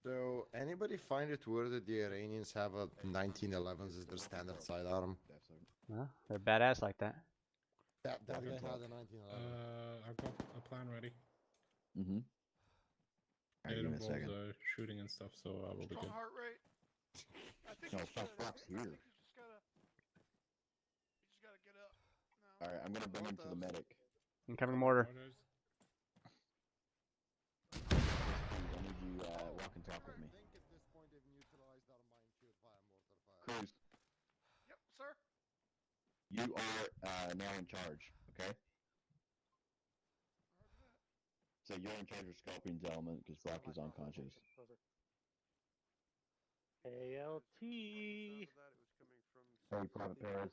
So, anybody find it weird that the Iranians have a 1911s as their standard sidearm? Well, they're badass like that. That guy had a 1911. I've got a plan ready. Mm-hmm. It Give me a involves second. shooting and stuff, so we'll be Strong good. heart rate. I think No, he's stop, good. Fox I here. think he's just gotta get up. No. Alright, I'm gonna bring him to the medic. Incoming mortar. I need you walk and talk with me. Cruz, Yep, sir. you are now in charge, okay? So you're in charge of Scorpion's element because Brock is unconscious. ALT. Hey, Private Perez.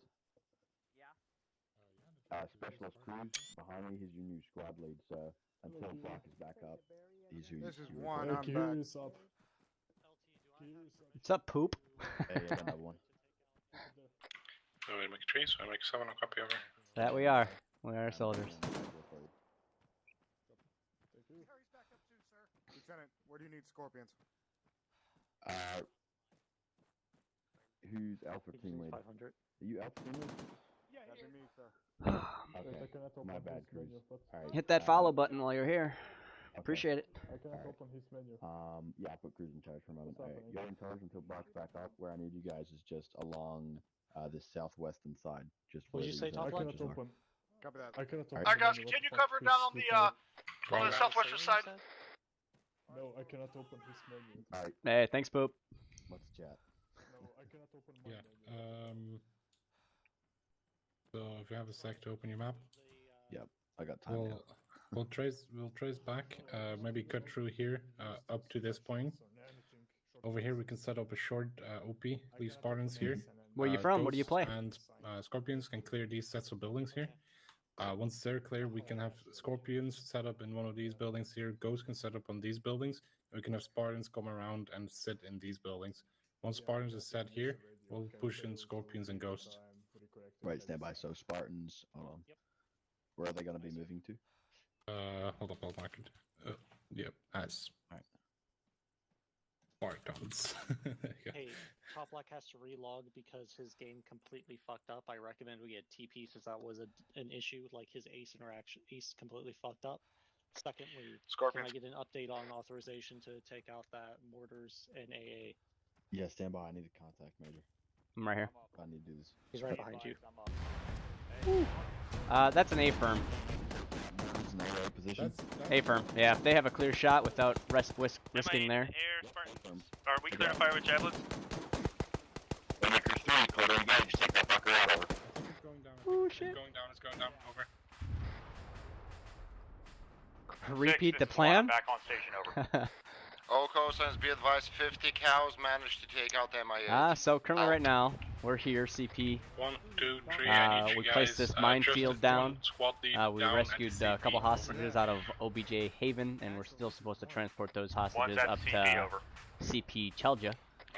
Specialist Cruz, behind me, he's your new squad lead, so until Brock is back up, he's who This is you one, report I'm to. back. Up. What's up, poop? Hey, I got another one. So we make trees, so I make 7 a copy over. That we are. We are soldiers. Lieutenant, where do you need scorpions? Who's Alpha Team Lead? 500. Are you Alpha Team Lead? That'd be me, sir. Okay, my bad, Cruz. Alright. Hit that follow button while you're here. Appreciate it. I cannot open his menu. Yeah, I put Cruz in charge for a moment. Alright, you're in charge until Brock's back up. Where I need you guys is just along the southwestern side. Just What'd you say, top I left? cannot open. Copy that. I cannot open. Alright, guys, can you cover down on the southwestern side? No, I cannot open his menu. Alright. Hey, thanks, poop. Let's chat. No, I cannot open my menu. So if you have a sec to open your map. Yep, I got time now. We'll trace back, maybe cut through here, up to this point. Over here we can set up a short OP, leave Spartans here. Where are you from? What do you play? And Scorpions can clear these sets of buildings here. Once they're clear, we can have Scorpions set up in one of these buildings here. Ghosts can set up on these buildings. We can have Spartans come around and sit in these buildings. Once Spartans is set here, we'll push in Scorpions and Ghosts. Right, stand by. So Spartans, hold on. Where are they going to be moving to? Hold up, I'll mark it. Yep, as. Spartans. Hey, Top Black has to relog because his game completely fucked up. I recommend we get TP since that was an issue. Like his ace completely fucked up. Secondly, can I get an update on authorization to take out that mortars and AA? Yeah, stand by. I need to contact Major. I'm right here. I need to do this. He's right behind you. That's an A firm. It's an AA position. A firm. Yeah, if they have a clear shot without risking there. Are we clear to fire with javelins? Oh shit. It's going down, over. Repeat the plan? Back on station, over. All coastlands, be advised, 50 cows managed to take out the MIA. So currently right now, we're here, CP. 1, 2, 3, I need you we guys, placed this minefield down. We Rescued a couple hostages out of OBJ Haven, and we're still supposed to transport those hostages up to CP Taji.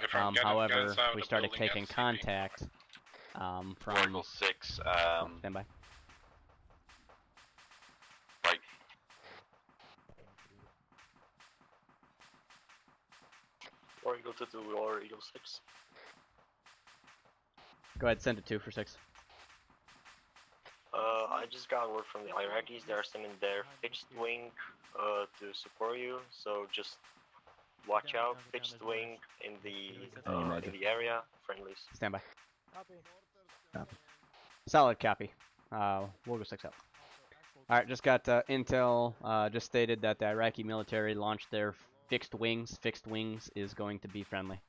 However, we started taking contact from... Oracle 6, stand by. Right. Or Eagle 2 or Eagle 6. Go ahead, send it 2 for 6. I just got word from the Iraqis. They're sending their fixed wing to support you. So just watch out. Fixed wing in the area. Friendlies. Stand by. Copy. Solid copy. We'll go 6 up. Alright, just got intel. Just stated that the Iraqi military launched their fixed wings. Fixed wings is going to be friendly.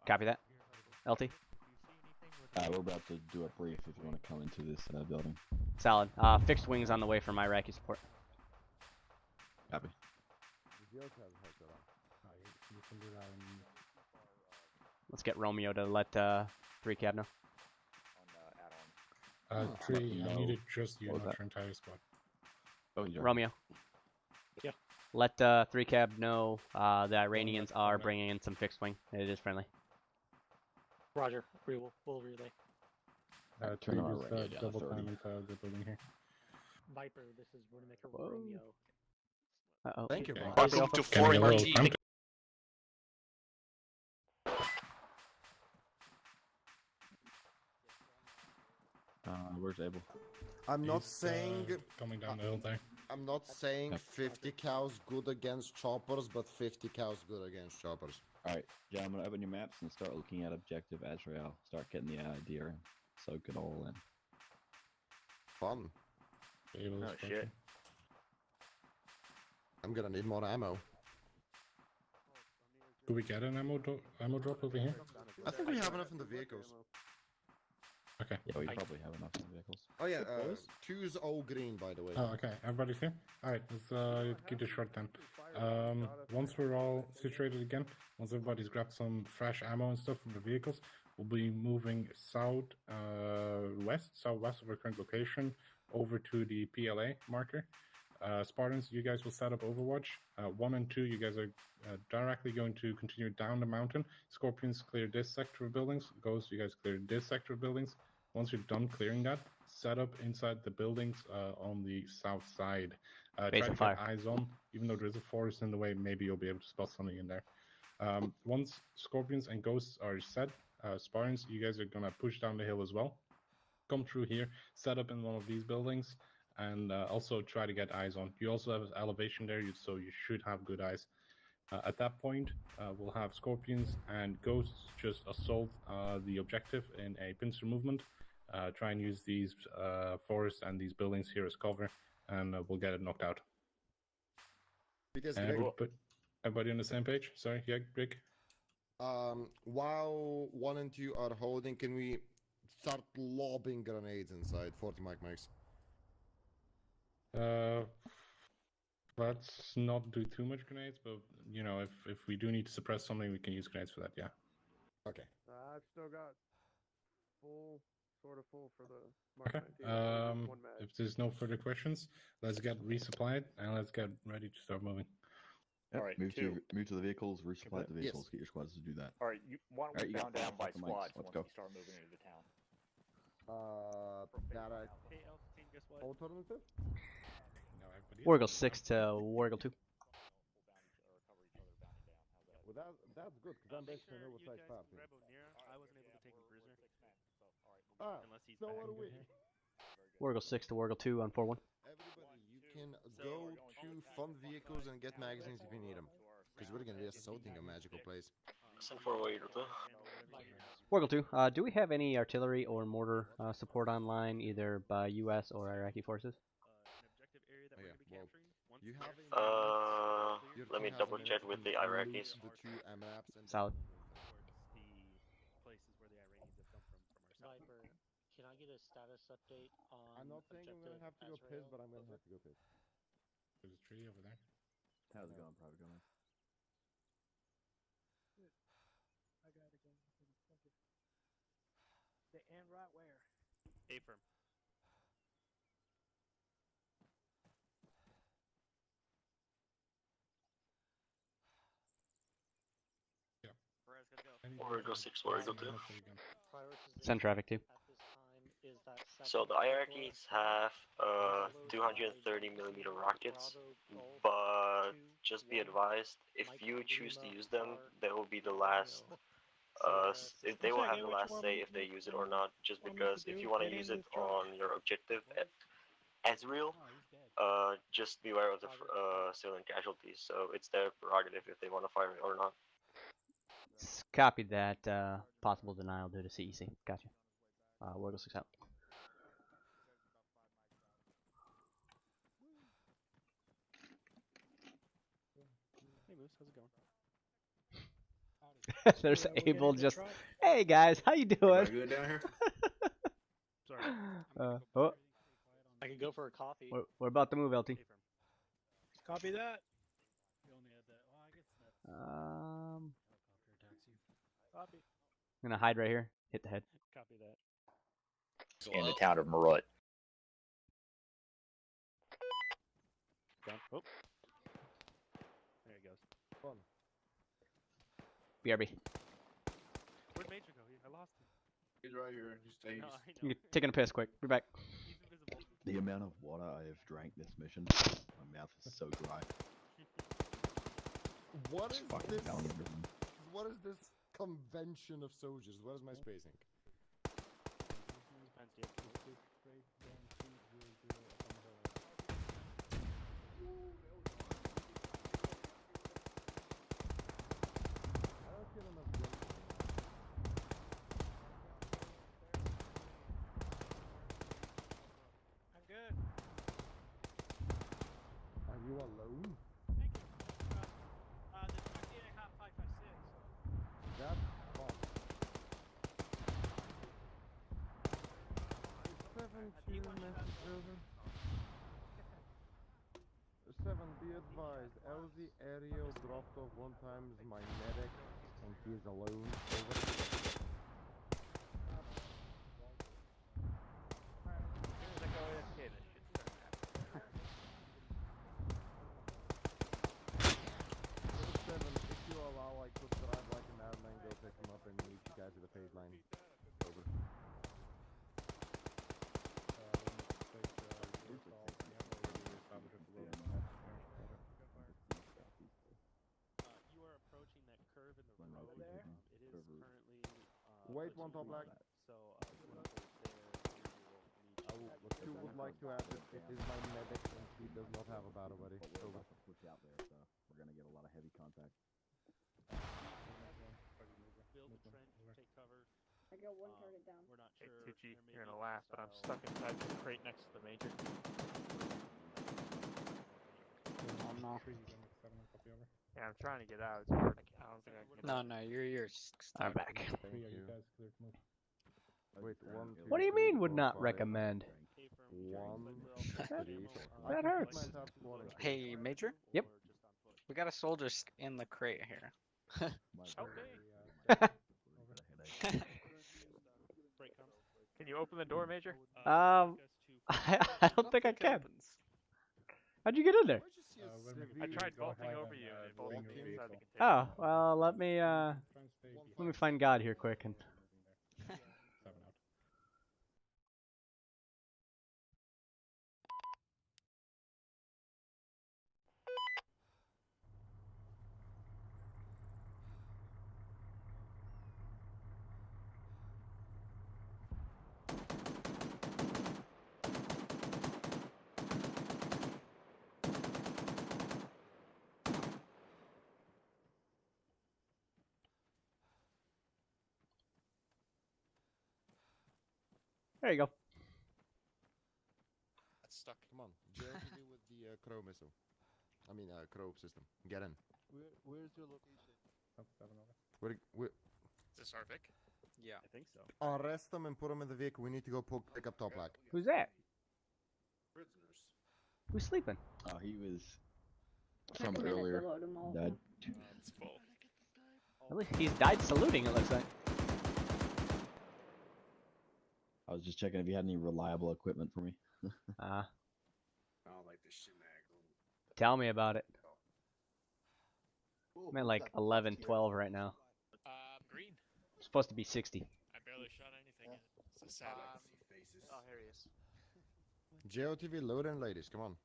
Copy that. LT? We're about to do a brief if you want to come into this building. Solid. Fixed wings on the way from Iraqi support. Copy. Let's get Romeo to let 3 cab know. 3, I needed just you, not your entire squad. Oh, you're Romeo. Yeah. Let 3 cab know the Iranians are bringing in some fixed wing. It is friendly. Roger. We'll relay. Turn on radio down double 30. time into the building here. Viper, this is Widowmaker Romeo. Uh-oh. Thank you, Okay. bro. Welcome to Getting a 4 little RT. Where's Abel? I'm not He's, saying... coming down the hill there. I'm not saying 50 cows good against choppers, but 50 cows good against choppers. Alright, gentlemen, open your maps and start looking at objective Azrael. Start getting the idea and soak it all in. Fun. Abel is shit. pushing. I'm gonna need more ammo. Do we get an ammo drop over here? I think we have enough in the vehicles. Okay. Yeah, we probably have enough vehicles. Oh yeah, 2's all green, by the way. Oh, okay. Everybody's here? Alright, let's keep this short then. Once we're all situated again, once everybody's grabbed some fresh ammo and stuff from the vehicles, we'll be moving southwest of our current location over to the PLA marker. Spartans, you guys will set up Overwatch. 1 and 2, you guys are directly going to continue down the mountain. Scorpions, clear this sector of buildings. Ghosts, you guys clear this sector of buildings. Once you're done clearing that, set up inside the buildings on the south side. Try to get eyes on. Even though there's a forest in the way, maybe you'll be able to spot something in there. Once Scorpions and Ghosts are set, Spartans, you guys are going to push down the hill as well. Come through here, set up in one of these buildings, and also try to get eyes on. You also have elevation there, so you should have good eyes. At that point, we'll have Scorpions and Ghosts just assault the objective in a pincer movement. Try and use these forests and these buildings here as cover, and we'll get it knocked out. Everybody on the same page? Sorry, yeah, Rick? While 1 and 2 are holding, can we start lobbing grenades inside? 40 mics. Let's not do too much grenades, but you know, if we do need to suppress something, we can use grenades for that. Yeah. Okay. I've still got sort of full for the Okay. If there's no further questions, let's get resupplied and let's get ready to start moving. Yep. Alright, move to the vehicles, resupply the vehicles, get your squads to do that. Alright, why don't we Alright, bound down by the mics. squads Let's once go. we start moving into the town? Hey, Alpha Team, guess what? Alternative? Wargle 6 to Wargle 2. Well, that's good, because I'm basically know what I start. I wasn't able to take him prisoner. Unless he's so are we. Wargle 6 to Wargle 2 on 4-1. Everybody, you can go to fund vehicles and get magazines if you need them. Because we're going to be assaulting a magical place. Send for Wargle 2, do we have any artillery or mortar support online, either by US or Iraqi forces? Let me double check with the Iraqis. Solid. Viper, can I get a status update on? I'm not saying I'm gonna have to go piss, but I'm gonna have to go piss. There's a tree over there. How's it going, Private Gunner? I got it again. Thank you. And right where? A-firm. Warrior 6, Warrior 2. Send traffic to. So the Iraqis have 230mm rockets, but just be advised, if you choose to use them, they will be the last. They will have the last say if they use it or not. Just because if you want to use it on your objective as real, just beware of the civilian casualties. So it's their prerogative if they want to fire it or not. Copy that. Possible denial due to CEC. Gotcha. Wargle 6 out. Hey Moose, how's it going? There's Abel just. Hey guys, how you doing? Good down here. Sorry. Oh. I can go for a coffee. We're about to move, LT. Copy that. We only had that. Well, I guess that's. Copy. I'm gonna hide right here. Hit the head. Copy that. In the town of Morut. Down. Oh. There he goes. Fun. BRB. Where'd Major go? I lost him. He's right here. He stays. No, I know. You're taking a piss quick. Be back. He's invisible. The amount of water I have drank this mission, my mouth is so dry. What It's is fucking this? telling everyone. What is this convention of soldiers? What is my spacing? I'm good. Are you alone? Thank you. The 28 I have 556. That's fun. advised, LZ Aerial dropped off one time my medic, and he is alone. Over. Seven, if you allow, I could drive like an madman, go pick him up and meet you guys at the phase line. Over. You are approaching that curve in the road there. It is currently. Wait, one top lag. So you want to there. Who would like to add that it is my medic and he does not have a battle buddy? Over. Out there, so we're gonna get a lot of heavy contact. Build the trench, take cover. I got one target down. We're not Hey, sure. Taji, you're gonna laugh, but I'm stuck inside the crate next to the major. Oh no. Yeah, I'm trying to get out. It's hard. I don't think I can. No, you're I'm back. Three, are you guys clear to move? Wait, 1, 2, What do you 3, mean would 4, not 5. recommend? 1, 3. That hurts. Hey, Major? Yep. We got a soldier in the crate here. Okay. Can you open the door, Major? I don't think I can. How'd you get in there? I tried vaulting over you and it vaulted me inside the container. Oh, well, let me find God here quick and. There you go. That's stuck. Come on. JLTV with the Crow missile. I mean, Crow system. Get in. Where's your location? Where, Is this our Vic? Yeah. I think so. arrest them and put them in the vehicle. We need to go pick up Top Black. Who's that? Prisoners. Who's sleeping? Oh, he was Take from a minute to earlier. load 'em all. Died. It's full. At least he's died saluting, it looks like. I was just checking if you had any reliable equipment for me. I don't like this shit, man. Tell me about it. I'm at like 11, 12 right now. Green. I'm supposed to be 60. I barely shot anything yet. It's a sad faces. Oh, here he is. JOTV, load in, ladies. Come on.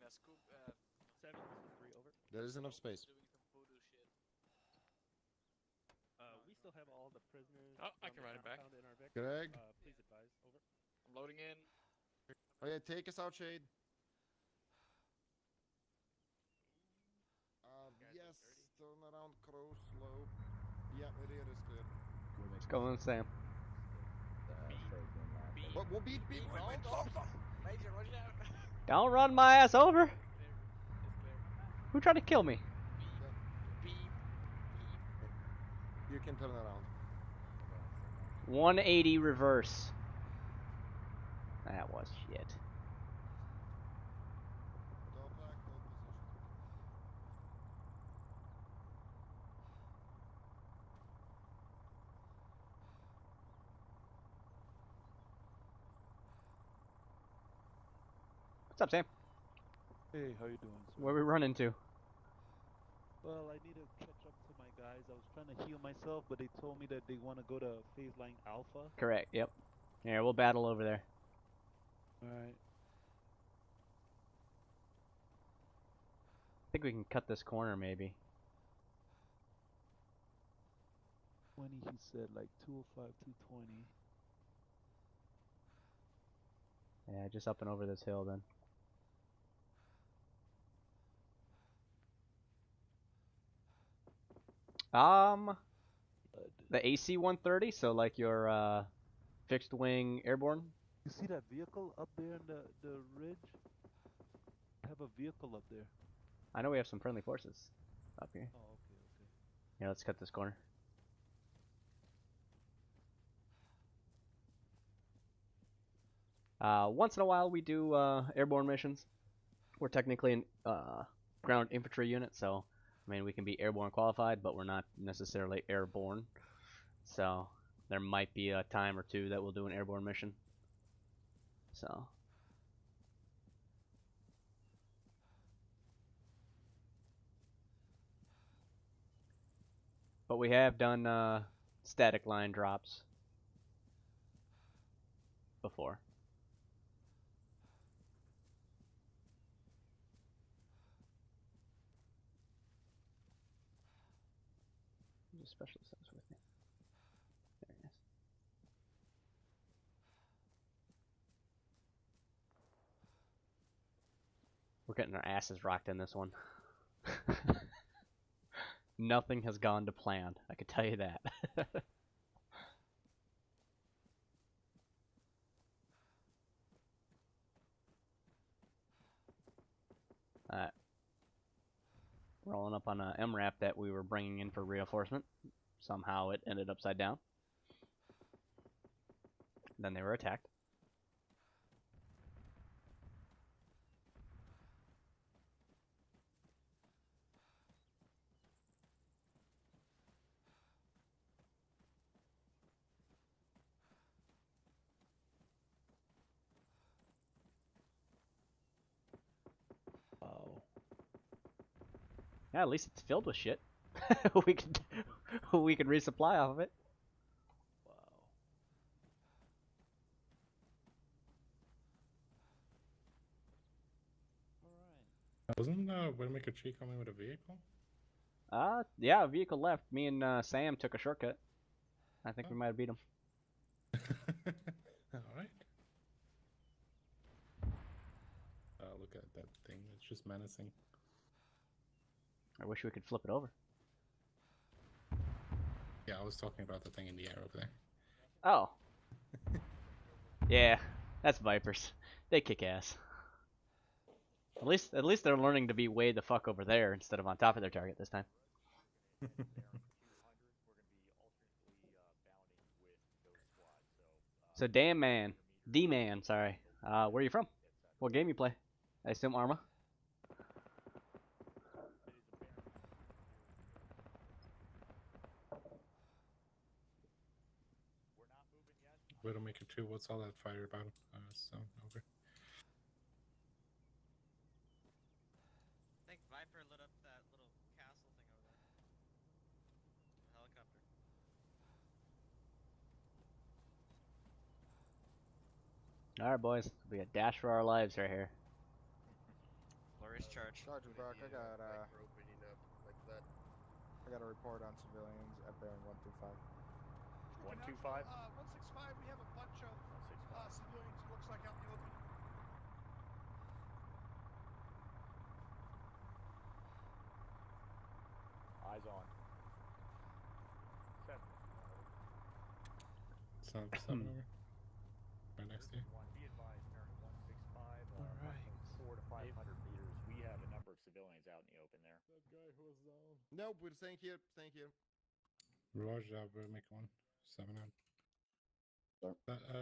Now, Scoop, 7, this is 3, over. There is enough space. We still have all the prisoners. Oh, I can ride it back. found in our Vic. Greg? Please advise, over. I'm loading in. Oh yeah, take us out, Shade. Yes, turn around, Crow, slow. Yeah, rear is clear. What's going on, Sam? What, beat, wait, stop. Major, watch out. Don't run my ass over. Who tried to kill me? You can turn around. 180 reverse. That was shit. What's up, Sam? Hey, how you doing, sir? Where we running to? Well, I need to catch up to my guys. I was trying to heal myself, but they told me that they want to go to phase line Alpha. Correct, yep. Yeah, we'll battle over there. Alright. I think we can cut this corner, maybe. 20, he said, like 205, 220. Yeah, just up and over this hill then. The AC 130, so like your fixed wing airborne. You see that vehicle up there in the ridge? I have a vehicle up there. I know we have some friendly forces up here. Oh, okay. Yeah, let's cut this corner. Once in a while we do airborne missions. We're technically an ground infantry unit, so I mean we can be airborne qualified, but we're not necessarily airborne. So there might be a time or two that we'll do an airborne mission. So. But we have done static line drops before. There's a specialist that was with me. There he is. We're getting our asses rocked in this one. Nothing has gone to plan, I can tell you that. Alright. Rolling up on a MRAP that we were bringing in for reinforcement. Somehow it ended upside down. Then they were attacked. Oh. Yeah, at least it's filled with shit. we could resupply off of it. Wasn't Widowmaker Tree coming with a vehicle? Yeah, a vehicle left. Me and Sam took a shortcut. I think we might have beat him. Alright. Look at that thing. It's just menacing. I wish we could flip it over. Yeah, I was talking about the thing in the air over there. Oh. Yeah, that's Vipers. They kick ass. At least they're learning to be way the fuck over there instead of on top of their target this time. So D-Man, sorry. Where are you from? What game you play? I assume Arma. Widowmaker 2, what's all that fire about? So, over. I think Viper lit up that little castle thing over there. The helicopter. Alright, boys. We got dash for our lives right here. Glorious charge. Sergeant Brock, I got a report on civilians at bearing 125. 125? 165, we have a bunch of civilians, it looks like, out in the open. Eyes on. 7. 7 over. Right next to you. Be advised, bearing 165, approximately 400 to 500 meters. We have a number of civilians out in the open there. That guy who was down. Nope, we're staying here. Staying here. Roger, Widowmaker 1. 7 out.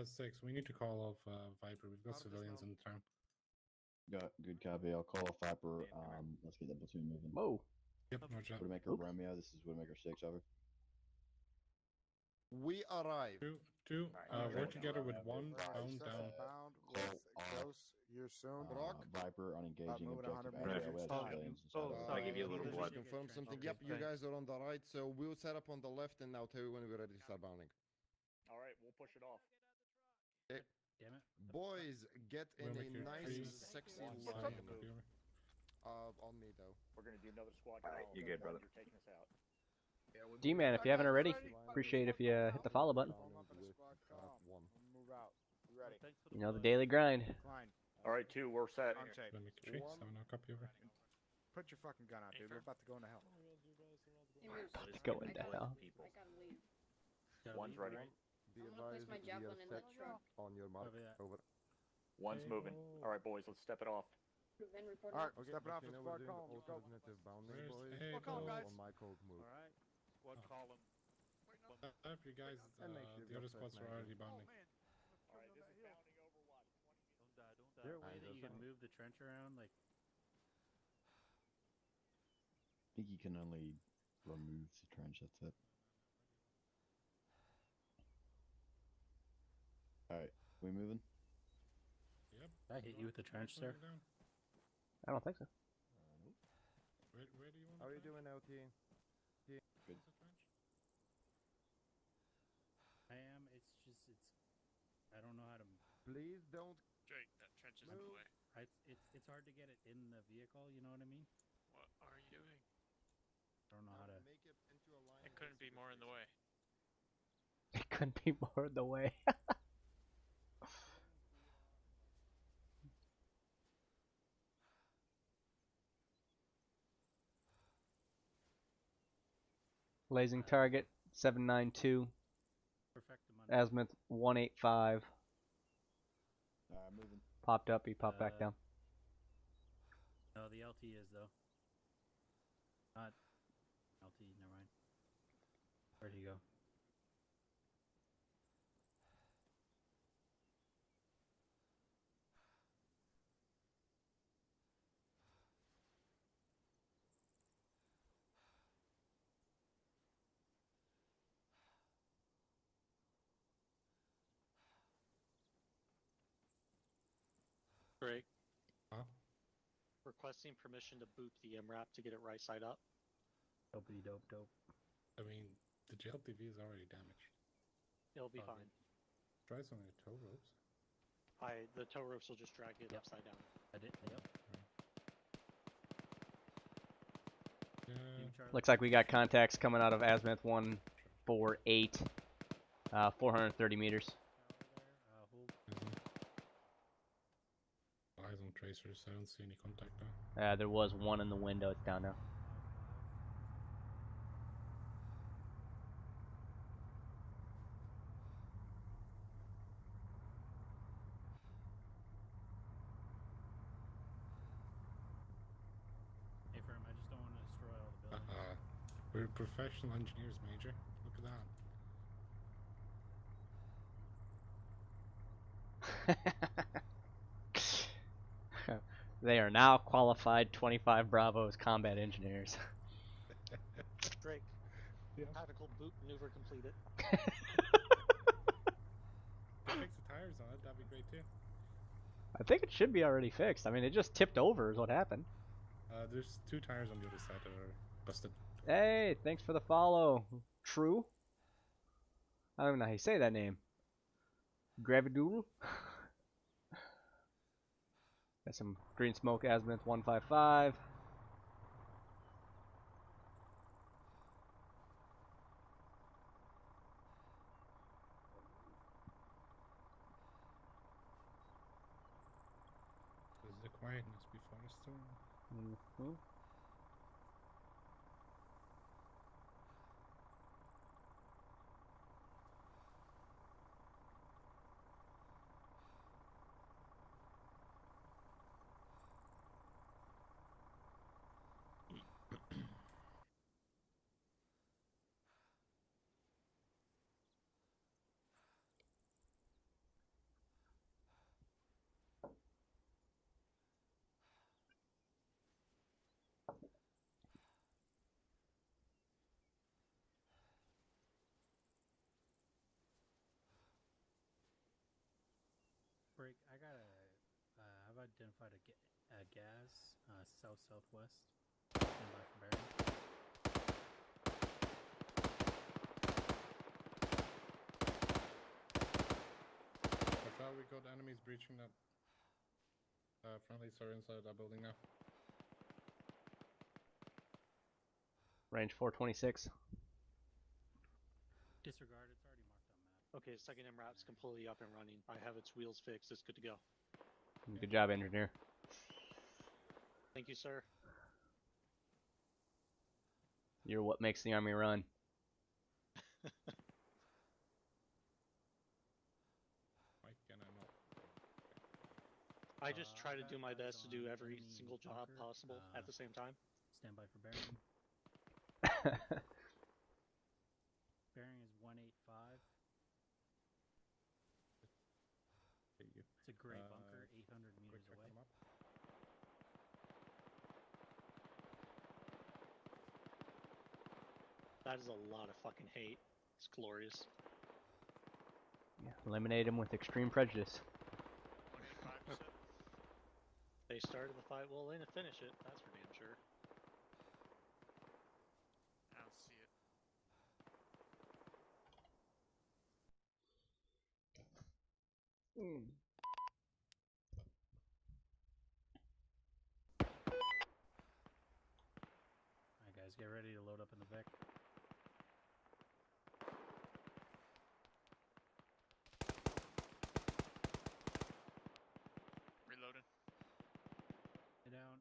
6, we need to call off Viper. We've got civilians in the town. Good copy. I'll call off Viper. Let's get the platoon moving. Whoa. Yep, Roger. Widowmaker Romeo, this is Widowmaker 6, over. We arrive. Two. Work together with 1 bound down. Bound with close. You're soon. Brock. Viper unengaging moving 100 objective meters. area. Civilians and stuff. I'll give you a little blood. Confirm something. Okay, Yep, you guys are on the right, so we'll set up on the left, and I'll tell you when we're ready to start bounding. All right, we'll push it off. Okay. Damn it. Boys, get in a nice, sexy line. On me, though. We're going to do another squad. Alright, you good, brother. You're taking us out. D-Man, if you haven't already, appreciate if you hit the follow button. Move out. You ready? You know the daily grind. Line. All right, 2, we're set. On tape. Widowmaker 3, 7 out, copy over. Put your fucking gun out, dude. We're about to go into hell. Let's go into hell. I gotta leave. One's ready. Be I'm gonna place advised, my we javelin are in the set truck. on your mark. Over. One's moving. All right, boys, let's step it off. Then report All right, out. step it off. Okay, It's now we're squad doing column. Let's go. alternative bounding, Where's boys. Eagle? Squad column, guys. On my code move. Alright, squad column. You guys, the other squads are already bounding. All right, this is bounding over what? 20 meters? Is there a way that you can move the trench around, like think you can only remove the trench, that's it. Alright, we moving? Yep. Did I hit you with the trench, sir? I don't think so. Where do you want? How are you doing, LT? Good. I am. It's just I don't know how to. Please don't. Drake, that trench is in the way. It's hard to get it in the vehicle. You know what I mean? What are you doing? I don't know how to. Make it into a line. It couldn't be more in the way. It couldn't be more in the way. Blazing target 792. Azimuth 185. Moving. Popped up, he popped back down. No, the LT is though. Not LT. Never mind. Where'd he go? Greg. Huh? Requesting permission to boot the MRAP to get it right side up. Dopey dope. I mean, the JLTV is already damaged. It'll be fine. Try some of the tow ropes. The tow ropes will just drag it upside down. I did. Yep. Looks like we got contacts coming out of Azimuth 148, 430 meters. Eyes on tracers, I don't see any contact now. There was one in the window, it's down now. Hey, Firm, I just don't want to destroy all the buildings. We're professional engineers, Major. Look at that. They are now qualified 25 Bravos combat engineers. Drake. Yeah. Tactical boot maneuver completed. Fix the tires on it, that'd be great too. I think it should be already fixed. I mean, it just tipped over is what happened. There's 2 tires on the other side that are busted. Hey, thanks for the follow. True? I don't even know how you say that name. Gravidoodle? Got some green smoke, Azimuth 155. There's the quietness before the storm. Mm-hmm. Break. I got a. I've identified a gas south-southwest. Stand by for bearing. I thought we got enemies breaching that. Friendlies are inside that building now. Range 426. Disregard. It's already marked on map. Okay, second MRAP's completely up and running. I have its wheels fixed. It's good to go. Good job, engineer. Thank you, sir. You're what makes the Army run. Why can I not? I just try to do my best to do every single job possible at the same time. Stand by for bearing. Bearing is 185. It's a gray bunker, 800 meters away. That is a lot of fucking hate. It's glorious. Yeah, eliminate him with extreme prejudice. 25%. They started the fight. Well, they didn't finish it. That's for damn sure. I don't see it. Alright guys, get ready to load up in the Vic. Reloading. Lay down.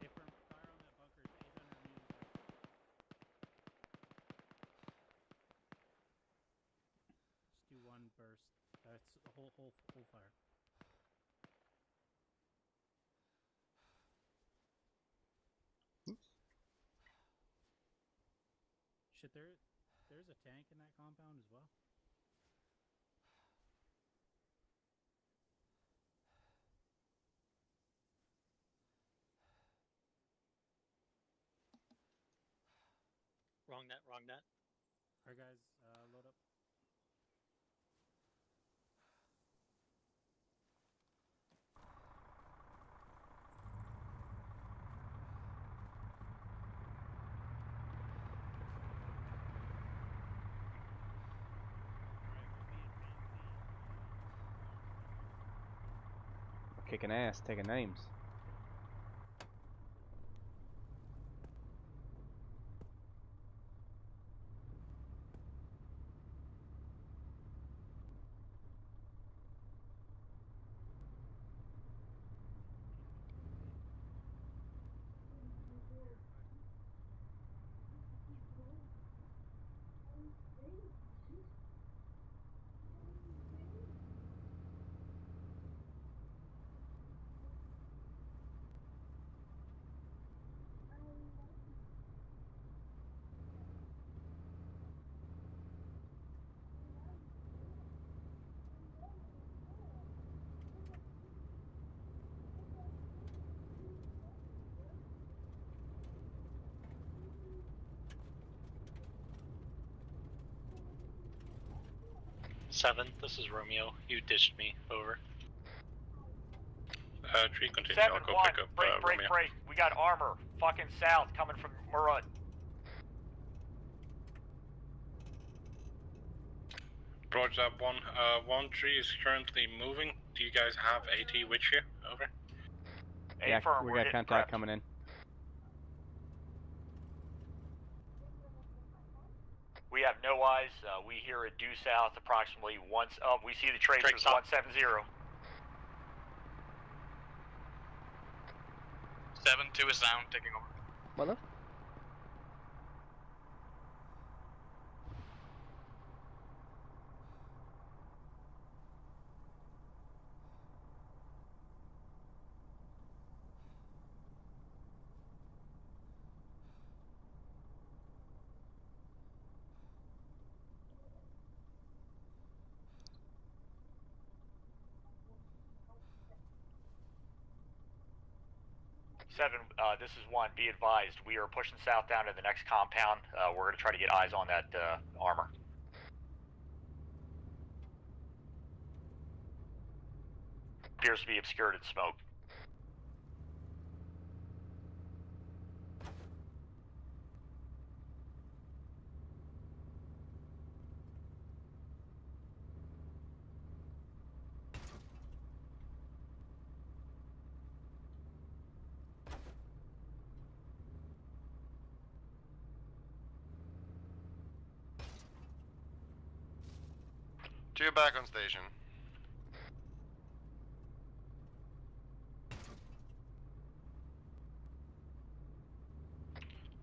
Hey, firm, fire on that bunker. It's 800 meters out. Just do one burst. That's the whole fire. Shit, there's a tank in that compound as well. Wrong net, wrong net. Alright guys, load up. Kicking ass, taking names. Seven, this is Romeo. You ditched me. Over. Tree, continue. I'll go 7-1, pick up Romeo. break. We got armor fucking south coming from Morut. Roger that one. 1-3 is currently moving. Do you guys have AT with you? Over. Yeah, firm, we got contact coming in. We have no eyes. We hear it due south approximately once. We see the tracers 170. 7-2 is down, taking over. Mother? Seven, this is 1. Be advised, we are pushing south down to the next compound. We're going to try to get eyes on that armor. Appears to be obscured in smoke. Two back on station.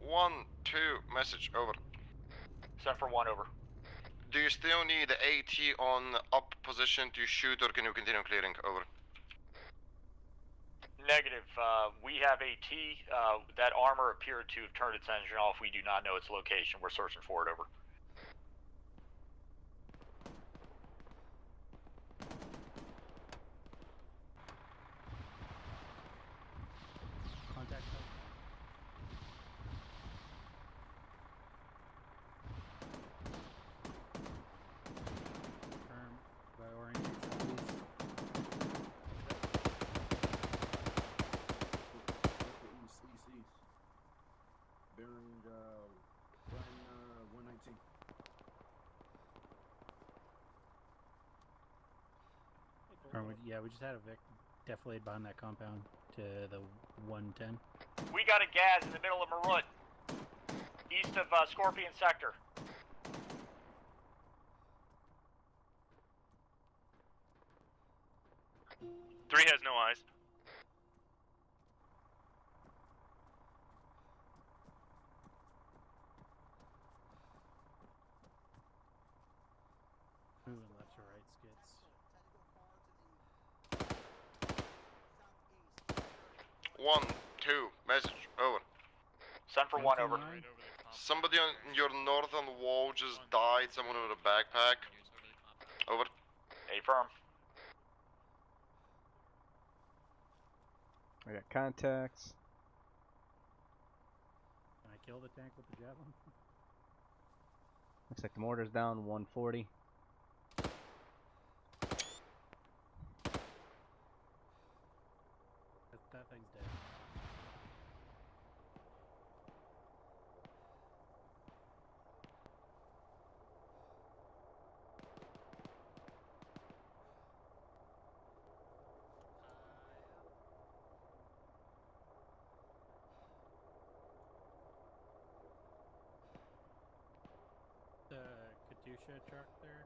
One, 2, message, over. Send for 1, over. Do you still need AT on up position to shoot, or can you continue clearing, over? Negative. We have AT. That armor appeared to have turned its engine off. We do not know its location. We're searching for it, over. Yeah, we just had a Vic deflated behind that compound to the 110. We got a gas in the middle of Morut, east of Scorpion Sector. Three has no eyes. Moving left to right, skits. 1, 2, message, over. Send for 1, over. Somebody on your northern wall just died, someone with a backpack. Over. Affirm. I got contacts. Can I kill the tank with the javelin? Looks like the mortar's down, 140. That thing's dead. The Katusha truck there.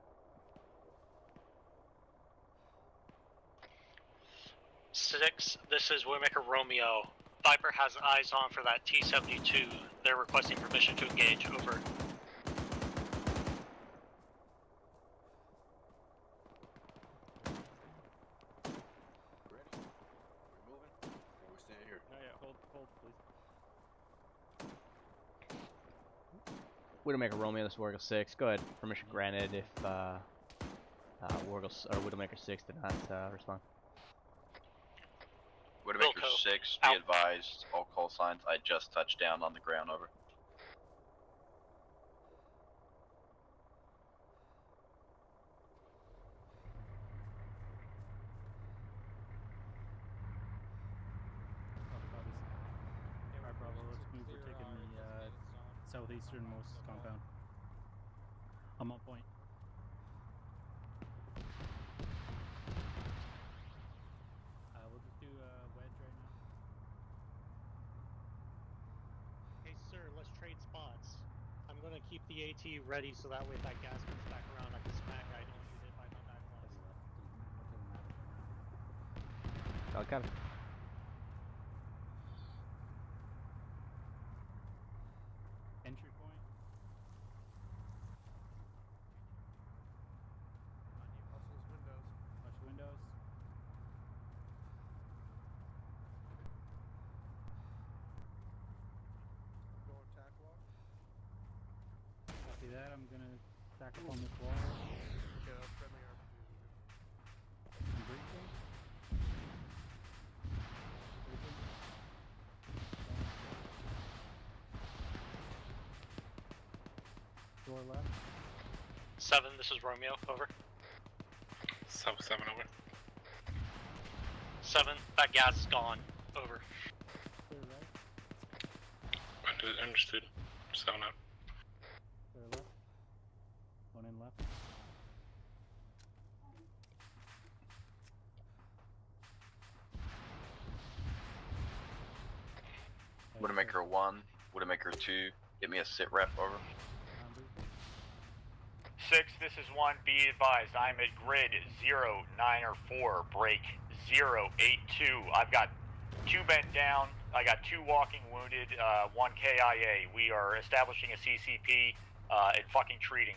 Six, this is Waymaker Romeo. Viper has eyes on for that T-72. They're requesting permission to engage. Over. Widowmaker Romeo, this is Wargle 6. Go ahead. Permission granted if Widowmaker 6 did not respond. Widowmaker 6, be advised, all call signs, I just touched down on the ground, over. Alright, Bravo, let's move. We're taking the southeasternmost compound. I'm on point. We'll just do wedge right now. Hey, sir, let's trade spots. I'm gonna keep the AT ready so that way if that gas comes back around, I can smack. I don't shoot it by my back left. Dog got it. Entry point. Watch those windows. Watch the windows. Go attack walk. Copy that. I'm gonna attack up on this wall. Okay, that's friendly RPGs. I'm breaching. Door left. 7, this is Romeo. Over. Sub 7, over. 7, that gas is gone. Over. Clear right. Understood. 7 out. Clear left. One in left. Widowmaker 1, Widowmaker 2, get me a sit rep, over. 6, this is 1, be advised, I'm at grid 094, break 082. I've got 2 bent down, I got 2 walking wounded, 1 KIA. We are establishing a CCP and fucking treating.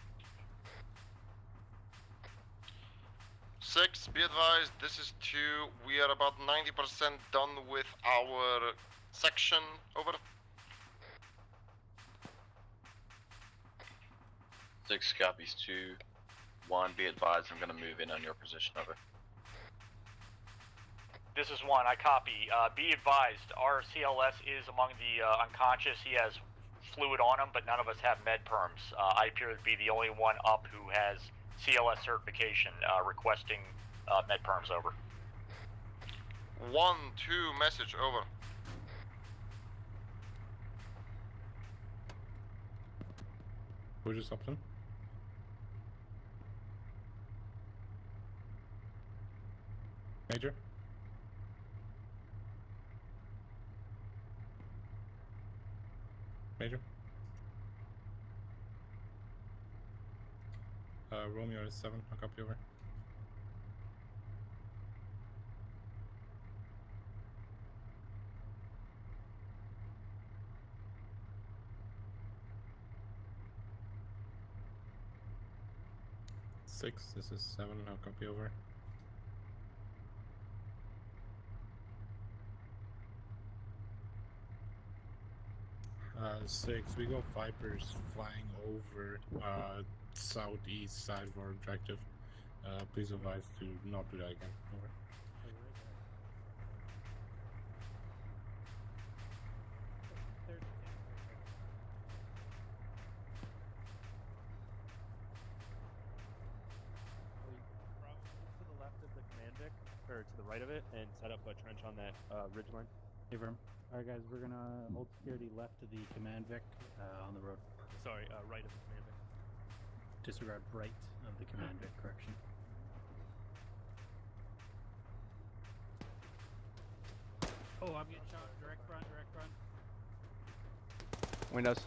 6, be advised, this is 2. We are about 90% done with our section, over. 6 copies 2, 1, be advised, I'm gonna move in on your position, over. This is 1, I copy. Be advised, our CLS is among the unconscious. He has fluid on him, but none of us have med perms. I appear to be the only one up who has CLS certification, requesting med perms, over. 1, 2, message, over. Who just stopped him? Major? Major? Romeo is 7, I'll copy over. Six, this is 7, I'll copy over. Six, we got Vipers flying over southeast side of our objective. Please advise to not do that again. Over. To the left of the command vic, or to the right of it, and set up a trench on that ridge line. Alright guys, we're gonna hold security left of the command vic on the road. Sorry, right of the command vic. Disregard right of the command vic, correction. Oh, I'm getting shot. Direct front, direct front. Windows.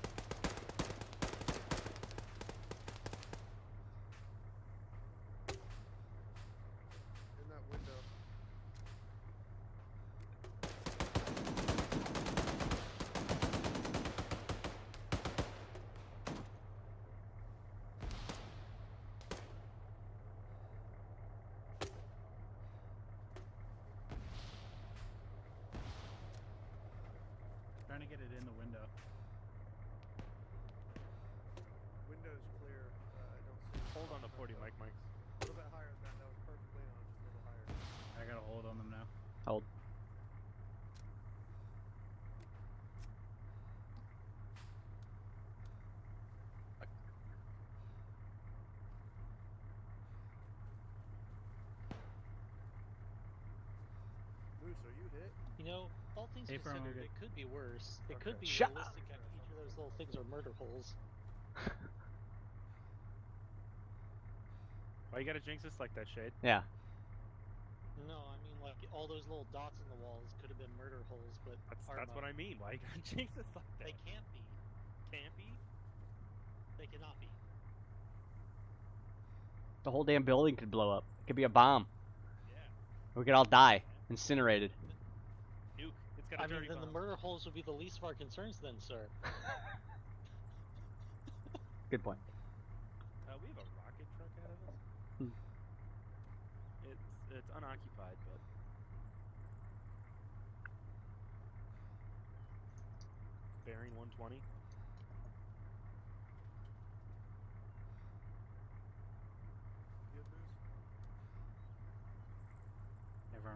In that window. Trying to get it in the window. Window's clear. I don't see. Hold on to 40 mic mics. A little bit higher than that. That was perfectly on. Just a little higher. I got a hold on them now. Hold. Moose, are you hit? You know, all things Hey, Firm, considered, we're it could be worse. It could be Shut realistic that each of those little things are murder holes. Why you gotta jinx us like that, Shade? Yeah. No, I mean like all those little dots in the walls could have been murder holes, but That's what I mean. Why you gotta jinx us like that? They can't be. Can't be? They cannot be. The whole damn building could blow up. It could be a bomb. Yeah. We could all die. Incinerated. Nuke. It's got a I mean, dirty then bomb. the murder holes would be the least of our concerns, then, sir. Good point. We have a rocket truck ahead of us. Hmm. It's unoccupied, but bearing 120. Good Moose? Never.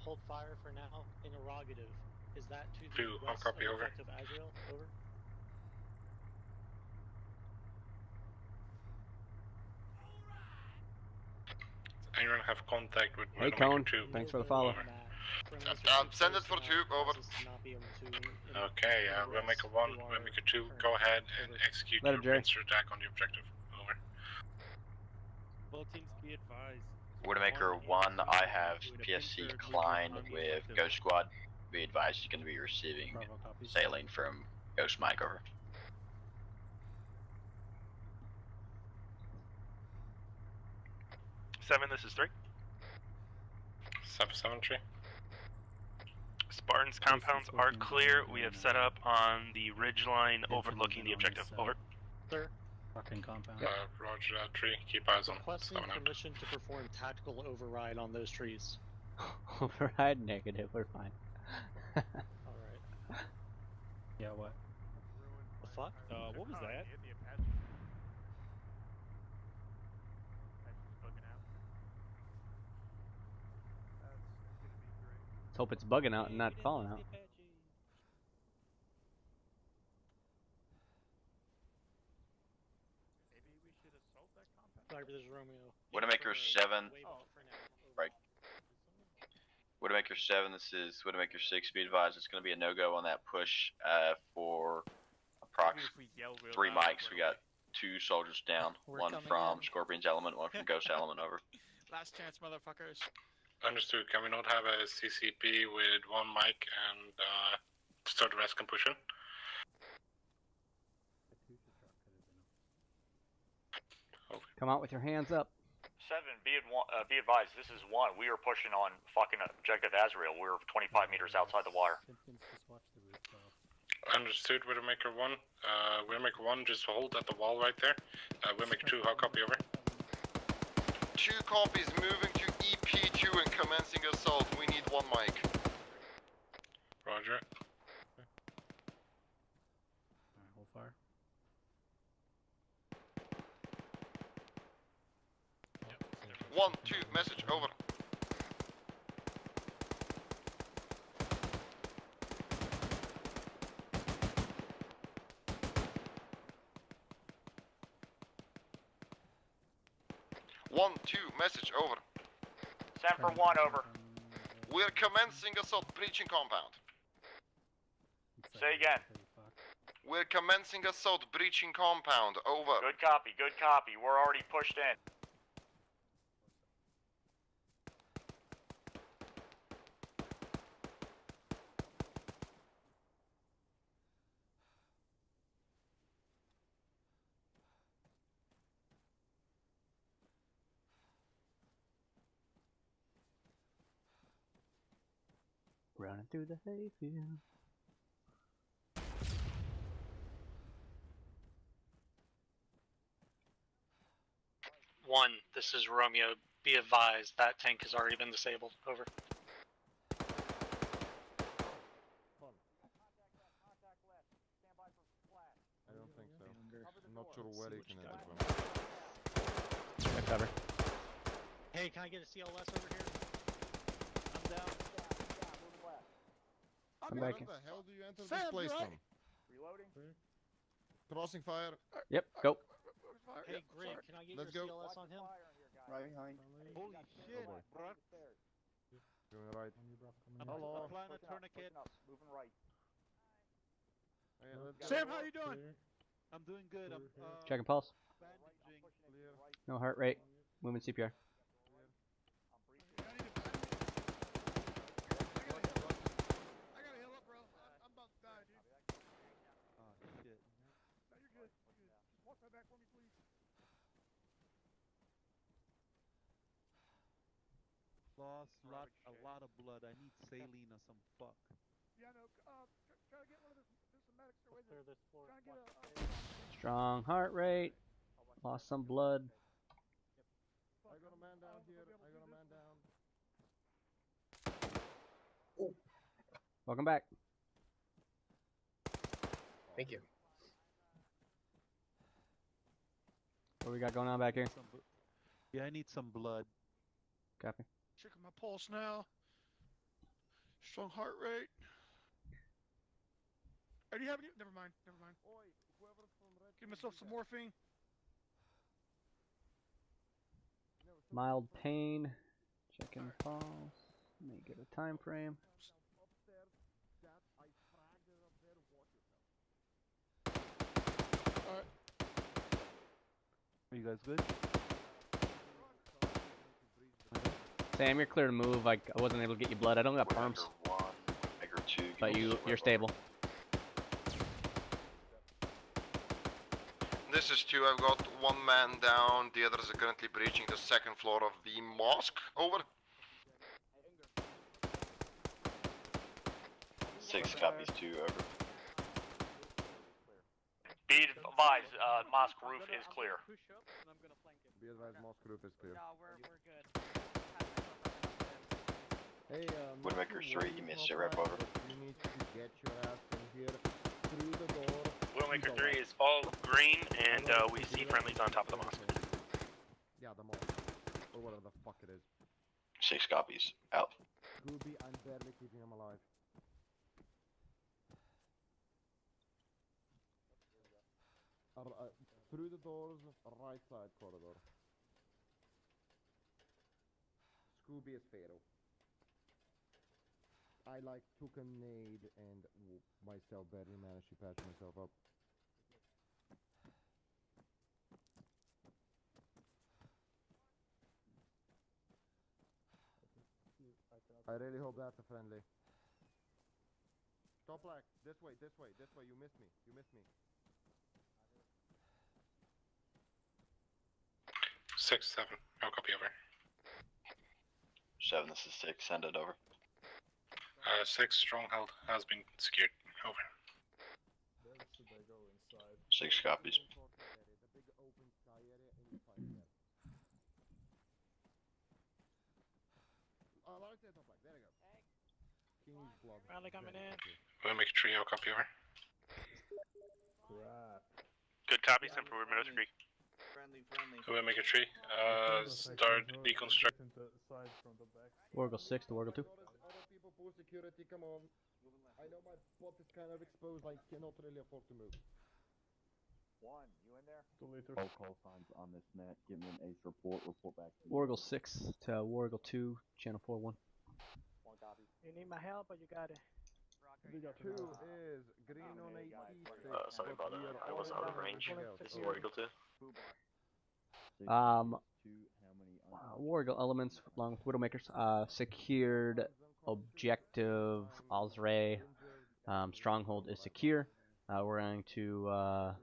Hold fire for now. Interrogative. Is that to the Two, I'll west copy of over. objective Azrael? Over. Anyone have contact with Hey, Widowmaker Cone. 2? Thanks for the follow. Send it for 2, over. Okay, Widowmaker 1, Widowmaker 2, go ahead and execute Later, your Jerry. pincer attack on the objective. Over. Both teams be advised. Widowmaker 1, I have PSC Klein with Ghost Squad. Be advised he's going to be receiving Bravo copies. sailing from Ghost Mike over. Seven, this is 3. 773. Spartan's compounds are clear. We have set up on the ridge line overlooking the objective. Over. Sir. Fucking compound. Roger that, tree. Keep eyes on Requesting 7 out. permission to perform tactical override on those trees. Override negative. We're fine. Alright. Yeah, what? The fuck? What was that? The Apache. Apache's bugging out. That's gonna be great. Let's hope it's bugging out and not falling out. Maybe we should assault that compound. Sorry, but there's Romeo. Widowmaker 7, Wave off for now. Over. right. Widowmaker 7, this is Widowmaker 6, be advised it's going to be a no-go on that push for approximately 3 mics. We got 2 soldiers down, We're one coming from in. Scorpion's element, one from Ghost element, over. Last chance, motherfuckers. Understood. Can we not have a CCP with one mic and so the rest can push in? Come out with your hands up. 7, be advised, this is 1. We are pushing on fucking Objective Azrael. We're 25 meters outside the wire. Understood, Widowmaker 1. Widowmaker 1, just hold at the wall right there. Widowmaker 2, how copy over? 2 copies, moving to EP2 and commencing assault. We need 1 mic. Roger. Alright, hold fire. 1, 2, message over. One, 2, message over. Sanford 1, over. We're commencing assault, breaching compound. Say again. We're commencing assault, breaching compound, over. Good copy, good copy. We're already pushed in. Running through the hayfield. One, this is Romeo. Be advised, that tank has already been disabled. Over. I don't think so. I'm not sure where he can enter from. Got cover. Hey, can I get a CLS over here? I'm down. I'm back in. Where the hell do you enter this place from? Reloading. Crossing fire. Yep, go. Hey, Grid, can I get Let's your go. CLS on him? Right behind. Holy shit, bro. Going right. Hello. Applying a tourniquet. Moving right. Sam, how you doing? I'm doing good. I'm Checking pulse. bandaging. No heart rate. Moving CPR. I gotta heal up, bro. I'm about to die, dude. Oh shit. No, you're good. You're good. Just walk that back for me, please. Lost a lot of blood. I need saline or some fuck. Yeah, no. Try to get one of this. There's some medics there with you. Clear this floor. Try to get a. Strong heart rate. Lost some blood. I got a man down here. I got a man down. Welcome back. Thank you. What we got going on back here? Yeah, I need some blood. Copy. Checking my pulse now. Strong heart rate. Do you have any? Never mind. Never mind. Give myself some morphine. Mild pain. Checking pulse. Let me get a time frame. Alright. Are you guys good? Sam, you're clear to move. I wasn't able to get you blood. I don't got perms. But you're stable. This is 2, I've got 1 man down, the others are currently breaching the 2nd floor of the mosque, over. 6 copies, 2, over. Be advised, mosque roof is clear. Be advised, mosque roof is clear. No, we're good. Hey, Widowmaker 3, give me a sit rep over. You need to get your ass in here through the door. Widowmaker 3 is all green, and we see friendlies on top of the mosque. Yeah, the mosque. Or whatever the fuck it is. 6 copies, out. Scooby, I'm barely keeping him alive. Through the doors, right side corridor. Scooby is fatal. I took a nade and myself barely managed to patch myself up. I really hope that's a friendly. Top black, this way, this way, this way. You missed me. You missed me. 6-7. No copy over. 7, this is 6. Send it over. 6 stronghold has been secured. Over. 6 copies. Rally coming in. We'll make a trio copy over. Good copy, sent for middle degree. We'll make a tree. Start deconstruct. Wargle 6 to Wargle 2. Other people post security, come on. I know my bot is kind of exposed, I cannot really afford to move. 1, you in there? 2 liters. All call signs on this net. Give me an ace report. Report back to me. Wargle 6 to Wargle 2, channel 4-1. 1 copy. You need my help, or you got it? 2 is green on 86. Sorry about that. I was out of range. This is Wargle 2. Wargle elements along with Widowmakers secured objective Alzray. Stronghold is secure. We're going to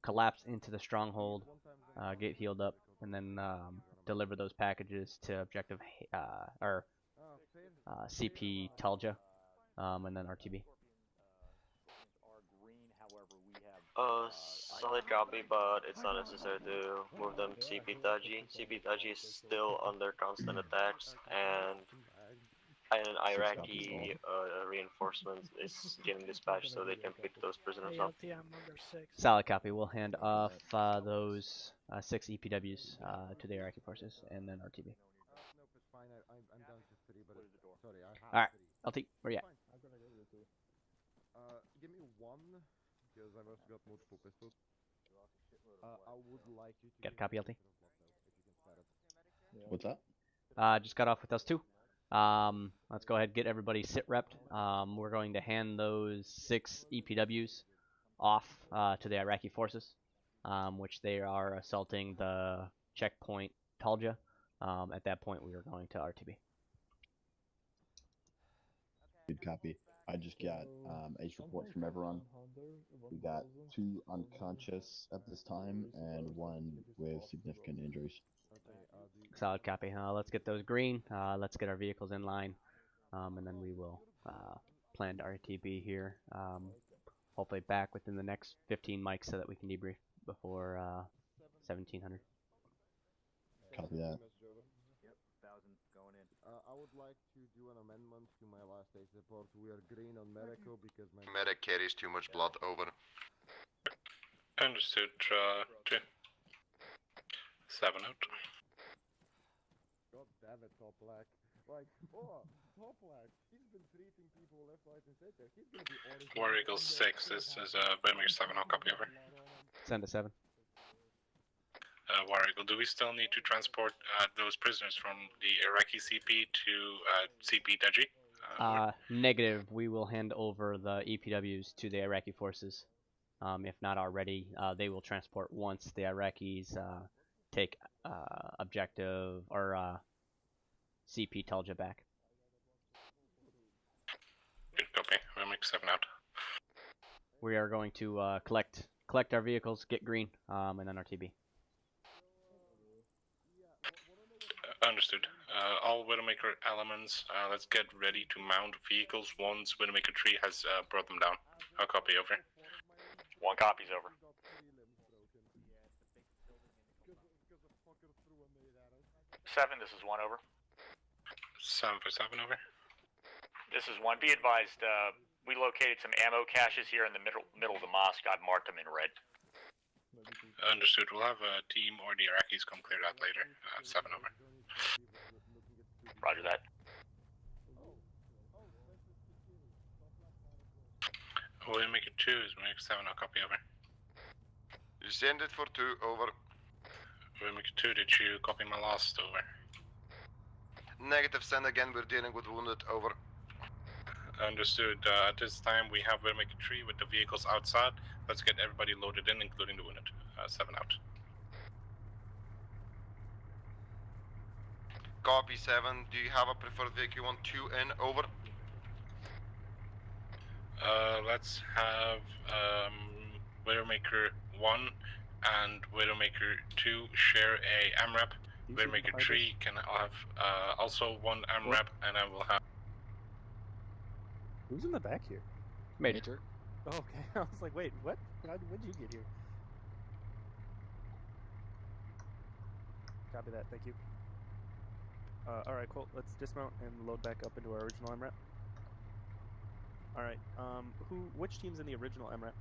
collapse into the stronghold, get healed up, and then deliver those packages to objective CP Taji, and then RTB. Solid copy, but it's not necessary to move them to CP Taji. CP Taji is still under constant attacks, and an Iraqi reinforcement is getting dispatched so they can pick those prisoners up. Solid copy. We'll hand off those 6 EPWs to the Iraqi forces, and then RTB. Nope, it's fine. I'm down to 3, but sorry, I have Alright, 3. LT, where you at? Give me 1, because I've also got multiple pistols. I would like you to... Got a copy, LT? What's that? Just got off with us 2. Let's go ahead and get everybody sit repped. We're going to hand those 6 EPWs off to the Iraqi forces, which they are assaulting the checkpoint Taji. At that point, we are going to RTB. Good copy. I just got ace reports from everyone. We got 2 unconscious at this time and 1 with significant injuries. Solid copy. Let's get those green. Let's get our vehicles in line, and then we will plan to RTB here. Hopefully back within the next 15 mics so that we can debrief before 1700. Copy that. I would like to do an amendment to my last ace report. We are green on medical because my medic carries too much blood. Over. Understood. 2. 7 out. God damn it, Top Black. Like, oh, Top Black. He's been treating people left, right, and center. He's gonna be honest. War Eagle 6. This is Birmingham 7. I'll copy over. Send a 7. War Eagle, do we still need to transport those prisoners from the Iraqi CP to CP Taji? Negative. We will hand over the EPWs to the Iraqi forces. If not already, they will transport once the Iraqis take objective or CP Taji back. Good copy. We'll make 7 out. We are going to collect our vehicles, get green, and then RTB. Understood. All Widowmaker elements, let's get ready to mount vehicles once Widowmaker 3 has brought them down. I'll copy over. 1 copy's over. 7, this is 1 over. 7 for 7 over. This is 1. Be advised, we located some ammo caches here in the middle of the mosque. I've marked them in red. Understood. We'll have a team or the Iraqis come clear that later. 7 over. Roger that. We'll make it 2 is make 7. I'll copy over. You send it for 2. Over. We'll make it 2. Did you copy my last? Over. Negative. Send again. We're dealing with wounded. Over. Understood. At this time, we have Widowmaker 3 with the vehicles outside. Let's get everybody loaded in, including the wounded. 7 out. Copy 7. Do you have a preferred vehicle you want 2 in? Over. Let's have Widowmaker 1 and Widowmaker 2 share a AMRAP. Widowmaker 3 can have also one AMRAP, and I will have. Who's in the back here? Major. Oh, okay. I was like, wait, what? When'd you get here? Copy that. Thank you. All right, cool. Let's dismount and load back up into our original MRAP. All right. Which team's in the original MRAP?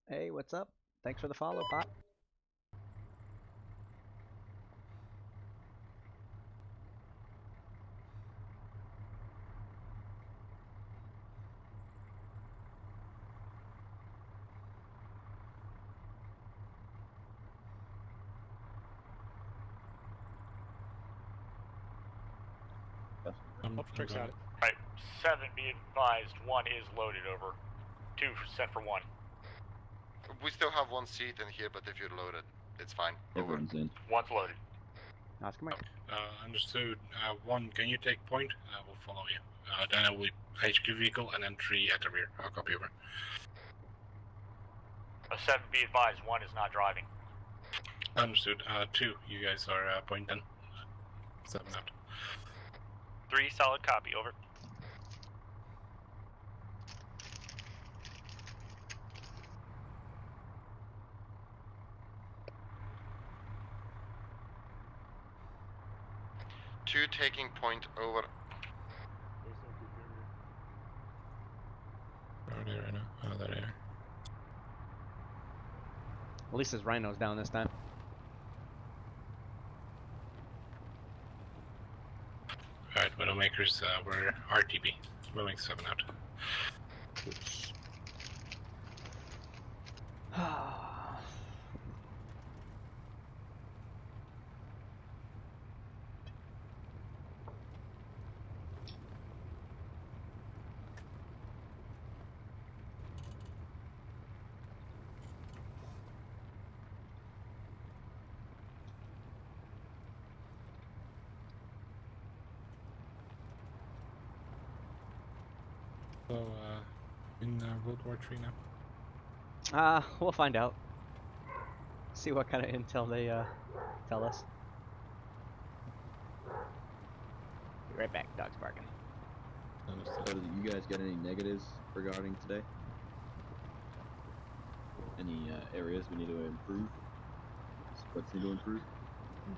Hey, what's up? Thanks for the follow, Pop. Alright, 7, be advised, 1 is loaded, over. 2 sent for 1. We still have 1 seat in here, but if you're loaded, it's fine. Everyone's in. 1's loaded. Oscar Mike. Understood. 1, can you take point? We'll follow you. Then I will HQ vehicle, and then 3 at the rear. I'll copy over. 7, be advised, 1 is not driving. Understood. 2, you guys are point 10. 7 out. 3, solid copy, over. Two taking point, over. Where are they right now? Oh, there they are. At least his rhino's down this time. Alright, Widowmakers, we're RTB. We'll make 7 out. So, in World War III now? We'll find out. See what kind of intel they tell us. Be right back. Dog's barking. So did you guys get any negatives regarding today? Any areas we need to improve? What's need to improve?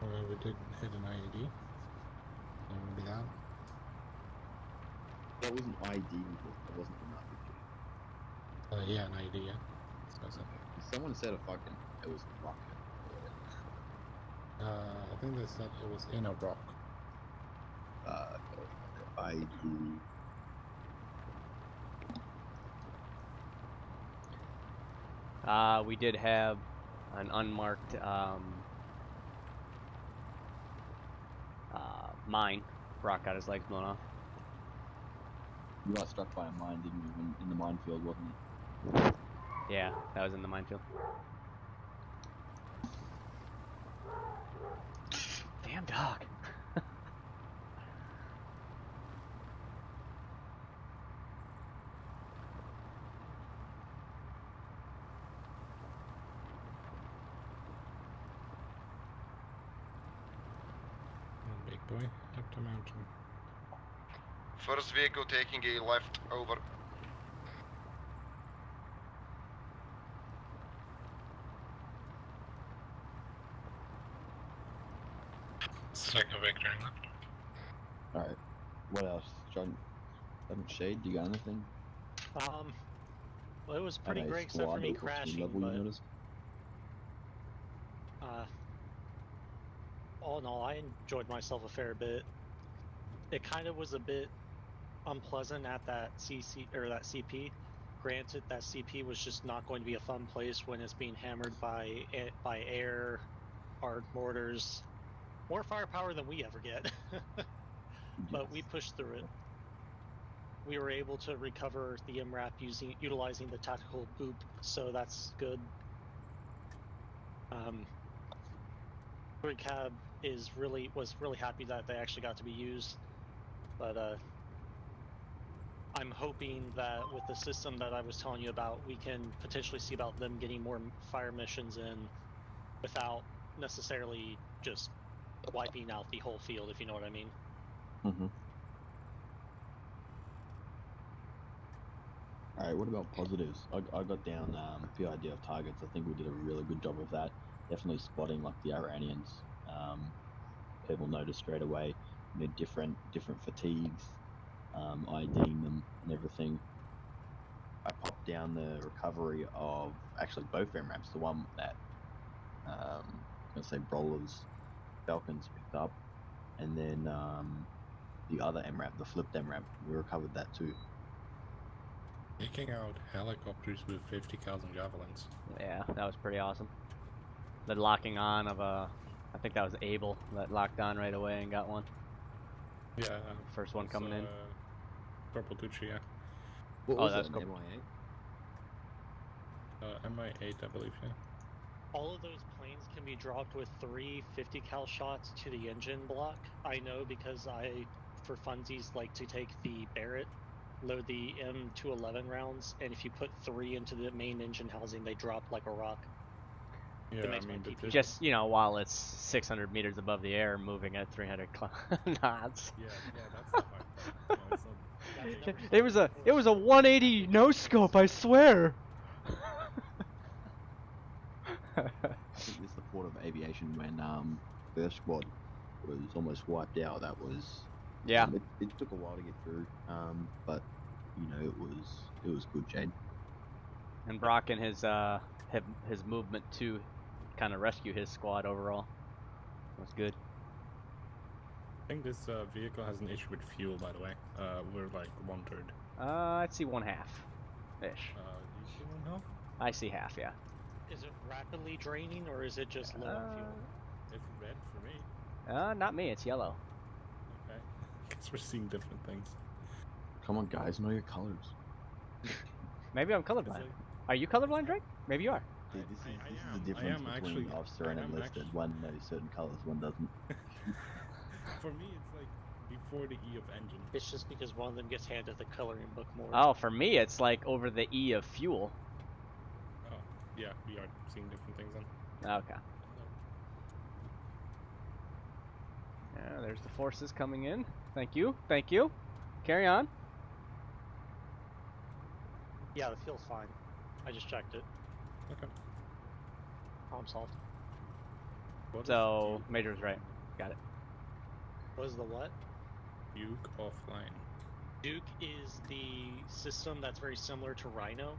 We did hit an IED. Remember that? That wasn't ID, that wasn't an RPG. Yeah, an IED, yeah. So, someone said it was a rocket. I think they said it was in a rock. ID. We did have an unmarked mine. Brock got his legs blown off. You got struck by a mine, didn't you? In the minefield, wasn't it? Yeah, that was in the minefield. Damn dog. boy, up the mountain. First vehicle taking a left, over. Second victory left. Alright. What else? John, Shade, do you got anything? Well, it was pretty And a great except for squad me or team crashing, level you but noticed? all in all, I enjoyed myself a fair bit. It kind of was a bit unpleasant at that CP. Granted, that CP was just not going to be a fun place when it's being hammered by air, hard mortars, more firepower than we ever get. But we pushed through it. We were able to recover the MRAP utilizing the tactical boop, so that's good. Cab was really happy that they actually got to be used, but I'm hoping that with the system that I was telling you about, we can potentially see about them getting more fire missions in without necessarily just wiping out the whole field, if you know what I mean. Alright, what about positives? I got down PID of targets. I think we did a really good job of that. Definitely spotting like the Iranians. People noticed straight away, you know, different fatigues, IDing them and everything. I popped down the recovery of actually both MRAPs, the one that I was gonna say Brawlers Falcons picked up, and then the other MRAP, the flipped MRAP, we recovered that too. Taking out helicopters with 50,000 javelins. Yeah, that was pretty awesome. The locking on of I think that was Abel that locked on right away and got one. Yeah. First one coming in. Corporal Tucci, yeah. What was that, Corporal. MI8, I believe, yeah. All of those planes can be dropped with 3 50 cal shots to the engine block. I know because I, for funsies, like to take the Barrett, load the M211 rounds, and if you put 3 into the main engine housing, they drop like a rock. Yeah, it makes my PP Just, you know, while it's 600 meters above the air, moving at 300 knots. Yeah, that's the hard part. It was a 180 no scope, I swear. I think the support of aviation when first squad was almost wiped out. That was it took a while to get through, but you know it was good, Jade. And Brock and his movement to kind of rescue his squad overall was good. I think this vehicle has an issue with fuel, by the way. We're like 1/3. I'd see 1/2 ish. You see 1/2? I see half, yeah. Is it rapidly draining or is it just low on fuel? It's red for me. Not me, it's yellow. Okay. Guess we're seeing different things. Come on, guys, know your colors. Maybe I'm colorblind. Are you colorblind, Drake? Maybe you are. Dude, this is the difference between officer and enlisted. One knows certain colors, one doesn't. For me, it's like before the E of engine. It's just because one of them gets handed the coloring book more. Oh, for me, it's like over the E of fuel. Oh, yeah, we are seeing different things then. Okay. Yeah, there's the forces coming in. Thank you. Thank you. Carry on. Yeah, the fuel's fine. I just checked it. Okay. Problem solved. So, Major was right. Got it. What is the what? Duke offline. Duke is the system that's very similar to Rhino.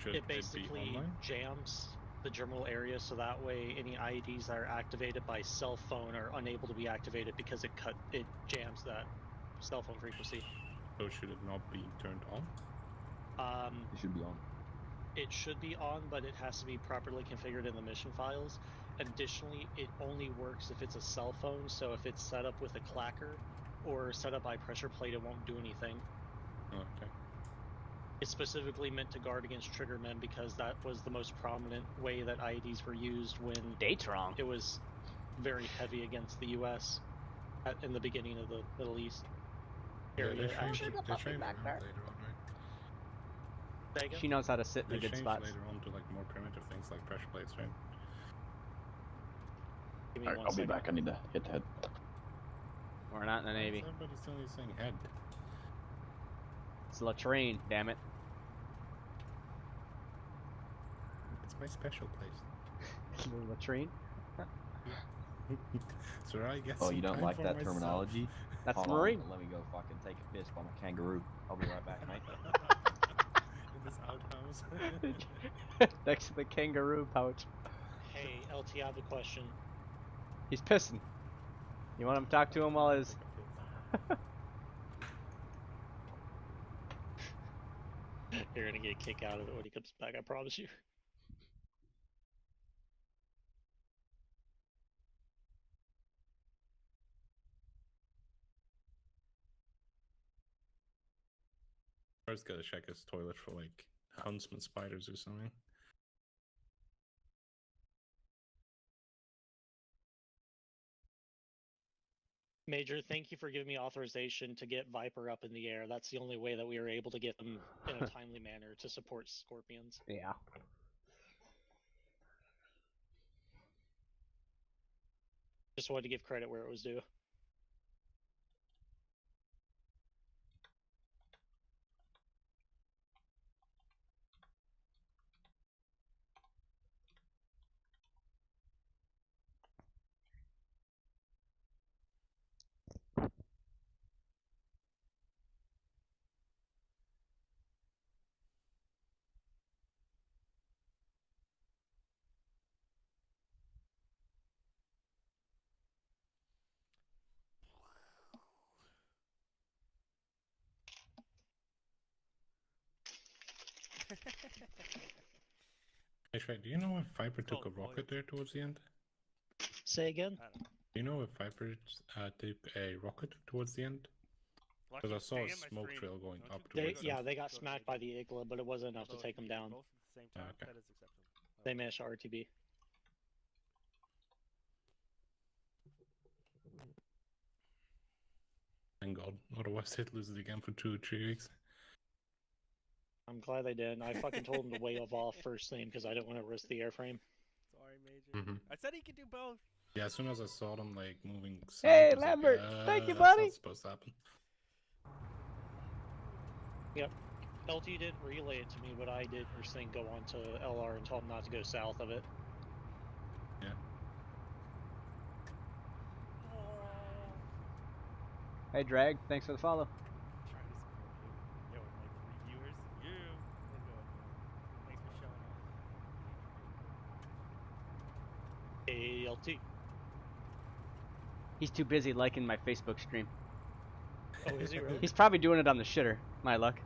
Should it basically jams the germinal area, so that way any IEDs that are activated by cell phone are unable to be activated because it jams that cell phone frequency. So should it not be turned on? It should be on. It should be on, but it has to be properly configured in the mission files. Additionally, it only works if it's a cell phone, so if it's set up with a clacker or set up by pressure plate, it won't do anything. Okay. It's specifically meant to guard against triggermen because that was the most prominent way that IEDs were used when it was very heavy against the U.S. In the beginning of the Middle East area action. They changed back there. later on, right? She knows how to sit in a good spot. Later on to like more primitive things like pressure plates, right? Give me Alright, one I'll be second. back. I need to hit the head. We're not in the Navy. Everybody's only saying head. It's latrine, damn it. It's my special place. The latrine? So I guess. Oh, you don't like that myself. terminology? That's Hold Marine. on, let me go fucking take a piss by my kangaroo. I'll be right back, mate. In this outhouse. Next to the kangaroo pouch. Hey, LT, I have a question. He's pissing. You want him to talk to him while his... You're gonna get a kick out of it when he comes back, I promise you. First, gotta check his toilet for like huntsman spiders or something. Major, thank you for giving me authorization to get Viper up in the air. That's the only way that we were able to get them in a timely manner to support Scorpions. Yeah. Just wanted to give credit where it was due. Hey, Shrek, do you know if Viper took a rocket there towards the end? Say again? Do you know if Viper took a rocket towards the end? Because I saw a smoke trail going up towards them. Yeah, they got smacked by the Igla, but it wasn't enough to take them down. Okay. They managed to RTB. Thank God. Otherwise, they'd lose it again for 2 or 3 weeks. I'm glad they did. I fucking told them to wave off first thing because I didn't want to risk the airframe. Sorry, Major. Mhm. I said he could do both. Yeah, as soon as I saw them like moving south, Hey, I was Lambert! like, Thank you, that's buddy! not supposed to happen. Yep. LT didn't relay it to me, but I did first thing go on to LR and tell him not to go south of it. Yeah. Hey, Drag, thanks for the follow. Trying to support you. Yo, with my 3 viewers. You. Thanks for showing up. ALT. He's too busy liking my Facebook stream. Oh, is he really? He's probably doing it on the shitter. My luck.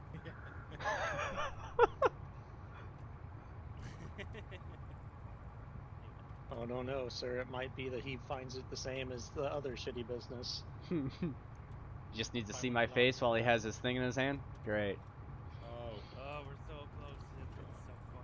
Oh, no, sir. It might be that he finds it the same as the other shitty business. He just needs to see my face while he has his thing in his hand? Great. Oh, we're so close. It's so far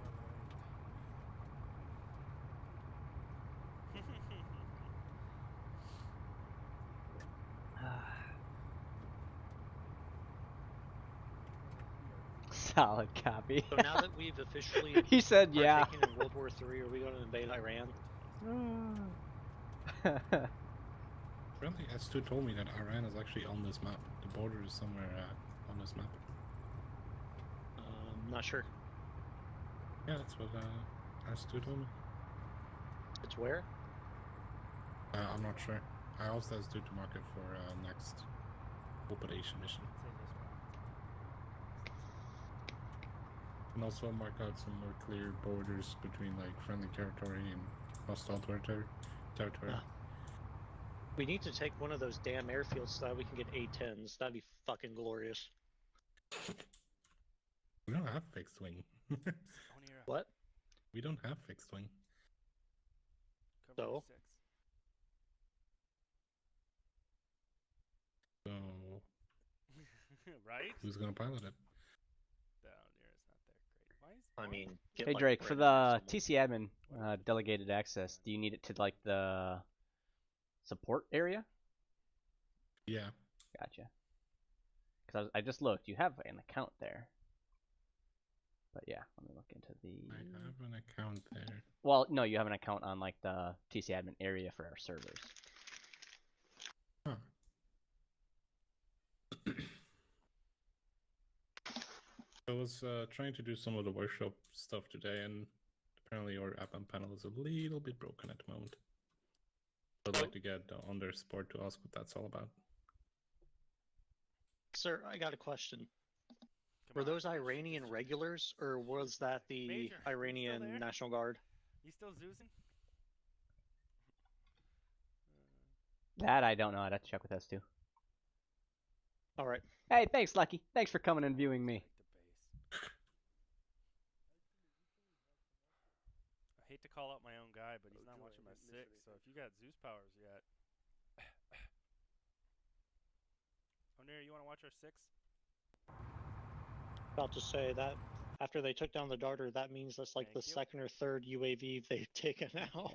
Solid copy. So now that we've officially He said yeah. partaken in World War III, are we going to invade Iran? Apparently, S2 told me that Iran is actually on this map. The border is somewhere on this map. Not sure. Yeah, that's what S2 told me. It's where? I'm not sure. I asked S2 to mark it for next operation mission. And also mark out some more clear borders between like friendly territory and hostile territory. We need to take one of those damn airfields so that we can get A-10s. That'd be fucking glorious. We don't have fixed wing. What? We don't have fixed wing. So? So right? who's gonna pilot it? Down here is not that great. Why is I mean, Hey Drake, for the TC admin delegated access, do you need it to like the support area? Yeah. Gotcha. Because I just looked, you have an account there. But yeah, let me look into the. I have an account there. Well, no, you have an account on like the TC admin area for our servers. Huh. I was trying to do some of the workshop stuff today, and apparently your app and panel is a little bit broken at the moment. I'd like to get on their support to ask what that's all about. Sir, I got a question. Were those Iranian regulars, or was that the Major, Iranian National Guard? You still zoozing? That I don't know. I'd have to check with S2. All right. Hey, thanks, Lucky. Thanks for coming and viewing me. I hate to call out my own guy, but he's not watching my 6, so if you got Zeus powers yet. O'Near, you want to watch our 6? About to say that after they took down the darter, that means that's like the second or third UAV they've taken out.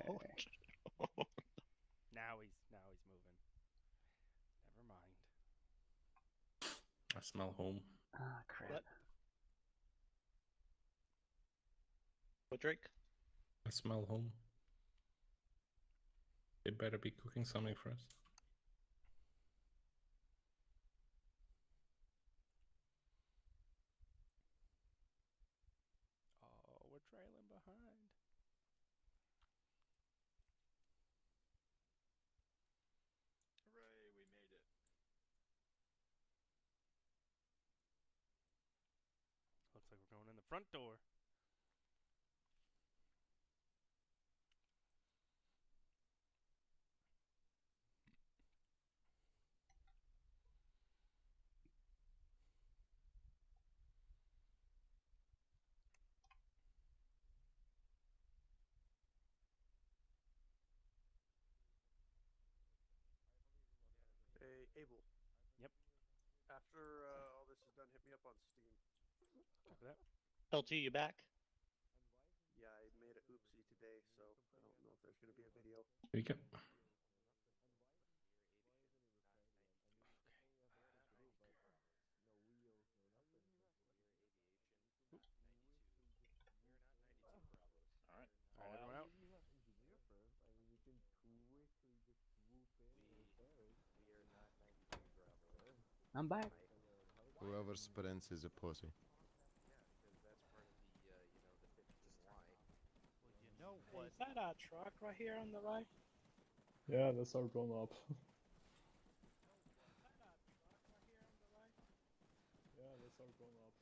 Now he's moving. Never mind. I smell home. Ah, crap. What, Drake? I smell home. They better be cooking something for us. Oh, we're trailing behind. Hooray, we made it. Looks like we're going in the front door. Hey, Abel. Yep. After all this is done, hit me up on Steam. Copy that. LT, you back? Yeah, I made a oopsie today, so I don't know if there's going to be a video. Here you go. Alright, All right, everyone out. I'm back. Whoever sprints is a pussy. Is that a truck right here on the right? Yeah, that's our grown up. Yeah, that's our grown up.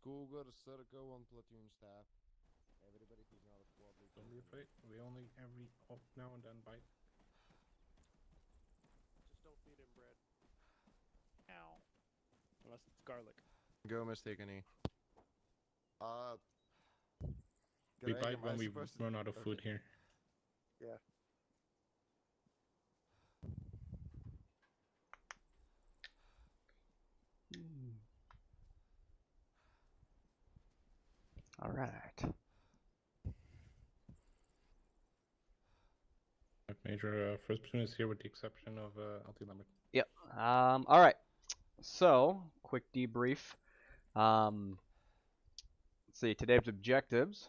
Cougar, Circle, on platoon staff. Everybody who's not a squad leader. Don't be afraid. We only every up now and then bite. Just don't feed him bread. Ow. Unless it's garlic. Go, Mistakeny. We bite when we run out of food here. Yeah. All right. Major, first platoon is here with the exception of LT Lambert. Yep. All right. So, quick debrief. Let's see, today's objectives.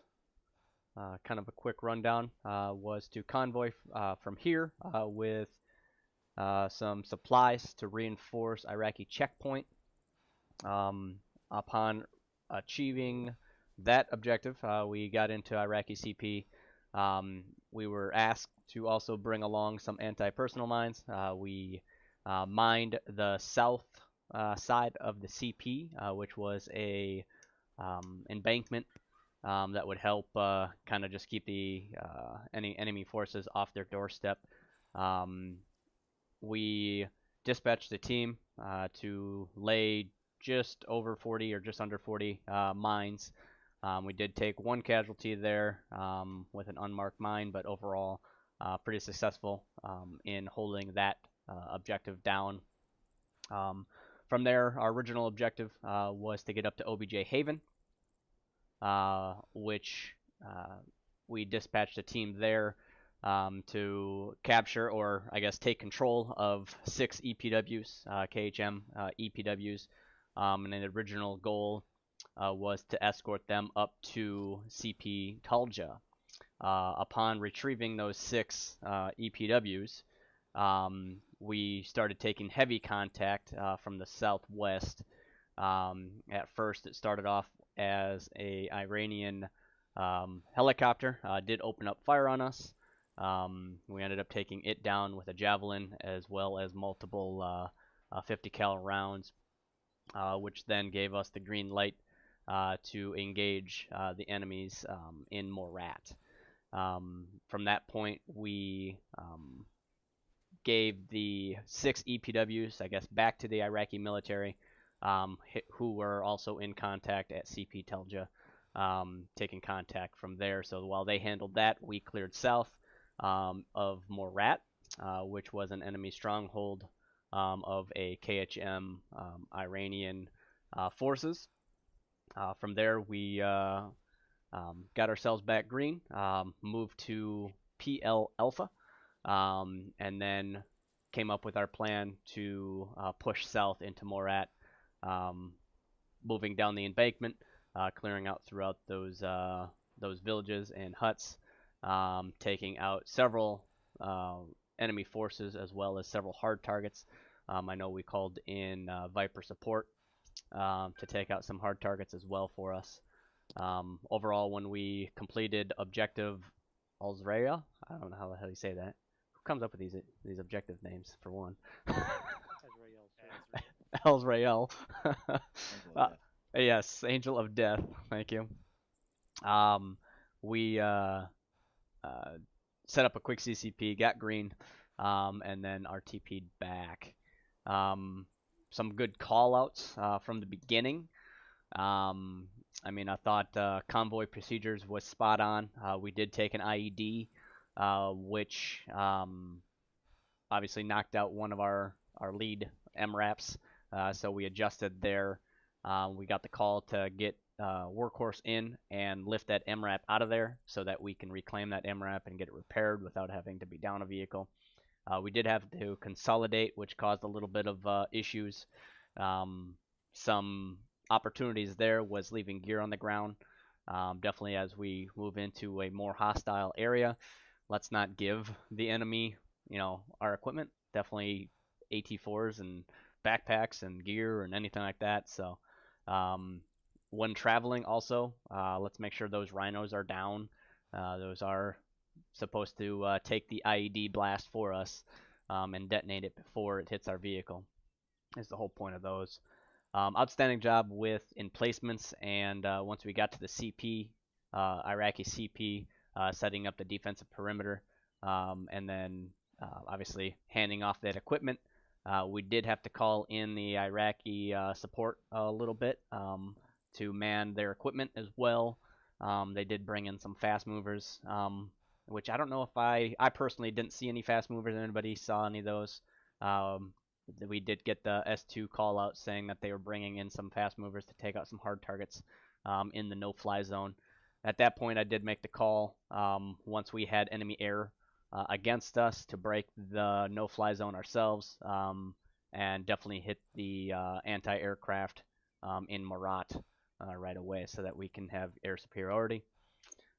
Kind of a quick rundown was to convoy from here with some supplies to reinforce Iraqi Checkpoint. Upon achieving that objective, we got into Iraqi CP. We were asked to also bring along some anti-personnel mines. We mined the south side of the CP, which was a embankment that would help kind of just keep the any enemy forces off their doorstep. We dispatched a team to lay just over 40 or just under 40 mines. We did take one casualty there with an unmarked mine, but overall pretty successful in holding that objective down. From there, our original objective was to get up to OBJ Haven, which we dispatched a team there to capture, or I guess take control of 6 EPWs, KHM EPWs, and an original goal was to escort them up to CP Taji. Upon retrieving those 6 EPWs, we started taking heavy contact from the southwest. At first, it started off as a Iranian helicopter did open up fire on us. We ended up taking it down with a javelin as well as multiple 50 cal rounds, which then gave us the green light to engage the enemies in Morut. From that point, we gave the 6 EPWs, I guess, back to the Iraqi military, who were also in contact at CP Taji, taking contact from there. So while they handled that, we cleared south of Morut, which was an enemy stronghold of a KHM Iranian forces. From there, we got ourselves back green, moved to PL Alpha, and then came up with our plan to push south into Morut, moving down the embankment, clearing out throughout those villages and huts, taking out several enemy forces as well as several hard targets. I know we called in Viper support to take out some hard targets as well for us. Overall, when we completed objective Alzraya, I don't know how the hell you say that. Who comes up with these objective names, for one? Alzrael. Yes, Angel of Death. Thank you. We set up a quick CCP, got green, and then RTP'd back. Some good call-outs from the beginning. I mean, I thought convoy procedures was spot on. We did take an IED, which obviously knocked out one of our lead MRAPs, so we adjusted there. We got the call to get Workhorse in and lift that MRAP out of there so that we can reclaim that MRAP and get it repaired without having to be down a vehicle. We did have to consolidate, which caused a little bit of issues. Some opportunities there was leaving gear on the ground. Definitely as we move into a more hostile area, let's not give the enemy, our equipment. Definitely AT4s and backpacks and gear and anything like that. So when traveling also, let's make sure those rhinos are down. Those are supposed to take the IED blast for us and detonate it before it hits our vehicle, is the whole point of those. Outstanding job with emplacements, and once we got to the CP, Iraqi CP, setting up the defensive perimeter, and then obviously handing off that equipment. We did have to call in the Iraqi support a little bit to man their equipment as well. They did bring in some fast movers, which I don't know if I personally didn't see any fast movers. Anybody saw any of those? We did get the S2 call out saying that they were bringing in some fast movers to take out some hard targets in the no-fly zone. At that point, I did make the call once we had enemy air against us to break the no-fly zone ourselves and definitely hit the anti-aircraft in Morut right away so that we can have air superiority.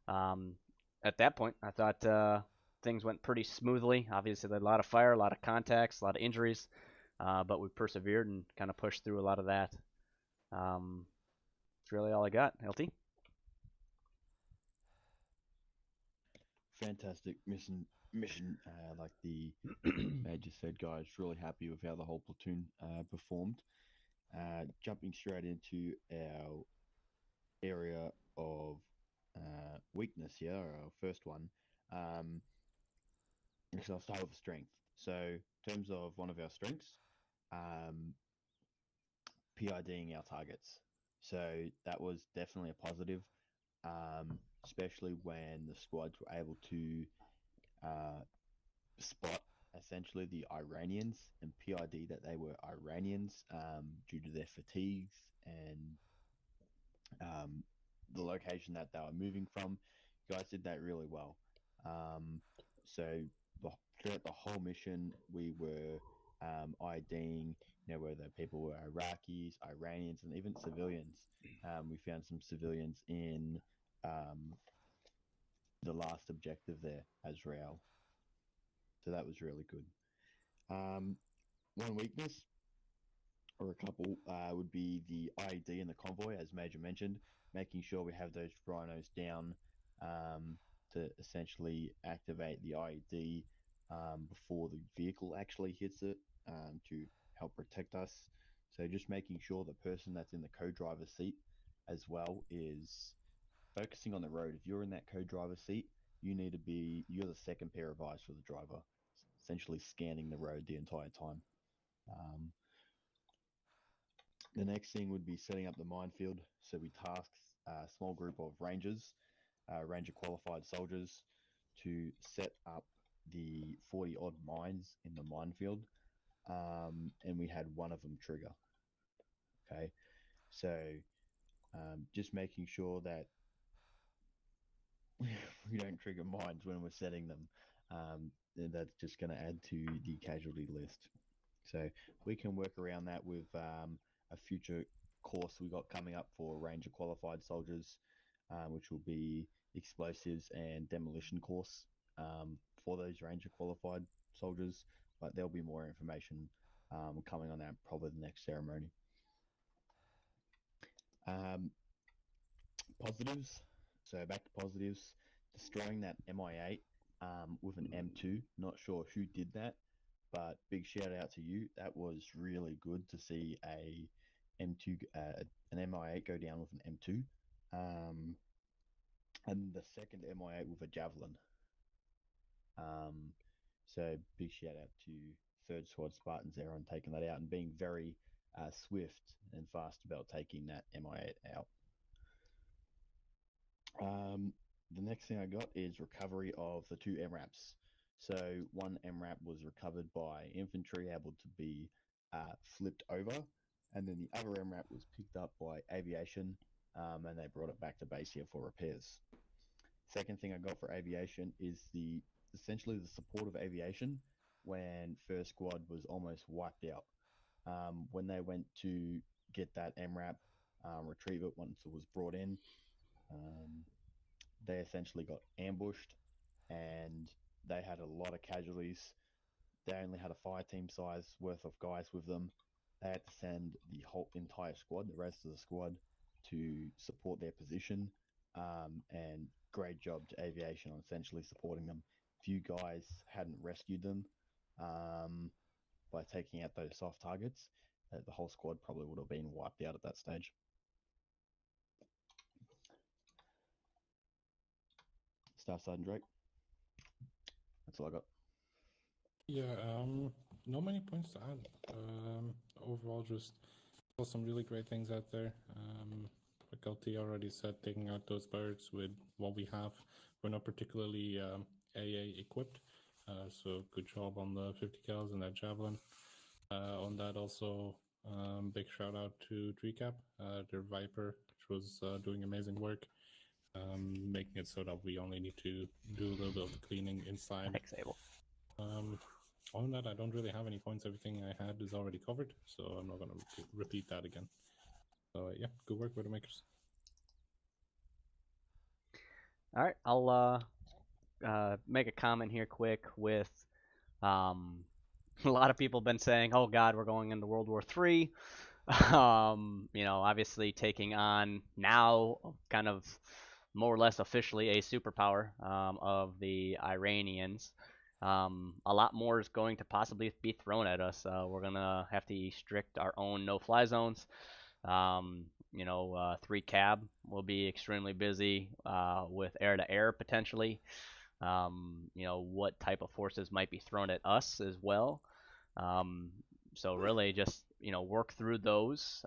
At that point, I thought things went pretty smoothly. Obviously, a lot of fire, a lot of contacts, a lot of injuries, but we persevered and kind of pushed through a lot of that. That's really all I got. LT? Fantastic mission. Like the major said, guys, really happy with how the whole platoon performed. Jumping straight into our area of weakness here, our first one. So I'll start with strength. So in terms of one of our strengths, PIDing our targets. So that was definitely a positive, especially when the squads were able to spot essentially the Iranians and PID that they were Iranians due to their fatigues and the location that they were moving from. You guys did that really well. So throughout the whole mission, we were IDing, whether people were Iraqis, Iranians, and even civilians. We found some civilians in the last objective there, Azrael. So that was really good. One weakness, or a couple, would be the IED and the convoy, as Major mentioned, making sure we have those rhinos down to essentially activate the IED before the vehicle actually hits it to help protect us. So just making sure the person that's in the co-driver's seat as well is focusing on the road. If you're in that co-driver's seat, you're the second pair of eyes for the driver, essentially scanning the road the entire time. The next thing would be setting up the minefield. So we tasked a small group of rangers, ranger qualified soldiers, to set up the 40 odd mines in the minefield, and we had one of them trigger. Okay, so just making sure that we don't trigger mines when we're setting them. That's just going to add to the casualty list. So we can work around that with a future course we got coming up for Ranger qualified soldiers, which will be explosives and demolition course for those Ranger qualified soldiers. But there'll be more information coming on that probably the next ceremony. Positives. So back to positives. Destroying that MI8 with an M2. Not sure who did that, but big shout out to you. That was really good to see an MI8 go down with an M2. And the second MI8 with a javelin. So big shout out to Third Squad Spartans there on taking that out and being very swift and fast about taking that MI8 out. The next thing I got is recovery of the 2 MRAPs. So one MRAP was recovered by infantry, able to be flipped over, and then the other MRAP was picked up by aviation, and they brought it back to base here for repairs. Second thing I got for aviation is essentially the support of aviation when First Squad was almost wiped out. When they went to get that MRAP, retrieve it once it was brought in, they essentially got ambushed and they had a lot of casualties. They only had a fire team size worth of guys with them. They had to send the whole entire squad, the rest of the squad, to support their position. And great job to aviation on essentially supporting them. If you guys hadn't rescued them by taking out those soft targets, the whole squad probably would have been wiped out at that stage. Staff Sergeant Drake. That's all I got. Yeah, not many points to add. Overall, just saw some really great things out there. Faculty already said taking out those birds with what we have. We're not particularly AA equipped, so good job on the 50 cals and that javelin. On that also, big shout out to Treecap, their Viper, which was doing amazing work. Making it so that we only need to do a little bit of the cleaning inside. Thanks, Abel. On that, I don't really have any points. Everything I had is already covered, so I'm not going to repeat that again. So yeah, good work, Widowmakers. All right, I'll make a comment here quick with a lot of people have been saying, oh God, we're going into World War III. Obviously taking on now kind of more or less officially a superpower of the Iranians. A lot more is going to possibly be thrown at us. We're going to have to restrict our own no-fly zones. 3 cab will be extremely busy with air-to-air potentially. What type of forces might be thrown at us as well. So really just, work through those,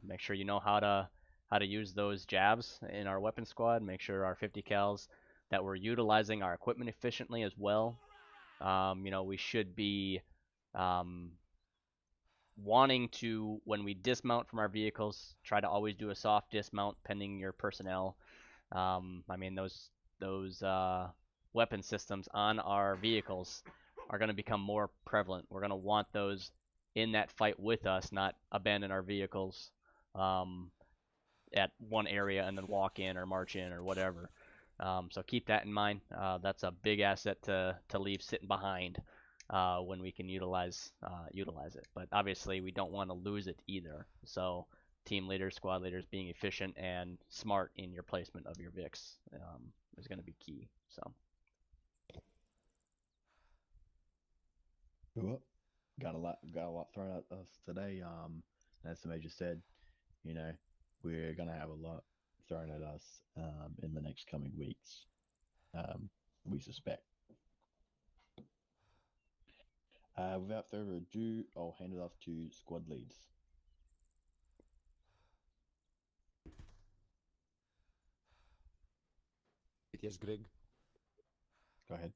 make sure you know how to use those jabs in our weapon squad, make sure our 50 cals that we're utilizing our equipment efficiently as well. We should be wanting to, when we dismount from our vehicles, try to always do a soft dismount pending your personnel. Those weapon systems on our vehicles are going to become more prevalent. We're going to want those in that fight with us, not abandon our vehicles at one area and then walk in or march in or whatever. So keep that in mind. That's a big asset to leave sitting behind when we can utilize it. But obviously, we don't want to lose it either. So team leaders, squad leaders, being efficient and smart in your placement of your VIX is going to be key. So. Well, got a lot thrown at us today. As the Major said, you know, we're gonna have a lot thrown at us in the next coming weeks. We suspect. Without further ado, I'll hand it off to squad leads. Yes, Greg. Go ahead.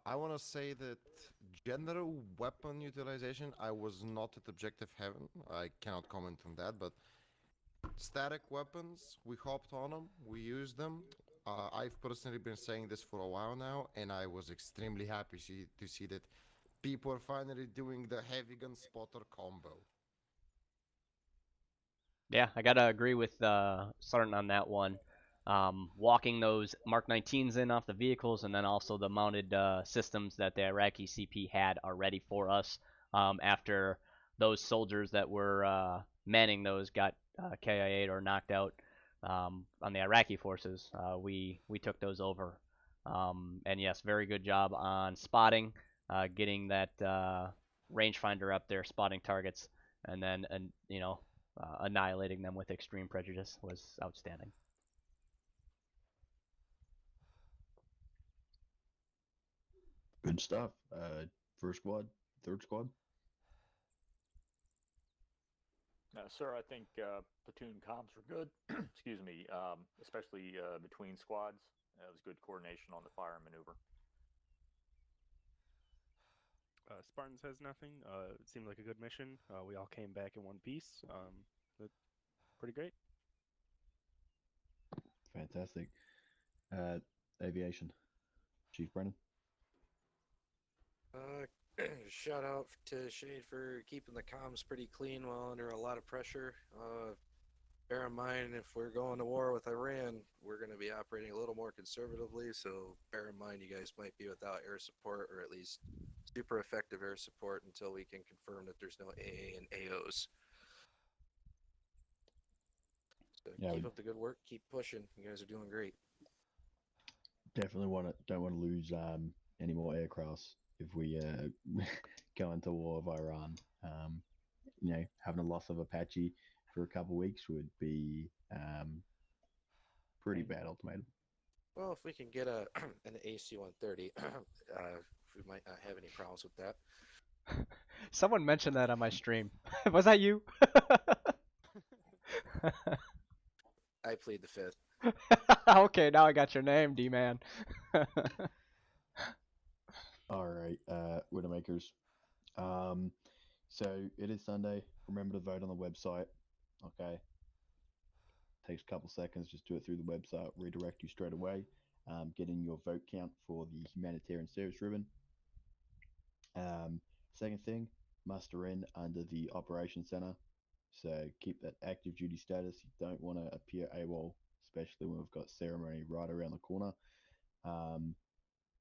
I want to say that general weapon utilization, I was not at Objective Haven. I cannot comment on that, but static weapons, we hopped on them, we used them. I've personally been saying this for a while now, and I was extremely happy to see that people are finally doing the heavy gun spotter combo. Yeah, I gotta agree with Sergeant on that one. Walking those Mark 19s in off the vehicles, and then also the mounted systems that the Iraqi CP had already for us after those soldiers that were manning those got KIA'd or knocked out on the Iraqi forces. We took those over. And yes, very good job on spotting, getting that rangefinder up there, spotting targets, and then annihilating them with extreme prejudice was outstanding. Good stuff. First squad, third squad. Sir, I think platoon comms were good. Excuse me, especially between squads. It was good coordination on the fire and maneuver. Spartans has nothing. It seemed like a good mission. We all came back in one piece. Pretty great. Fantastic. Aviation, Chief Brennan. Shout out to Shade for keeping the comms pretty clean while under a lot of pressure. Bear in mind, if we're going to war with Iran, we're going to be operating a little more conservatively, so bear in mind you guys might be without air support, or at least super effective air support until we can confirm that there's no AA and AOs. So yeah, keep up the good work, keep pushing. You guys are doing great. Definitely don't want to lose any more aircrafts if we go into war with Iran. Having a loss of Apache for a couple of weeks would be pretty bad ultimatum. Well, if we can get an AC-130, we might not have any problems with that. Someone mentioned that on my stream. Was that you? I plead the fifth. Okay, now I got your name, D-Man. All right, Widowmakers. So it is Sunday. Remember to vote on the website. Okay. Takes a couple seconds. Just do it through the website. Redirect you straight away. Get in your vote count for the humanitarian service ribbon. Second thing, muster in under the operations center. So keep that active duty status. You don't want to appear AWOL, especially when we've got ceremony right around the corner.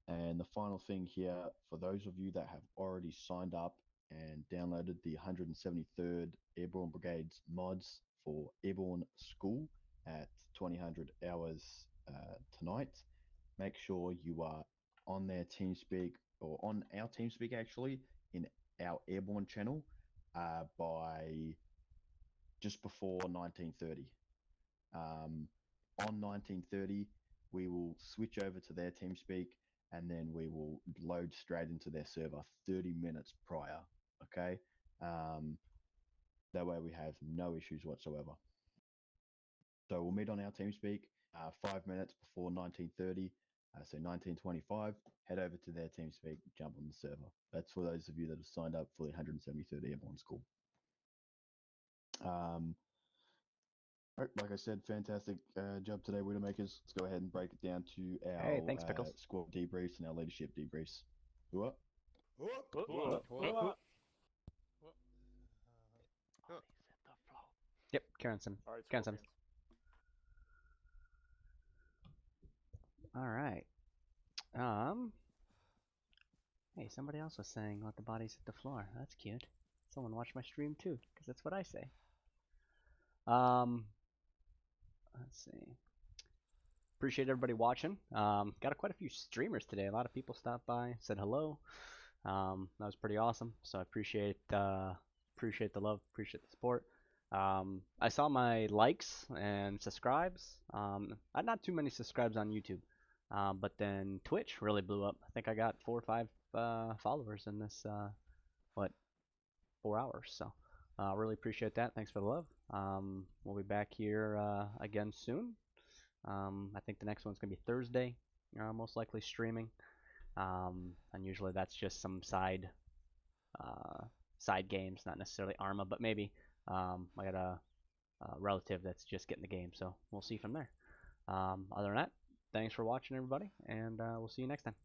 And the final thing here, for those of you that have already signed up and downloaded the 173rd Airborne Brigade's mods for Airborne School at 2000 hours tonight, make sure you are on their TeamSpeak, or on our TeamSpeak actually, in our Airborne channel by just before 1930. On 1930, we will switch over to their TeamSpeak, and then we will load straight into their server 30 minutes prior, okay? That way we have no issues whatsoever. So we'll meet on our TeamSpeak 5 minutes before 1930, so 1925, head over to their TeamSpeak, jump on the server. That's for those of you that have signed up for the 173rd Airborne School. Alright, like I said, fantastic job today, Widowmakers. Let's go ahead and break it down to our Hey, thanks, Pickles. squad debriefs and our leadership debriefs. Who up? Yep, Karen Sim. All right, Karen Sims. All right. Hey, somebody else was saying let the bodies hit the floor. That's cute. Someone watched my stream too, because that's what I say. Let's see. Appreciate everybody watching. Got quite a few streamers today. A lot of people stopped by, said hello. That was pretty awesome. So I appreciate the love, appreciate the support. I saw my likes and subscribes. I not too many subscribes on YouTube, but then Twitch really blew up. I think I got 4 or 5 followers in this 4 hours. So really appreciate that. Thanks for the love. We'll be back here again soon. I think the next one's gonna be Thursday, most likely streaming. And usually that's just some side games, not necessarily Arma, but maybe. I got a relative that's just getting the game, so we'll see from there. Other than that, thanks for watching, everybody, and we'll see you next time.